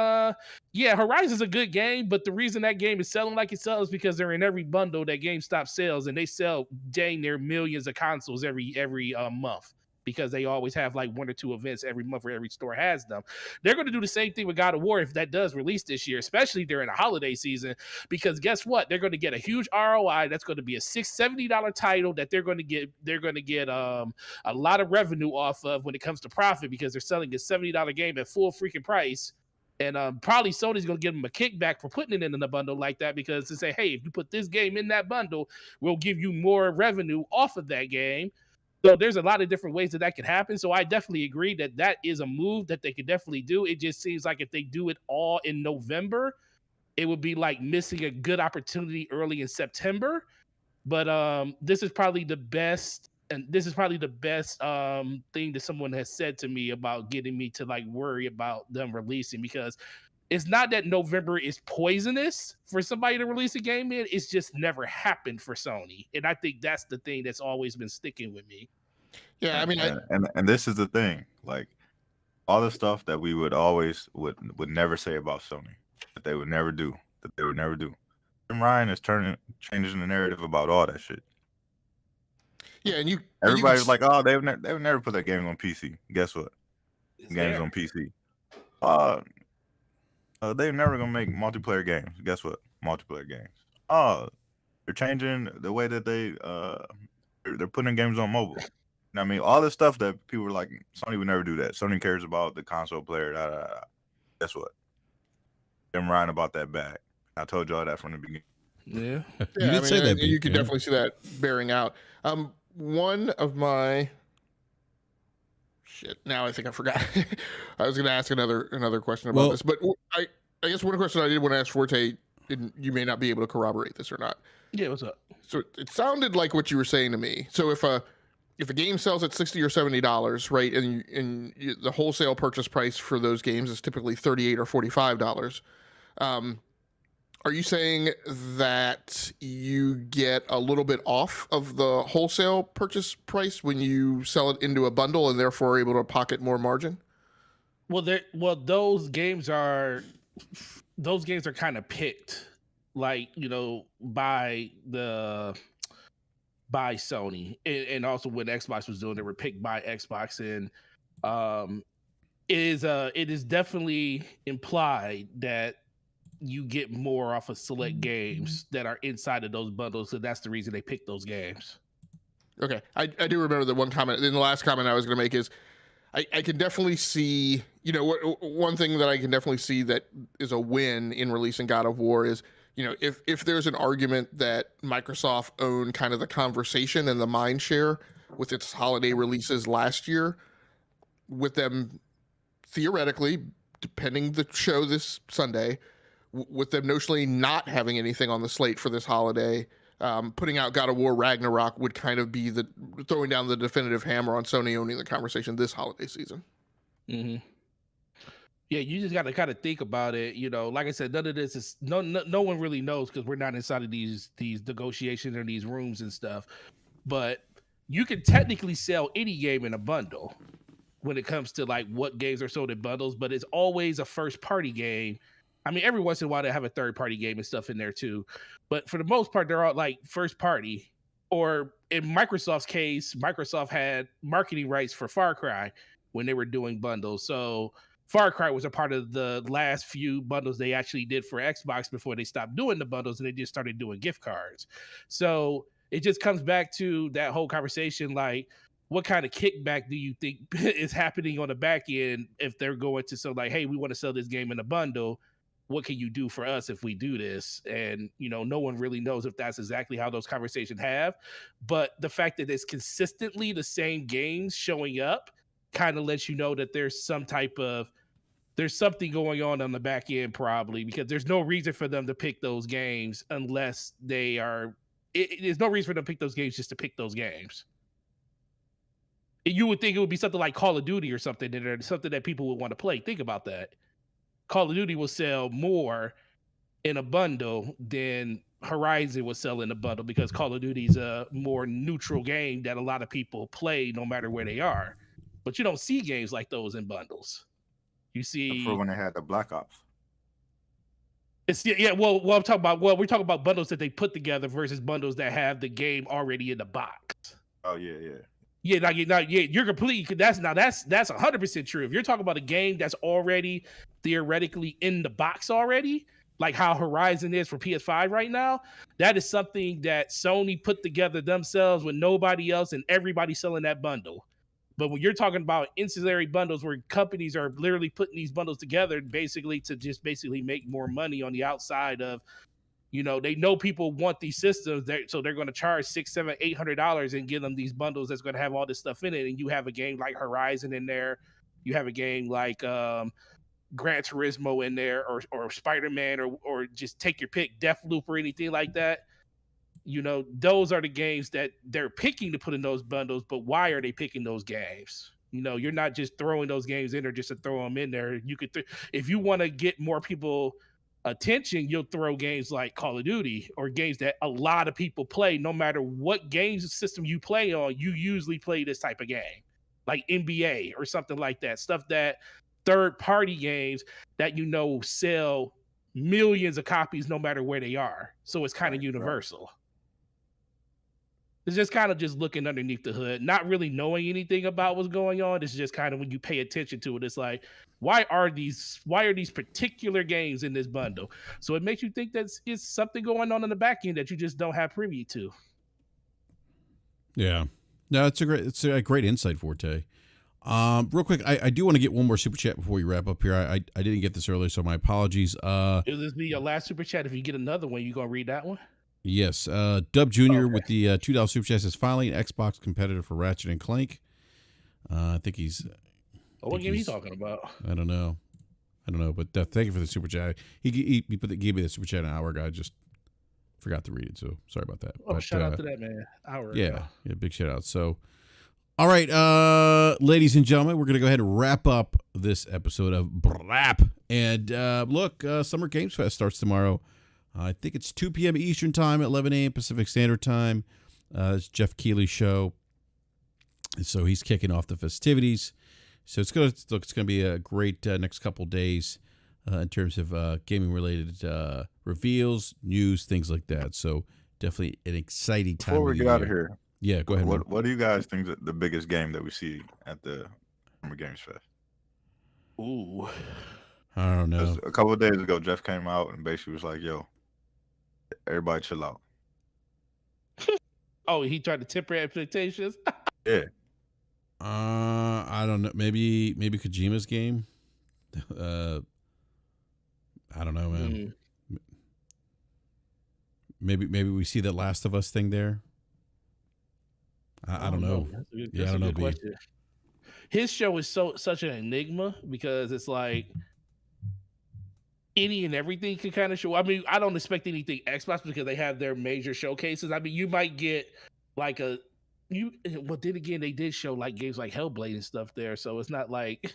yeah, Horizon's a good game, but the reason that game is selling like it sells is because they're in every bundle that GameStop sells, and they sell dang near millions of consoles every month, because they always have like one or two events every month where every store has them. They're going to do the same thing with God of War if that does release this year, especially during the holiday season, because guess what? They're going to get a huge ROI. That's going to be a $70 title that they're going to get a lot of revenue off of when it comes to profit, because they're selling a $70 game at full freaking price. And probably Sony's going to give them a kickback for putting it in a bundle like that, because to say, hey, if you put this game in that bundle, we'll give you more revenue off of that game. So there's a lot of different ways that could happen. So I definitely agree that is a move that they could definitely do. It just seems like if they do it all in November, it would be like missing a good opportunity early in September. But this is probably the best, thing that someone has said to me about getting me to like worry about them releasing, because it's not that November is poisonous for somebody to release a game in. It's just never happened for Sony. And I think that's the thing that's always been sticking with me. Yeah, I mean, and this is the thing, like all the stuff that we would always would never say about Sony, that they would never do, Jim Ryan is changing the narrative about all that shit. Yeah, and everybody's like, oh, they would never put that game on PC. Guess what? Games on PC. They're never gonna make multiplayer games. Guess what? Multiplayer games. They're changing the way that they're putting games on mobile. I mean, all this stuff that people were like, Sony would never do that. Sony cares about the console player. Guess what? Jim Ryan about that bag. I told y'all that from the beginning. Yeah, you did say that. You can definitely see that bearing out. One of my shit. Now I think I forgot. I was going to ask another question about this, but I guess one question I did want to ask Forte, and you may not be able to corroborate this or not. Yeah, what's up? So it sounded like what you were saying to me. So if a game sells at $60 or $70, right, and the wholesale purchase price for those games is typically $38 or $45, are you saying that you get a little bit off of the wholesale purchase price when you sell it into a bundle and therefore are able to pocket more margin? Well, those games are kind of picked, like, by Sony, and also when Xbox was doing, they were picked by Xbox, and it is definitely implied that you get more off of select games that are inside of those bundles, so that's the reason they picked those games. Okay, I do remember the one comment. Then the last comment I was going to make is, I can definitely see, one thing that I can definitely see that is a win in releasing God of War is, if there's an argument that Microsoft owned kind of the conversation and the mind share with its holiday releases last year, with them theoretically, depending the show this Sunday, with them notionally not having anything on the slate for this holiday, putting out God of War Ragnarok would kind of be the throwing down the definitive hammer on Sony owning the conversation this holiday season. Mm-hmm. Yeah, you just got to kind of think about it. Like I said, none of this is no one really knows because we're not inside of these negotiations or these rooms and stuff. But you can technically sell any game in a bundle when it comes to like what games are sold in bundles, but it's always a first party game. I mean, every once in a while they have a third party game and stuff in there too, but for the most part, they're all like first party. Or in Microsoft's case, Microsoft had marketing rights for Far Cry when they were doing bundles. So Far Cry was a part of the last few bundles they actually did for Xbox before they stopped doing the bundles and they just started doing gift cards. So it just comes back to that whole conversation, like, what kind of kickback do you think is happening on the back end if they're going to say, like, hey, we want to sell this game in a bundle? What can you do for us if we do this? And, no one really knows if that's exactly how those conversations have. But the fact that it's consistently the same games showing up kind of lets you know that there's something going on the back end, probably, because there's no reason for them to pick those games unless they are. There's no reason for them to pick those games just to pick those games. You would think it would be something like Call of Duty or something, or something that people would want to play. Think about that. Call of Duty will sell more in a bundle than Horizon will sell in a bundle because Call of Duty is a more neutral game that a lot of people play no matter where they are. But you don't see games like those in bundles. You see, for when they had the Black Ops. Well, we're talking about bundles that they put together versus bundles that have the game already in the box. Oh yeah. Yeah, you're completely. That's 100% true. If you're talking about a game that's already theoretically in the box already, like how Horizon is for PS5 right now, that is something that Sony put together themselves with nobody else and everybody selling that bundle. But when you're talking about ancillary bundles where companies are literally putting these bundles together basically to just make more money on the outside of, they know people want these systems, so they're going to charge $600, $700, $800 and give them these bundles that's going to have all this stuff in it. And you have a game like Horizon in there, you have a game like Gran Turismo in there, or Spider-Man, or just take your pick, Deathloop or anything like that. Those are the games that they're picking to put in those bundles. But why are they picking those games? You're not just throwing those games in there just to throw them in there. You could, if you want to get more people attention, you'll throw games like Call of Duty or games that a lot of people play. No matter what games system you play on, you usually play this type of game, like NBA or something like that. Stuff that third-party games that sell millions of copies no matter where they are. So it's kind of universal. It's just kind of just looking underneath the hood, not really knowing anything about what's going on. It's just kind of when you pay attention to it, it's like, why are these particular games in this bundle? So it makes you think that it's something going on in the back end that you just don't have privy to. Yeah. No, it's a great insight, Forte. Real quick, I do want to get one more super chat before we wrap up here. I didn't get this earlier, so my apologies. Will this be your last super chat? If you get another one, you gonna read that one? Yes. Dub Jr. with the $2 super chat says, finally an Xbox competitor for Ratchet and Clank. I think he's... what game are you talking about? I don't know, but thank you for the super chat. He gave me the super chat an hour ago. I just forgot to read it, so sorry about that. Oh, but, shout out to that man. Hour ago. Yeah, big shout out. So, all right, ladies and gentlemen, we're gonna go ahead and wrap up this episode of BRAP. And look, Summer Games Fest starts tomorrow. I think it's 2 p.m. Eastern Time, 11 a.m. Pacific Standard Time. It's Jeff Keighley's show, so he's kicking off the festivities. So it's gonna be a great next couple days in terms of gaming related reveals, news, things like that. So definitely an exciting time. Before we get out of here, yeah, go ahead. What do you guys think is the biggest game that we see at the Summer Games Fest? Ooh, I don't know. A couple of days ago, Jeff came out and basically was like, "Yo, everybody chill out." Oh, he tried to temper expectations. Yeah. I don't know. Maybe Kojima's game. I don't know, man. Maybe we see that Last of Us thing there. I don't know. That's a good question. His show is such an enigma because it's like any and everything can kind of show. I mean, I don't expect anything Xbox because they have their major showcases. I mean, you might get like then again, they did show like games like Hellblade and stuff there. So it's not like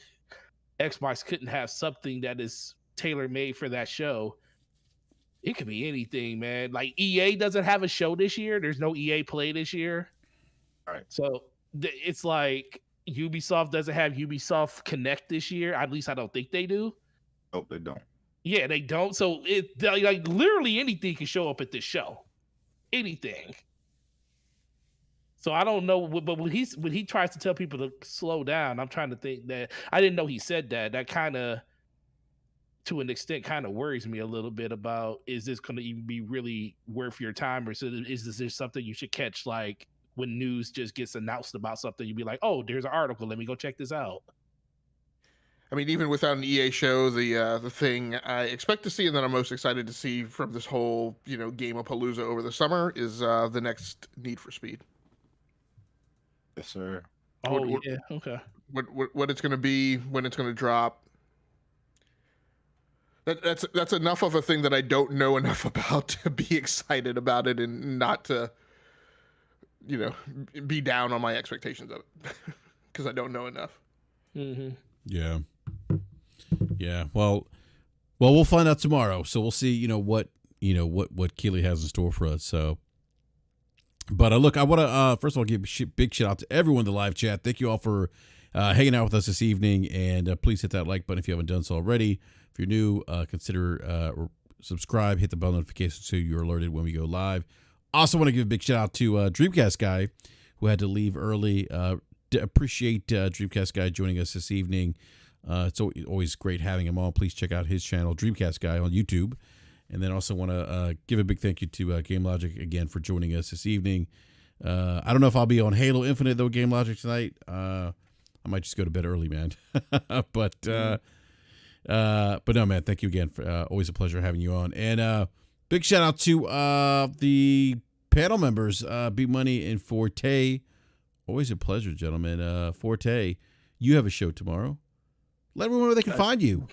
Xbox couldn't have something that is tailor-made for that show. It could be anything, man. Like EA doesn't have a show this year. There's no EA Play this year. All right. So it's like Ubisoft doesn't have Ubisoft Connect this year. At least I don't think they do. Nope, they don't. Yeah, they don't. So it like literally anything can show up at this show. Anything. So I don't know, but when he tries to tell people to slow down, I'm trying to think that I didn't know he said that. That kind of, to an extent, kind of worries me a little bit about, is this going to even be really worth your time, or is this just something you should catch like when news just gets announced about something? You'd be like, oh, there's an article, let me go check this out. I mean, even without an EA show, the thing I expect to see and that I'm most excited to see from this whole Game-a-Palooza over the summer is the next Need for Speed. Yes, sir. Oh, yeah. Okay. What it's going to be, when it's going to drop. That's enough of a thing that I don't know enough about to be excited about it and not to, be down on my expectations of it because I don't know enough. Mm-hmm. Yeah. Yeah. Well, we'll find out tomorrow. So we'll see, what Keighley has in store for us. So. But look, I want to first of all give a big shout out to everyone in the live chat. Thank you all for hanging out with us this evening, and please hit that like button if you haven't done so already. If you're new, consider subscribe, hit the bell notification so you're alerted when we go live. Also want to give a big shout out to Dreamcast Guy, who had to leave early. Appreciate Dreamcast Guy joining us this evening. It's always great having him on. Please check out his channel, Dreamcast Guy, on YouTube. And then also want to give a big thank you to Game Logic again for joining us this evening. I don't know if I'll be on Halo Infinite though, Game Logic tonight. I might just go to bed early, man. But no, man. Thank you again. Always a pleasure having you on. And big shout out to the panel members, B Money and Forte. Always a pleasure, gentlemen. Forte, you have a show tomorrow. Let everyone know where they can find you.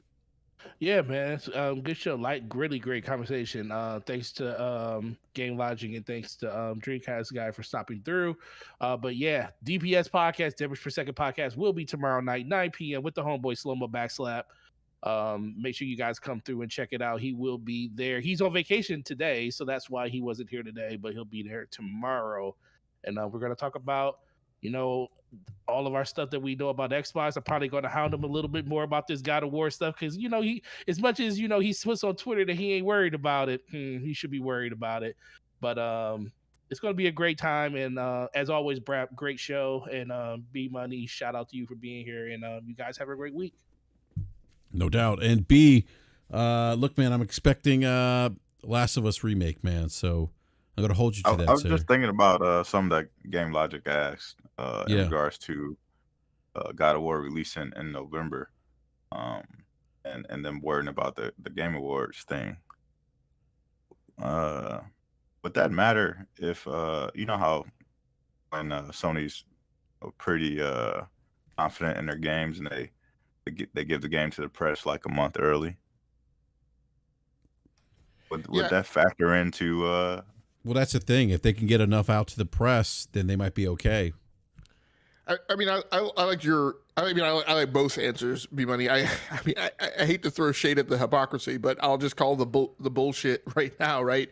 Yeah, man. It's good show. Really great conversation. Thanks to Game Logic and thanks to Dreamcast Guy for stopping through. But yeah, DPS podcast, Damage Per Second podcast will be tomorrow night, 9 p.m. with the homeboy Slow-Mo Backslap. Make sure you guys come through and check it out. He will be there. He's on vacation today, so that's why he wasn't here today, but he'll be there tomorrow. And we're going to talk about all of our stuff that we know about Xbox. I'm probably going to hound him a little bit more about this God of War stuff because he, as much as he puts on Twitter that he ain't worried about it, he should be worried about it. But it's going to be a great time, and as always, BRAP, great show, and B Money, shout out to you for being here, and you guys have a great week. No doubt. And B, look, man, I'm expecting Last of Us remake, man. So I'm going to hold you to that. I was just thinking about some that Game Logic asked in regards to God of War releasing in November, and them worrying about the Game Awards thing. Would that matter if you know how when Sony's pretty confident in their games and they give the game to the press like a month early? Would that factor into? Well, that's the thing. If they can get enough out to the press, then they might be okay. I mean, I like your. I mean, I like both answers. B Money. I mean, I hate to throw shade at the hypocrisy, but I'll just call the bullshit right now. Right.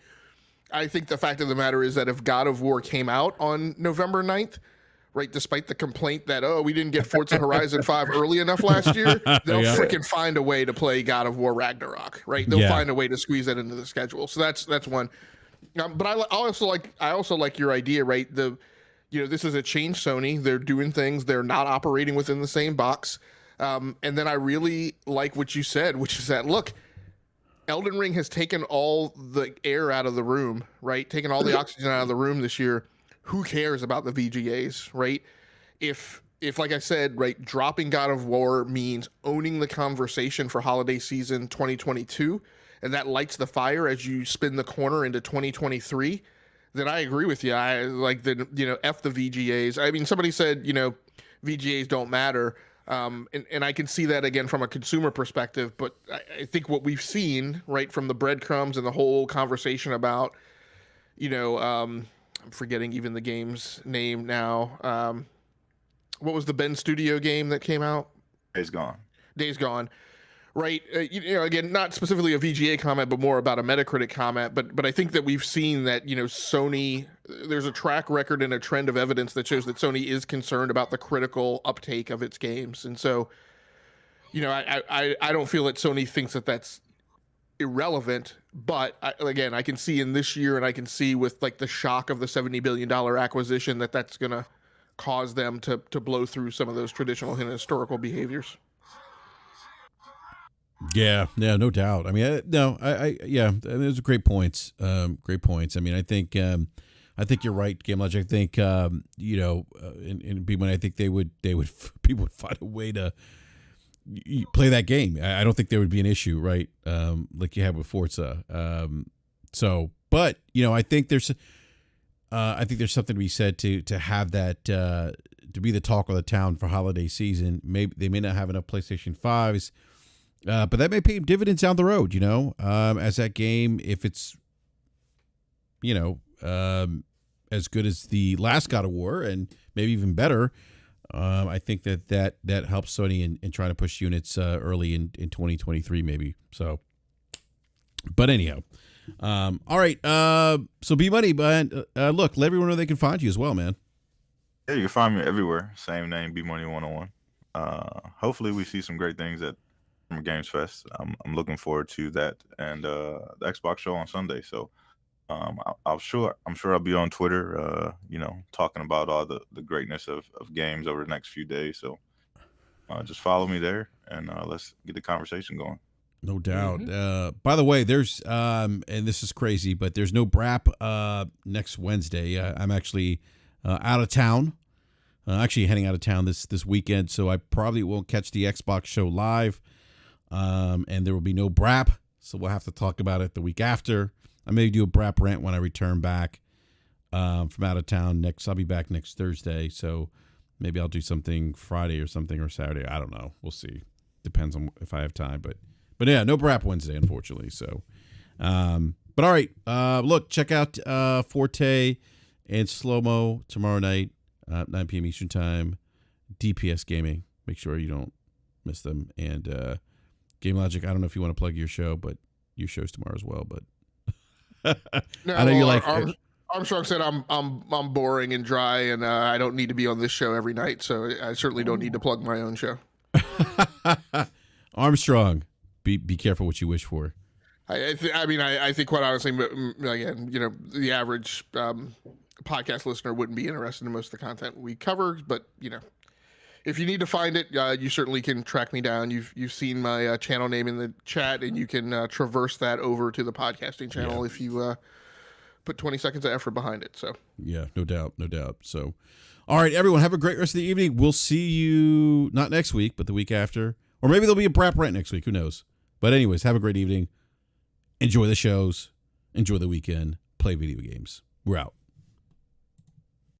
I think the fact of the matter is that if God of War came out on November 9th, right, despite the complaint that, we didn't get Forza Horizon 5 early enough last year, they'll freaking find a way to play God of War Ragnarok, right? They'll find a way to squeeze that into the schedule. So that's one. But I also like your idea, right? This is a change Sony. They're doing things. They're not operating within the same box. And then I really like what you said, which is that, look, Elden Ring has taken all the air out of the room, right? Taken all the oxygen out of the room this year. Who cares about the VGAs, right? If like I said, right, dropping God of War means owning the conversation for holiday season 2022, and that lights the fire as you spin the corner into 2023, then I agree with you. I like F the VGAs. I mean, somebody said, VGAs don't matter. And I can see that again from a consumer perspective, but I think what we've seen, right, from the breadcrumbs and the whole conversation about, I'm forgetting even the game's name now. What was the Ben Studio game that came out? Days Gone. Right. Again, not specifically a VGA comment, but more about a Metacritic comment. But I think that we've seen that, Sony, there's a track record and a trend of evidence that shows that Sony is concerned about the critical uptake of its games. And so, I don't feel that Sony thinks that that's irrelevant. But again, I can see in this year, and I can see with like the shock of the $70 billion acquisition that's going to cause them to blow through some of those traditional and historical behaviors. Yeah, no doubt. I mean, those are great points. Great points. I mean, I think you're right, Game Logic. I think and when I think they would people would find a way to play that game. I don't think there would be an issue, right? Like you have with Forza. But I think there's something to be said to have that to be the talk of the town for holiday season. Maybe they may not have enough PlayStation 5s. But that may pay dividends down the road, as that game, if it's, as good as the last God of War and maybe even better, I think that helps Sony in trying to push units early in 2023 maybe. So, but anyhow, all right. So B Money, but look, let everyone know they can find you as well, man. Yeah, you can find me everywhere. Same name, B Money 101. Hopefully we see some great things at Summer Games Fest. I'm looking forward to that and the Xbox show on Sunday. So I'm sure I'll be on Twitter, talking about all the greatness of games over the next few days. So just follow me there and let's get the conversation going. No doubt. Mm-hmm. By the way, there's and this is crazy, but there's no BRAP next Wednesday. I'm actually out of town. Actually heading out of town this weekend, so I probably won't catch the Xbox show live. And there will be no BRAP, so we'll have to talk about it the week after. I may do a BRAP rant when I return back from out of town I'll be back next Thursday, so maybe I'll do something Friday or something, or Saturday. I don't know. We'll see. Depends on if I have time, but yeah, no BRAP Wednesday, unfortunately. So, but all right. Look, check out Forte and Slow Mo tomorrow night, 9 p.m. Eastern Time. DPS Gaming. Make sure you don't miss them. And Game Logic, I don't know if you want to plug your show, but your show's tomorrow as well. But no, I know you like. Armstrong said I'm boring and dry, and I don't need to be on this show every night, so I certainly don't need to plug my own show. Armstrong, be careful what you wish for. I think quite honestly, again, the average podcast listener wouldn't be interested in most of the content we cover, but if you need to find it, you certainly can track me down. You've seen my channel name in the chat, and you can traverse that over to the podcasting channel if you put 20 seconds of effort behind it. So yeah, no doubt. So, all right, everyone, have a great rest of the evening. We'll see you not next week, but the week after, or maybe there'll be a BRAP rant next week. Who knows? But anyways, have a great evening. Enjoy the shows. Enjoy the weekend. Play video games. We're out.